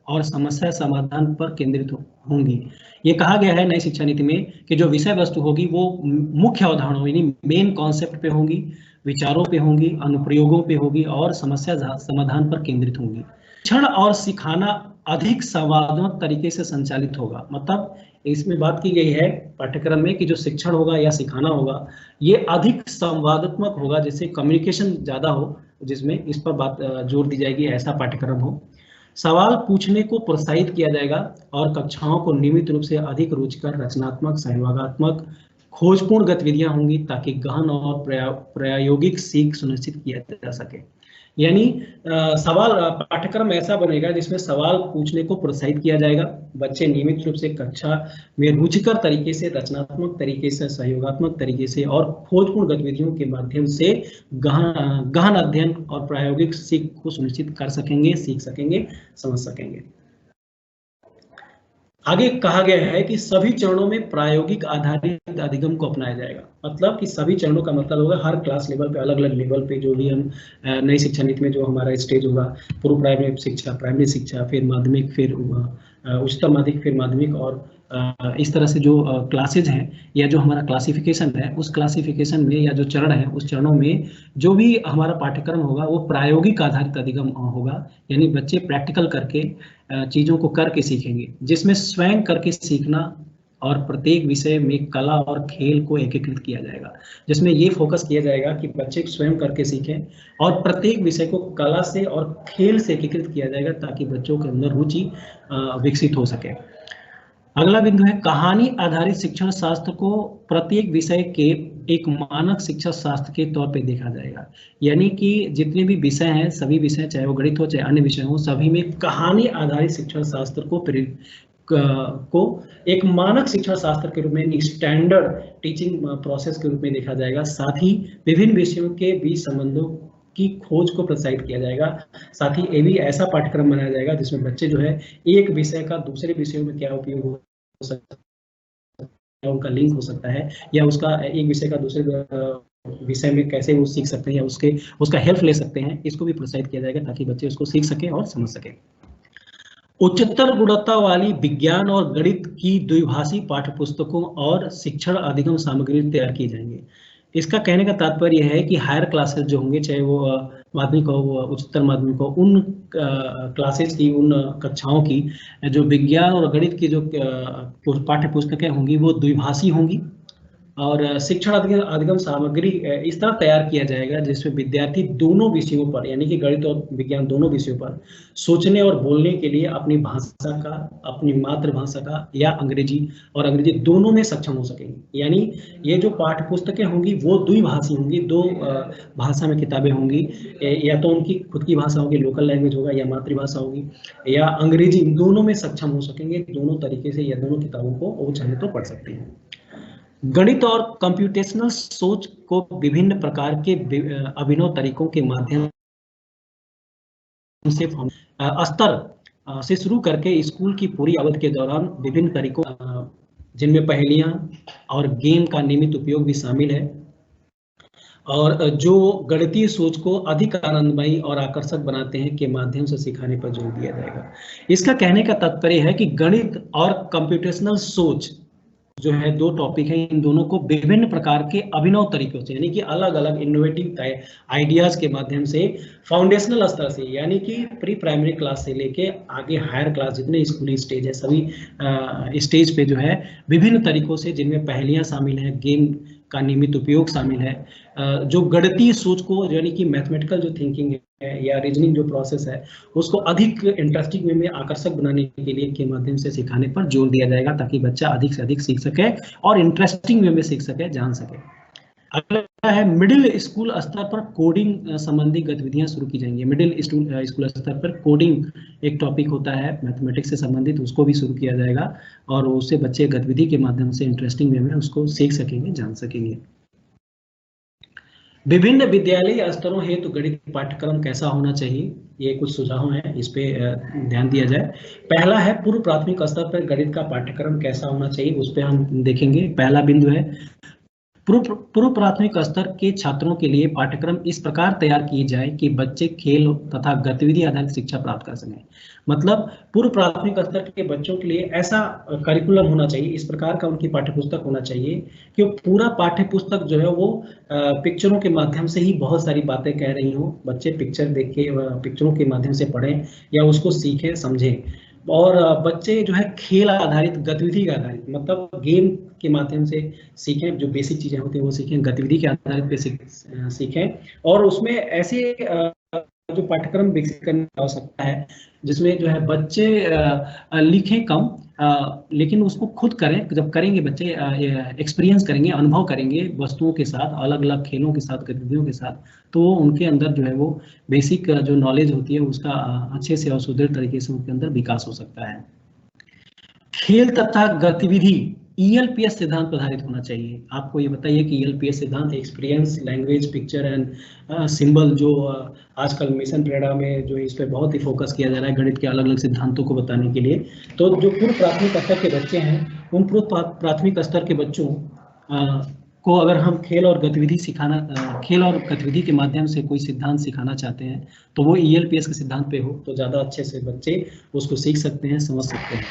और समस्या समाधान पर केंद्रित होंगी। ये कहा गया है नई शिक्षा नीति में कि जो विषय वस्तु होगी वो मुख्य अवधारणाओं यानी मेन कॉन्सेप्ट पे होंगी, विचारों पे होंगी, अनुप्रयोगों पे होगी और समस्या समाधान पर केंद्रित होंगी। शिक्षण और सिखाना अधिक संवादात्मक तरीके से संचालित होगा। मतलब इसमें बात की गई है पाठ्यक्रम में कि जो शिक्षण होगा या सिखाना होगा ये अधिक संवादात्मक होगा, जिससे कम्युनिकेशन ज्यादा हो, जिसमें इस पर बात जोर दी जाएगी, ऐसा पाठ्यक्रम हो। सवाल पूछने को प्रोत्साहित किया जाएगा और कक्षाओं को नियमित रूप से अधिक रुचिकर, रचनात्मक, सहयोगात्मक, खोजपूर्ण गतिविधियां होंगी ताकि गहन और प्रायोगिक सीख सुनिश्चित किया जा सके। यानी सवाल पाठ्यक्रम ऐसा बनेगा जिसमें सवाल पूछने को प्रोत्साहित किया जाएगा, बच्चे नियमित रूप से कक्षा में रुचिकर तरीके से, रचनात्मक तरीके से, सहयोगात्मक तरीके से और खोजपूर्ण गतिविधियों के माध्यम से गहन अध्ययन और प्रायोगिक सीख को सुनिश्चित कर सकेंगे, सीख सकेंगे, समझ सकेंगे। आगे कहा गया है कि सभी चरणों में प्रायोगिक आधारित अधिगम को अपनाया जाएगा। मतलब कि सभी चरणों का मतलब होगा हर क्लास लेवल पे, अलग अलग लेवल पे, जो भी हम नई शिक्षा नीति में जो हमारा स्टेज होगा, पूर्व प्राइमरी शिक्षा, फिर माध्यमिक, फिर उच्चतर माध्यमिक, फिर माध्यमिक, और इस तरह से जो क्लासेज हैं या जो हमारा क्लासिफिकेशन है, उस क्लासिफिकेशन में या जो चरण है उस चरणों में जो भी हमारा पाठ्यक्रम होगा वो प्रायोगिक आधारित अधिगम होगा। यानी बच्चे प्रैक्टिकल करके चीज़ों को करके सीखेंगे, जिसमें स्वयं करके सीखना और प्रत्येक विषय में कला और खेल को एकीकृत किया जाएगा, जिसमें ये फोकस किया जाएगा कि बच्चे स्वयं करके सीखें और प्रत्येक विषय को कला से और खेल से एकीकृत किया जाएगा ताकि बच्चों के अंदर रुचि विकसित हो सके। अगला बिंदु है कहानी आधारित शिक्षण शास्त्र को प्रत्येक विषय के एक मानक शिक्षा शास्त्र के तौर पे देखा जाएगा। यानी कि जितने भी विषय हैं, सभी विषय, चाहे वो गणित हो चाहे अन्य विषय हो, सभी में कहानी आधारित शिक्षण शास्त्र को एक मानक शिक्षण शास्त्र के रूप में, स्टैंडर्ड टीचिंग प्रोसेस के रूप में देखा जाएगा। साथ ही विभिन्न विषयों के बीच संबंधों की खोज को प्रोत्साहित किया जाएगा। साथ ही ये भी ऐसा पाठ्यक्रम बनाया जाएगा जिसमें बच्चे जो है एक विषय का दूसरे विषयों में क्या उपयोग हो सकता है, उनका लिंक हो सकता है, या उसका एक विषय का दूसरे विषय में कैसे वो सीख सकते हैं या उसका हेल्प ले सकते हैं, इसको भी प्रोत्साहित किया जाएगा ताकि बच्चे उसको सीख सकें और समझ सकें। उच्चतर गुणवत्ता वाली विज्ञान और गणित की द्विभाषी पाठ्यपुस्तकों और शिक्षण अधिगम सामग्री तैयार की जाएंगे। इसका कहने का तात्पर्य है कि हायर क्लासेस जो होंगे, चाहे वो माध्यमिक हो, उच्चतर माध्यमिक हो, उन क्लासेस की, उन कक्षाओं की जो विज्ञान और गणित की जो पाठ्य पुस्तकें होंगी वो द्विभाषी होंगी। और शिक्षण अधिगम सामग्री इस तरह तैयार किया जाएगा जिसमें विद्यार्थी दोनों विषयों पर यानी कि गणित और विज्ञान दोनों विषयों पर सोचने और बोलने के लिए अपनी भाषा का, अपनी मातृभाषा का या अंग्रेजी और अंग्रेजी दोनों में सक्षम हो सकेंगे। यानी ये जो पाठ्य पुस्तकें होंगी वो द्विभाषी होंगी, दो भाषा में किताबें होंगी, या तो उनकी खुद की भाषा होगी, लोकल लैंग्वेज होगा, या मातृभाषा होगी या अंग्रेजी, दोनों में सक्षम हो सकेंगे। दोनों तरीके से या दोनों किताबों को वो चाहे तो पढ़ सकते हैं। गणित और कंप्यूटेशनल सोच को विभिन्न प्रकार के अभिनव तरीकों के माध्यम से स्तर से शुरू करके स्कूल की पूरी अवधि के दौरान विभिन्न तरीकों जिनमें पहेलियां और गेम का नियमित उपयोग भी शामिल है, और जो गणितीय सोच को अधिक आनंदमयी और आकर्षक बनाते हैं के माध्यम से सिखाने पर जोर दिया जाएगा। इसका कहने का तात्पर्य है कि गणित और कंप्यूटेशनल सोच जो है दो टॉपिक है, इन दोनों को विभिन्न प्रकार के अभिनव तरीकों से यानी कि अलग अलग इनोवेटिव आइडियाज के माध्यम से फाउंडेशनल स्तर से यानी कि प्री प्राइमरी क्लास से लेके आगे हायर क्लास जितने स्कूली स्टेज है सभी स्टेज पे जो है विभिन्न तरीकों से, जिनमें पहेलियां शामिल है, गेम का नियमित उपयोग शामिल है, जो गणितीय सोच को यानी कि मैथमेटिकल जो थिंकिंग है या रीजनिंग जो प्रोसेस है उसको अधिक इंटरेस्टिंग वे में आकर्षक बनाने के लिए के माध्यम से सिखाने पर जोर दिया जाएगा ताकि बच्चा अधिक से अधिक सीख सके और इंटरेस्टिंग वे में सीख सके, जान सके। अगला है मिडिल स्कूल स्तर पर कोडिंग संबंधी गतिविधियां शुरू की जाएंगी। मिडिल स्कूल स्तर पर कोडिंग एक टॉपिक होता है मैथमेटिक्स से संबंधित, उसको भी शुरू किया जाएगा और उससे बच्चे गतिविधि के माध्यम से इंटरेस्टिंग वे में उसको सीख सकेंगे, जान सकेंगे। विभिन्न विद्यालय स्तरों हेतु गणित पाठ्यक्रम कैसा होना चाहिए, ये कुछ सुझाव हैं, इस पे ध्यान दिया जाए। पहला है पूर्व प्राथमिक स्तर पर गणित का पाठ्यक्रम कैसा होना चाहिए, उस पे हम देखेंगे। पहला बिंदु है पूर्व प्राथमिक स्तर के छात्रों के लिए पाठ्यक्रम इस प्रकार तैयार किए जाए कि बच्चे खेल तथा गतिविधि आधारित शिक्षा प्राप्त कर सकें। मतलब पूर्व प्राथमिक स्तर के बच्चों के लिए ऐसा करिकुलम होना चाहिए, इस प्रकार का उनकी पाठ्यपुस्तक होना चाहिए कि पूरा पाठ्यपुस्तक जो है वो पिक्चरों के माध्यम से ही बहुत सारी बातें कह रही हो, बच्चे पिक्चर देख के पिक्चरों के माध्यम से पढ़ें या उसको सीखें, समझें। और बच्चे जो है खेल आधारित, गतिविधि आधारित, मतलब गेम के माध्यम से सीखें, जो बेसिक चीजें होती हैं वो सीखें, गतिविधि के आधारित पे सीखें। और उसमें ऐसे जो पाठ्यक्रम विकसित करने की आवश्यकता है जिसमें जो है बच्चे लिखें कम लेकिन उसको खुद करें। जब करेंगे बच्चे एक्सपीरियंस करेंगे, अनुभव करेंगे वस्तुओं के साथ, अलग अलग खेलों के साथ, गतिविधियों के साथ, तो उनके अंदर जो है वो बेसिक जो नॉलेज होती है उसका अच्छे से और सुदृढ़ तरीके से उनके अंदर विकास हो सकता है। खेल तथा गतिविधि ELPS सिद्धांत पर आधारित होना चाहिए। आपको ये बताइए कि ELPS सिद्धांत experience, language, picture and symbol, जो आजकल मिशन प्रेरणा में जो इस पे बहुत ही फोकस किया जा रहा है गणित के अलग अलग सिद्धांतों को बताने के लिए। तो जो पूर्व प्राथमिक स्तर के बच्चे हैं उन पूर्व प्राथमिक स्तर के बच्चों को अगर हम खेल और गतिविधि खेल और गतिविधि के माध्यम से कोई सिद्धांत सिखाना चाहते हैं तो वो ELPS के सिद्धांत पे हो तो ज़्यादा अच्छे से बच्चे उसको सीख सकते हैं, समझ सकते हैं।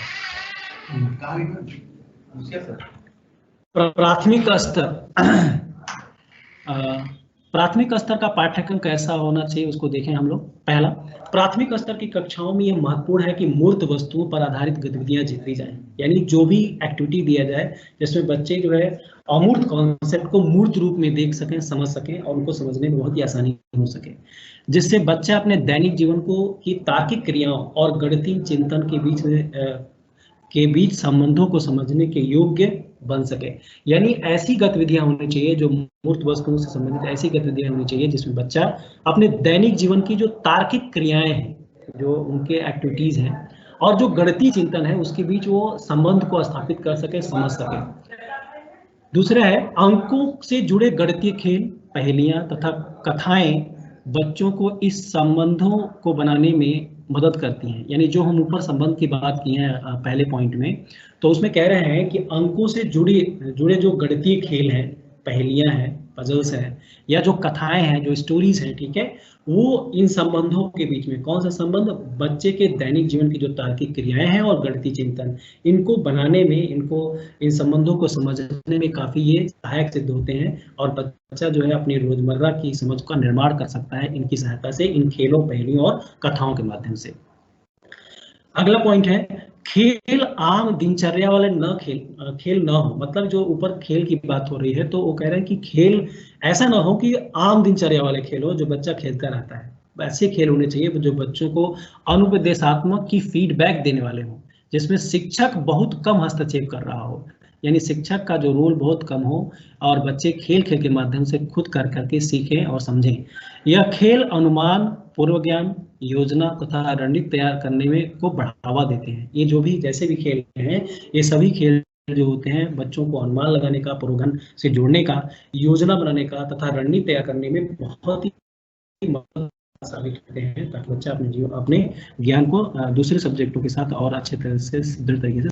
प्राथमिक स्तर का पाठ्यक्रम कैसा होना चाहिए उसको देखें हम लोग। पहला, प्राथमिक स्तर की कक्षाओं में यह महत्वपूर्ण है कि मूर्त वस्तुओं पर आधारित गतिविधियां दी जाएं, यानी जो भी एक्टिविटी दिया जाए जिसमें बच्चे जो है अमूर्त कॉन्सेप्ट को मूर्त रूप में देख सकें, समझ सकें और उनको समझने में बहुत ही आसानी हो सके, जिससे बच्चा अपने दैनिक जीवन को की तार्किक क्रियाओं और गणितीय चिंतन के बीच संबंधों को समझने के योग्य बन सके। यानी ऐसी गतिविधियां होनी चाहिए, जो मूर्त वस्तुओं से संबंधित ऐसी गतिविधियां होनी चाहिए जिसमें बच्चा अपने दैनिक जीवन की जो तार्किक क्रियाएं हैं, जो उनके एक्टिविटीज हैं और जो गणितीय चिंतन है उसके बीच वो संबंध को स्थापित कर सके, समझ सके। दूसरा है अंकों से जुड़े गणितीय खेल, पहेलियां तथा कथाएं बच्चों को इस संबंधों को बनाने में मदद करती हैं। यानी जो हम ऊपर संबंध की बात की है पहले पॉइंट में, तो उसमें कह रहे हैं कि अंकों से जुड़े जो गणितीय खेल हैं, पहेलियां हैं, पजल्स हैं या जो कथाएं हैं, जो स्टोरीज हैं, ठीक है, वो इन संबंधों के बीच में, कौन सा संबंध, बच्चे के दैनिक जीवन की जो तार्किक क्रियाएं हैं और गणितीय चिंतन, इनको बनाने में, इन संबंधों को समझने में काफी ये सहायक सिद्ध होते हैं और बच्चा जो है अपनी रोजमर्रा की समझ का निर्माण कर सकता है इनकी सहायता से, इन खेलों, पहेलियों और कथाओं के माध्यम से। अगला पॉइंट है खेल आम दिनचर्या वाले खेल न हो। मतलब जो ऊपर खेल की बात हो रही है तो वो कह रहे हैं कि खेल ऐसा ना हो कि आम दिनचर्या वाले खेल हो जो बच्चा खेलता रहता है। ऐसे खेल होने चाहिए जो बच्चों को अनुपदेशात्मक की फीडबैक देने वाले हों, जिसमें शिक्षक बहुत कम हस्तक्षेप कर रहा हो, यानी शिक्षक का जो रोल बहुत कम हो और बच्चे खेल खेल के माध्यम से खुद कर करके सीखें और समझें। यह खेल अनुमान, पूर्व ज्ञान, योजना तथा रणनीति तैयार करने में को बढ़ावा देते हैं। ये जो भी जैसे भी खेल हैं, ये सभी खेल जो होते हैं बच्चों को अनुमान लगाने का, पूर्वग्रहण से जोड़ने का, योजना बनाने का तथा रणनीति तैयार करने में बहुत ही मदद साबित होते हैं, ताकि बच्चा अपने ज्ञान को दूसरे सब्जेक्टों के साथ और अच्छे तरह से दृढ़ तरीके से।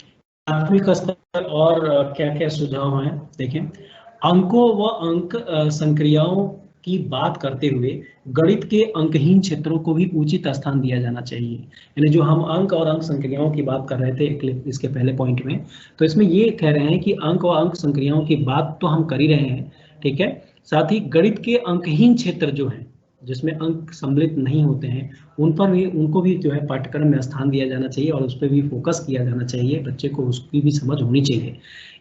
प्राथमिक स्तर और क्या क्या सुझाव हैं देखें। अंकों व अंक संक्रियाओं की बात करते हुए गणित के अंकहीन क्षेत्रों को भी उचित स्थान दिया जाना चाहिए। यानी जो हम अंक और अंक संक्रियाओं की बात कर रहे थे इसके पहले पॉइंट में, तो इसमें ये कह रहे हैं कि अंक और अंक संक्रियाओं की बात तो हम कर ही रहे हैं, ठीक है, साथ ही गणित के अंकहीन क्षेत्र जो है जिसमें अंक सम्मिलित नहीं होते हैं उनको भी जो है पाठ्यक्रम में स्थान दिया जाना चाहिए और उस पर भी फोकस किया जाना चाहिए। बच्चे को उसकी भी समझ होनी चाहिए।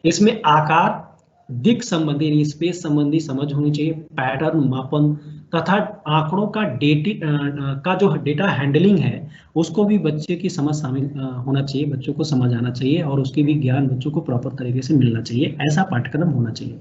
इसमें आकार, दिक् संबंधी स्पेस संबंधी समझ होनी चाहिए, पैटर्न, मापन तथा आंकड़ों का जो डेटा हैंडलिंग है उसको भी बच्चे की समझ शामिल होना चाहिए। बच्चों को समझ आना चाहिए और उसकी भी ज्ञान बच्चों को प्रॉपर तरीके से मिलना चाहिए। ऐसा पाठ्यक्रम होना चाहिए।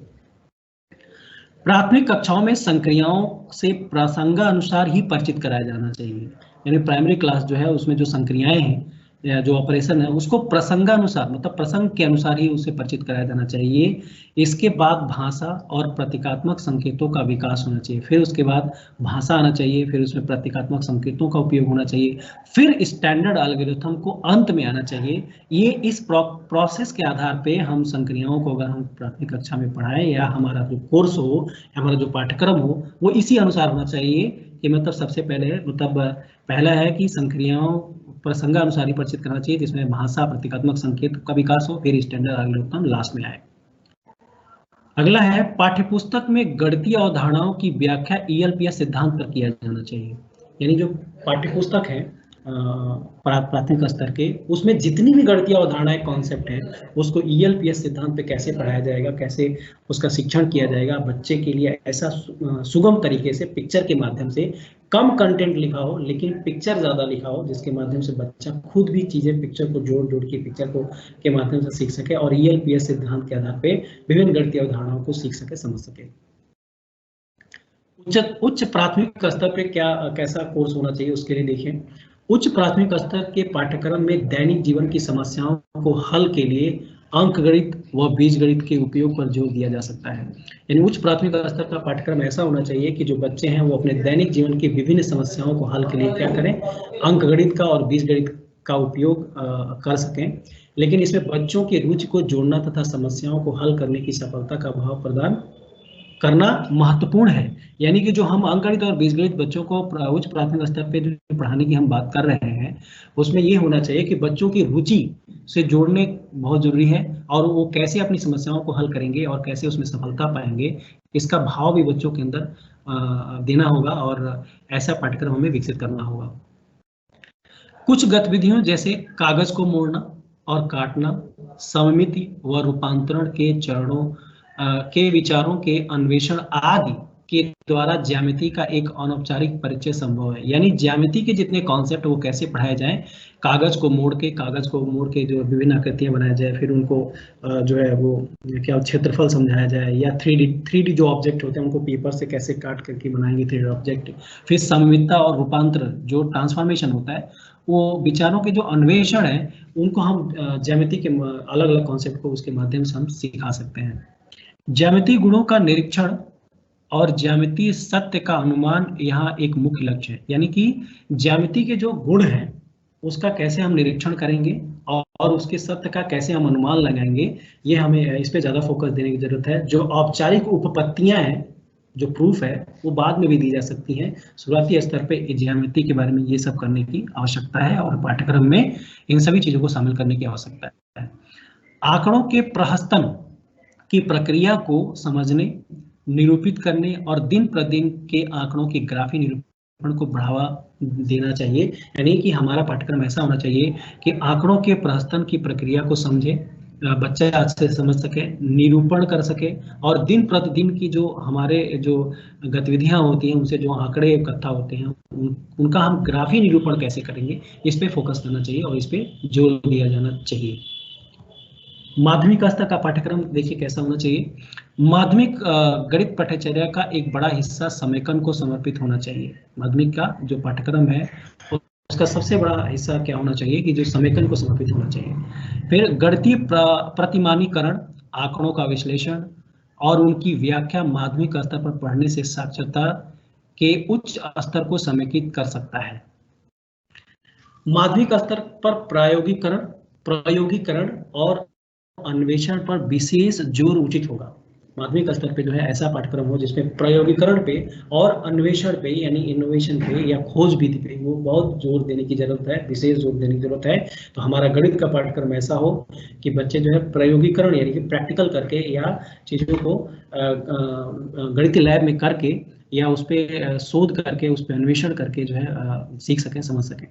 प्राथमिक कक्षाओं में संक्रियाओं से प्रसंगानुसार ही परिचित कराया जाना चाहिए। यानी प्राइमरी क्लास जो है उसमें जो संक्रियाएं हैं या जो ऑपरेशन है उसको प्रसंगानुसार, मतलब प्रसंग के अनुसार ही उसे परिचित कराया जाना चाहिए। इसके बाद भाषा और प्रतीकात्मक संकेतों का विकास होना चाहिए। फिर उसके बाद भाषा आना चाहिए, फिर उसमें प्रतीकात्मक संकेतों का उपयोग होना चाहिए, फिर स्टैंडर्ड एल्गोरिथम को अंत में आना चाहिए। ये इस प्रोसेस के आधार पे हम संक्रियाओं को अगर हम प्राथमिक कक्षा में पढ़ाएं या हमारा जो कोर्स हो, हमारा जो पाठ्यक्रम हो, वो इसी अनुसार होना चाहिए कि मतलब सबसे पहला है कि संक्रियाओं प्रसंगानुसार ही परिचित करना चाहिए, जिसमें भाषा, प्रतीकात्मक संकेत का विकास हो, फिर स्टैंडर्ड एल्गोरिथम लास्ट में आए। अगला है पाठ्यपुस्तक में गणितीय अवधारणाओं की व्याख्या ELPS सिद्धांत पर किया जाना चाहिए। यानी जो पाठ्यपुस्तक है प्राथमिक स्तर के, उसमें जितनी भी गणितीय अवधारणाएं, कॉन्सेप्ट है, उसको ELPS सिद्धांत पे कैसे पढ़ाया जाएगा, कैसे उसका शिक्षण किया जाएगा बच्चे के लिए ऐसा सुगम तरीके से, पिक्चर के माध्यम से, कम कंटेंट लिखा हो लेकिन पिक्चर ज्यादा लिखा हो, जिसके माध्यम से बच्चा खुद भी चीजें पिक्चर को जोड़ के पिक्चर को के माध्यम से सीख सके और ELPS सिद्धांत के आधार पे विभिन्न गणितीय अवधारणाओं को सीख सके, समझ सके। उच्च प्राथमिक स्तर पे कैसा कोर्स होना चाहिए उसके लिए देखें। उच्च प्राथमिक स्तर के पाठ्यक्रम में दैनिक जीवन की समस्याओं को हल के लिए अंकगणित व बीजगणित के उपयोग पर जोर दिया जा सकता है। यानी उच्च प्राथमिक स्तर का पाठ्यक्रम ऐसा होना चाहिए कि जो बच्चे हैं वो अपने दैनिक जीवन की विभिन्न समस्याओं को हल के लिए क्या करें, अंकगणित का और बीजगणित का उपयोग कर सकें। लेकिन इसमें बच्चों की रुचि को जोड़ना तथा समस्याओं को हल करने की सफलता का भाव प्रदान करना महत्वपूर्ण है। यानी कि जो हम अंकगणित और बीजगणित बच्चों को उच्च प्राथमिक स्तर पे जो पढ़ाने की हम बात कर रहे हैं, उसमें ये होना चाहिए कि बच्चों की रुचि से जोड़ने बहुत जरूरी है और वो कैसे अपनी समस्याओं को हल करेंगे और कैसे उसमें सफलता पाएंगे, इसका भाव भी बच्चों के अंदर देना होगा और ऐसा पाठ्यक्रम हमें विकसित करना होगा। कुछ गतिविधियों जैसे कागज को मोड़ना और काटना, सममिति व रूपांतरण के चरणों के विचारों के अन्वेषण आदि के द्वारा ज्यामिति का एक अनौपचारिक परिचय संभव है। यानी ज्यामिति के जितने कॉन्सेप्ट वो कैसे पढ़ाए जाएं, कागज को मोड़ के जो विभिन्न आकृतियां बनाया जाए, फिर उनको जो है वो क्या क्षेत्रफल समझाया जाए, या 3D जो ऑब्जेक्ट होते हैं उनको पेपर से कैसे काट करके बनाएंगे 3D ऑब्जेक्ट। फिर सममितता और रूपांतर जो ट्रांसफॉर्मेशन होता है, वो विचारों के जो अन्वेषण है उनको हम ज्यामिति के अलग अलग कॉन्सेप्ट को उसके माध्यम से हम सिखा सकते हैं। ज्यामितीय गुणों का निरीक्षण और ज्यामितीय सत्य का अनुमान यहाँ एक मुख्य लक्ष्य है। यानी कि ज्यामिति के जो गुण हैं उसका कैसे हम निरीक्षण करेंगे और उसके सत्य का कैसे हम अनुमान लगाएंगे, ये हमें इस पे ज्यादा फोकस देने की जरूरत है। जो औपचारिक उपपत्तियां हैं, जो प्रूफ है, वो बाद में भी दी जा सकती हैं। शुरुआती स्तर पे ज्यामिति के बारे में ये सब करने की आवश्यकता है और पाठ्यक्रम में इन सभी चीजों को शामिल करने की आवश्यकता है। आंकड़ों के प्रहसन की प्रक्रिया को समझने, निरूपित करने और दिन प्रतिदिन के आंकड़ों की ग्राफी निरूपण को बढ़ावा देना चाहिए। यानी कि हमारा पाठ्यक्रम ऐसा होना चाहिए कि आंकड़ों के प्रस्तुत की प्रक्रिया को समझे, बच्चा अच्छे से समझ सके, निरूपण कर सके, और दिन प्रतिदिन की जो हमारे जो गतिविधियां होती हैं उनसे जो आंकड़े इकट्ठा होते हैं उनका हम ग्राफी निरूपण कैसे करेंगे, इस पे फोकस करना चाहिए और इस पे जोर दिया जाना चाहिए। माध्यमिक स्तर का पाठ्यक्रम देखिए कैसा होना चाहिए। माध्यमिक गणित पाठ्यचर्या का एक बड़ा हिस्सा समेकन को समर्पित होना चाहिए। माध्यमिक का जो पाठ्यक्रम है उसका सबसे बड़ा हिस्सा क्या होना चाहिए कि जो समेकन को समर्पित होना चाहिए। फिर गणितीय प्रतिमानीकरण, आंकड़ों का विश्लेषण और उनकी व्याख्या माध्यमिक स्तर पर पढ़ने से साक्षरता के उच्च स्तर को समेकित कर सकता है। माध्यमिक स्तर पर प्रायोगिकरण और अन्वेषण पर विशेष जोर उचित होगा। माध्यमिक स्तर पे जो है ऐसा पाठ्यक्रम हो जिसमें प्रायोगिकरण पे और अन्वेषण पे यानी इनोवेशन पे या खोज विधि पे वो बहुत जोर देने की जरूरत है, विशेष जोर देने की जरूरत है। तो हमारा गणित का पाठ्यक्रम ऐसा हो कि बच्चे जो है प्रायोगिकरण यानी कि प्रैक्टिकल करके या चीजों को गणित लैब में करके या उस पर शोध करके उस पर अन्वेषण करके जो है सीख सकें, समझ सकें।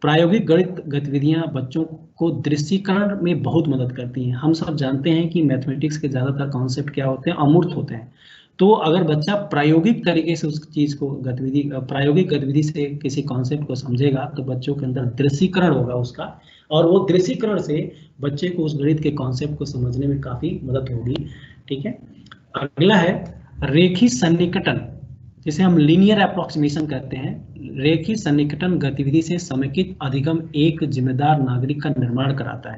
प्रायोगिक गणित गतिविधियां बच्चों को दृश्यीकरण में बहुत मदद करती हैं। हम सब जानते हैं कि मैथमेटिक्स के ज़्यादातर कॉन्सेप्ट क्या होते हैं, अमूर्त होते हैं। तो अगर बच्चा प्रायोगिक तरीके से उस चीज़ को प्रायोगिक गतिविधि से किसी कॉन्सेप्ट को समझेगा तो बच्चों के अंदर दृश्यीकरण होगा उसका, और वो दृश्यीकरण से बच्चे को उस गणित के कॉन्सेप्ट को समझने में काफ़ी मदद होगी। ठीक है, अगला है रेखी सन्निकटन, जिसे हम लीनियर अप्रोक्सीमेशन कहते हैं। रेखी सन्निकटन गतिविधि से समेकित अधिगम एक जिम्मेदार नागरिक का निर्माण करता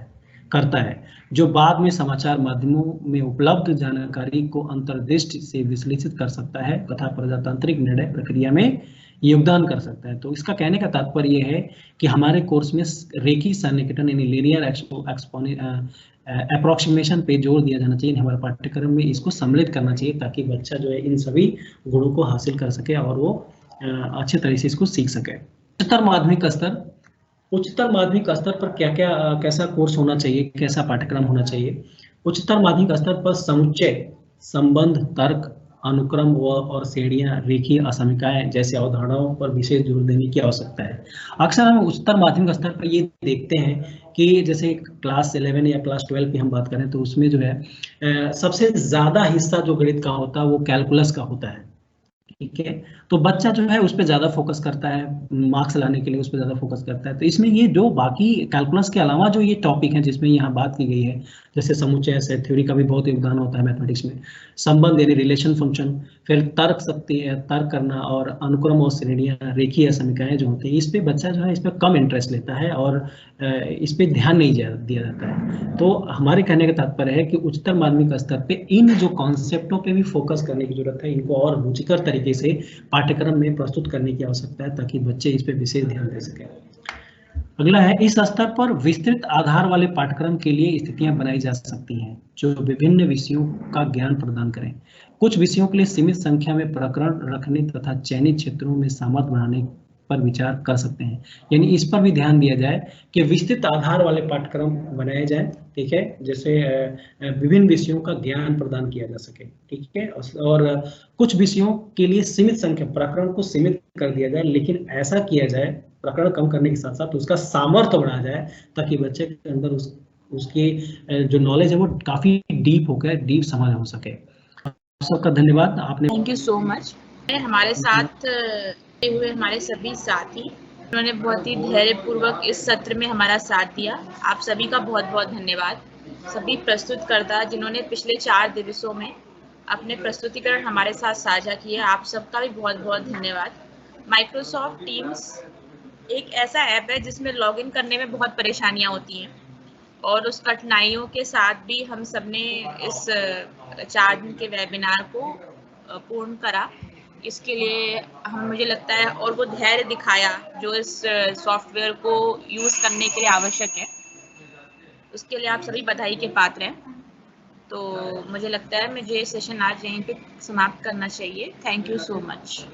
है जो बाद में समाचार माध्यमों में उपलब्ध जानकारी को अंतर्दृष्टि से विश्लेषित कर सकता है तथा प्रजातांत्रिक निर्णय प्रक्रिया में योगदान कर सकता है। तो इसका कहने का तात्पर्य यह है कि हमारे कोर्स में रेखी सन्निकटन यानी लीनियर अप्रोक्सीमेशन पे जोर दिया जाना चाहिए। हमारे पाठ्यक्रम में इसको सम्मिलित करना चाहिए ताकि बच्चा जो है इन सभी गुणों को हासिल कर सके और वो अच्छे तरह से इसको सीख सके। उच्चतर माध्यमिक स्तर पर कैसा कोर्स होना चाहिए, कैसा पाठ्यक्रम होना चाहिए। उच्चतर माध्यमिक स्तर पर समुच्चय, संबंध, तर्क, अनुक्रम और श्रेणियां, रेखीय असमीकाएं जैसे अवधारणाओं पर विशेष जोर देने की आवश्यकता है। अक्सर हम उच्चतर माध्यमिक स्तर पर ये देखते हैं कि जैसे क्लास 11 या क्लास 12 की हम बात करें तो उसमें जो है सबसे ज्यादा हिस्सा जो गणित का होता है वो कैलकुलस का होता है। ठीक है, तो बच्चा जो है उस पर ज्यादा फोकस करता है, मार्क्स लाने के लिए उस पर ज्यादा फोकस करता है। तो इसमें ये जो बाकी कैलकुलस के अलावा जो ये टॉपिक है जिसमें यहाँ बात की गई है, जैसे समुच्चय से थ्योरी का भी बहुत योगदान होता है मैथमेटिक्स में, संबंध यानी रिलेशन फंक्शन, फिर तर्क शक्ति है, तर्क करना, और अनुक्रम और श्रेणियां, रेखीय समीकरण जो होते हैं, इस पे बच्चा जो है इस पर कम इंटरेस्ट लेता है और इस पे ध्यान नहीं दिया जाता है। तो हमारे कहने का तात्पर्य है कि उच्चतर माध्यमिक स्तर पे इन जो कॉन्सेप्टों पे भी फोकस करने की जरूरत है, इनको और रुचिकर तरीके से पाठ्यक्रम में प्रस्तुत करने की आवश्यकता है ताकि बच्चे इस पे विशेष ध्यान दे सकें। अगला है, इस स्तर पर विस्तृत आधार वाले पाठ्यक्रम के लिए स्थितियां बनाई जा सकती हैं जो विभिन्न विषयों का ज्ञान प्रदान करें। कुछ विषयों के लिए सीमित संख्या में प्रकरण रखने तथा चयनित क्षेत्रों में सामर्थ्य बढ़ाने पर विचार कर सकते हैं। यानी इस पर भी ध्यान दिया जाए कि विस्तृत आधार वाले पाठ्यक्रम बनाए जाए। ठीक है, जैसे विभिन्न विषयों का ज्ञान प्रदान किया जा सके। ठीक है, और कुछ विषयों के लिए सीमित संख्या प्रकरण को सीमित कर दिया जाए, लेकिन ऐसा किया जाए प्रकरण कम करने के साथ साथ उसका सामर्थ्य बढ़ाया जाए ताकि बच्चे के अंदर उसकी जो नॉलेज है वो काफी डीप होकर डीप समझ हो सके। सबका धन्यवाद। आपने थैंक यू सो मच। हमारे साथ हुए हमारे सभी साथी, उन्होंने बहुत ही धैर्यपूर्वक इस सत्र में हमारा साथ दिया। आप सभी का बहुत बहुत धन्यवाद। सभी प्रस्तुतकर्ता जिन्होंने पिछले 4 दिवसों में अपने प्रस्तुतिकरण हमारे साथ साझा किए, आप सबका भी बहुत बहुत धन्यवाद। माइक्रोसॉफ्ट टीम्स एक ऐसा ऐप है जिसमें लॉगिन करने में बहुत परेशानियां होती हैं और उस कठिनाइयों के साथ भी हम सबने इस 4 दिन के वेबिनार को पूर्ण करा। इसके लिए मुझे लगता है और वो धैर्य दिखाया जो इस सॉफ्टवेयर को यूज़ करने के लिए आवश्यक है, उसके लिए आप सभी बधाई के पात्र हैं। तो मुझे लगता है मुझे सेशन आज यहीं पे समाप्त करना चाहिए। Thank you so much.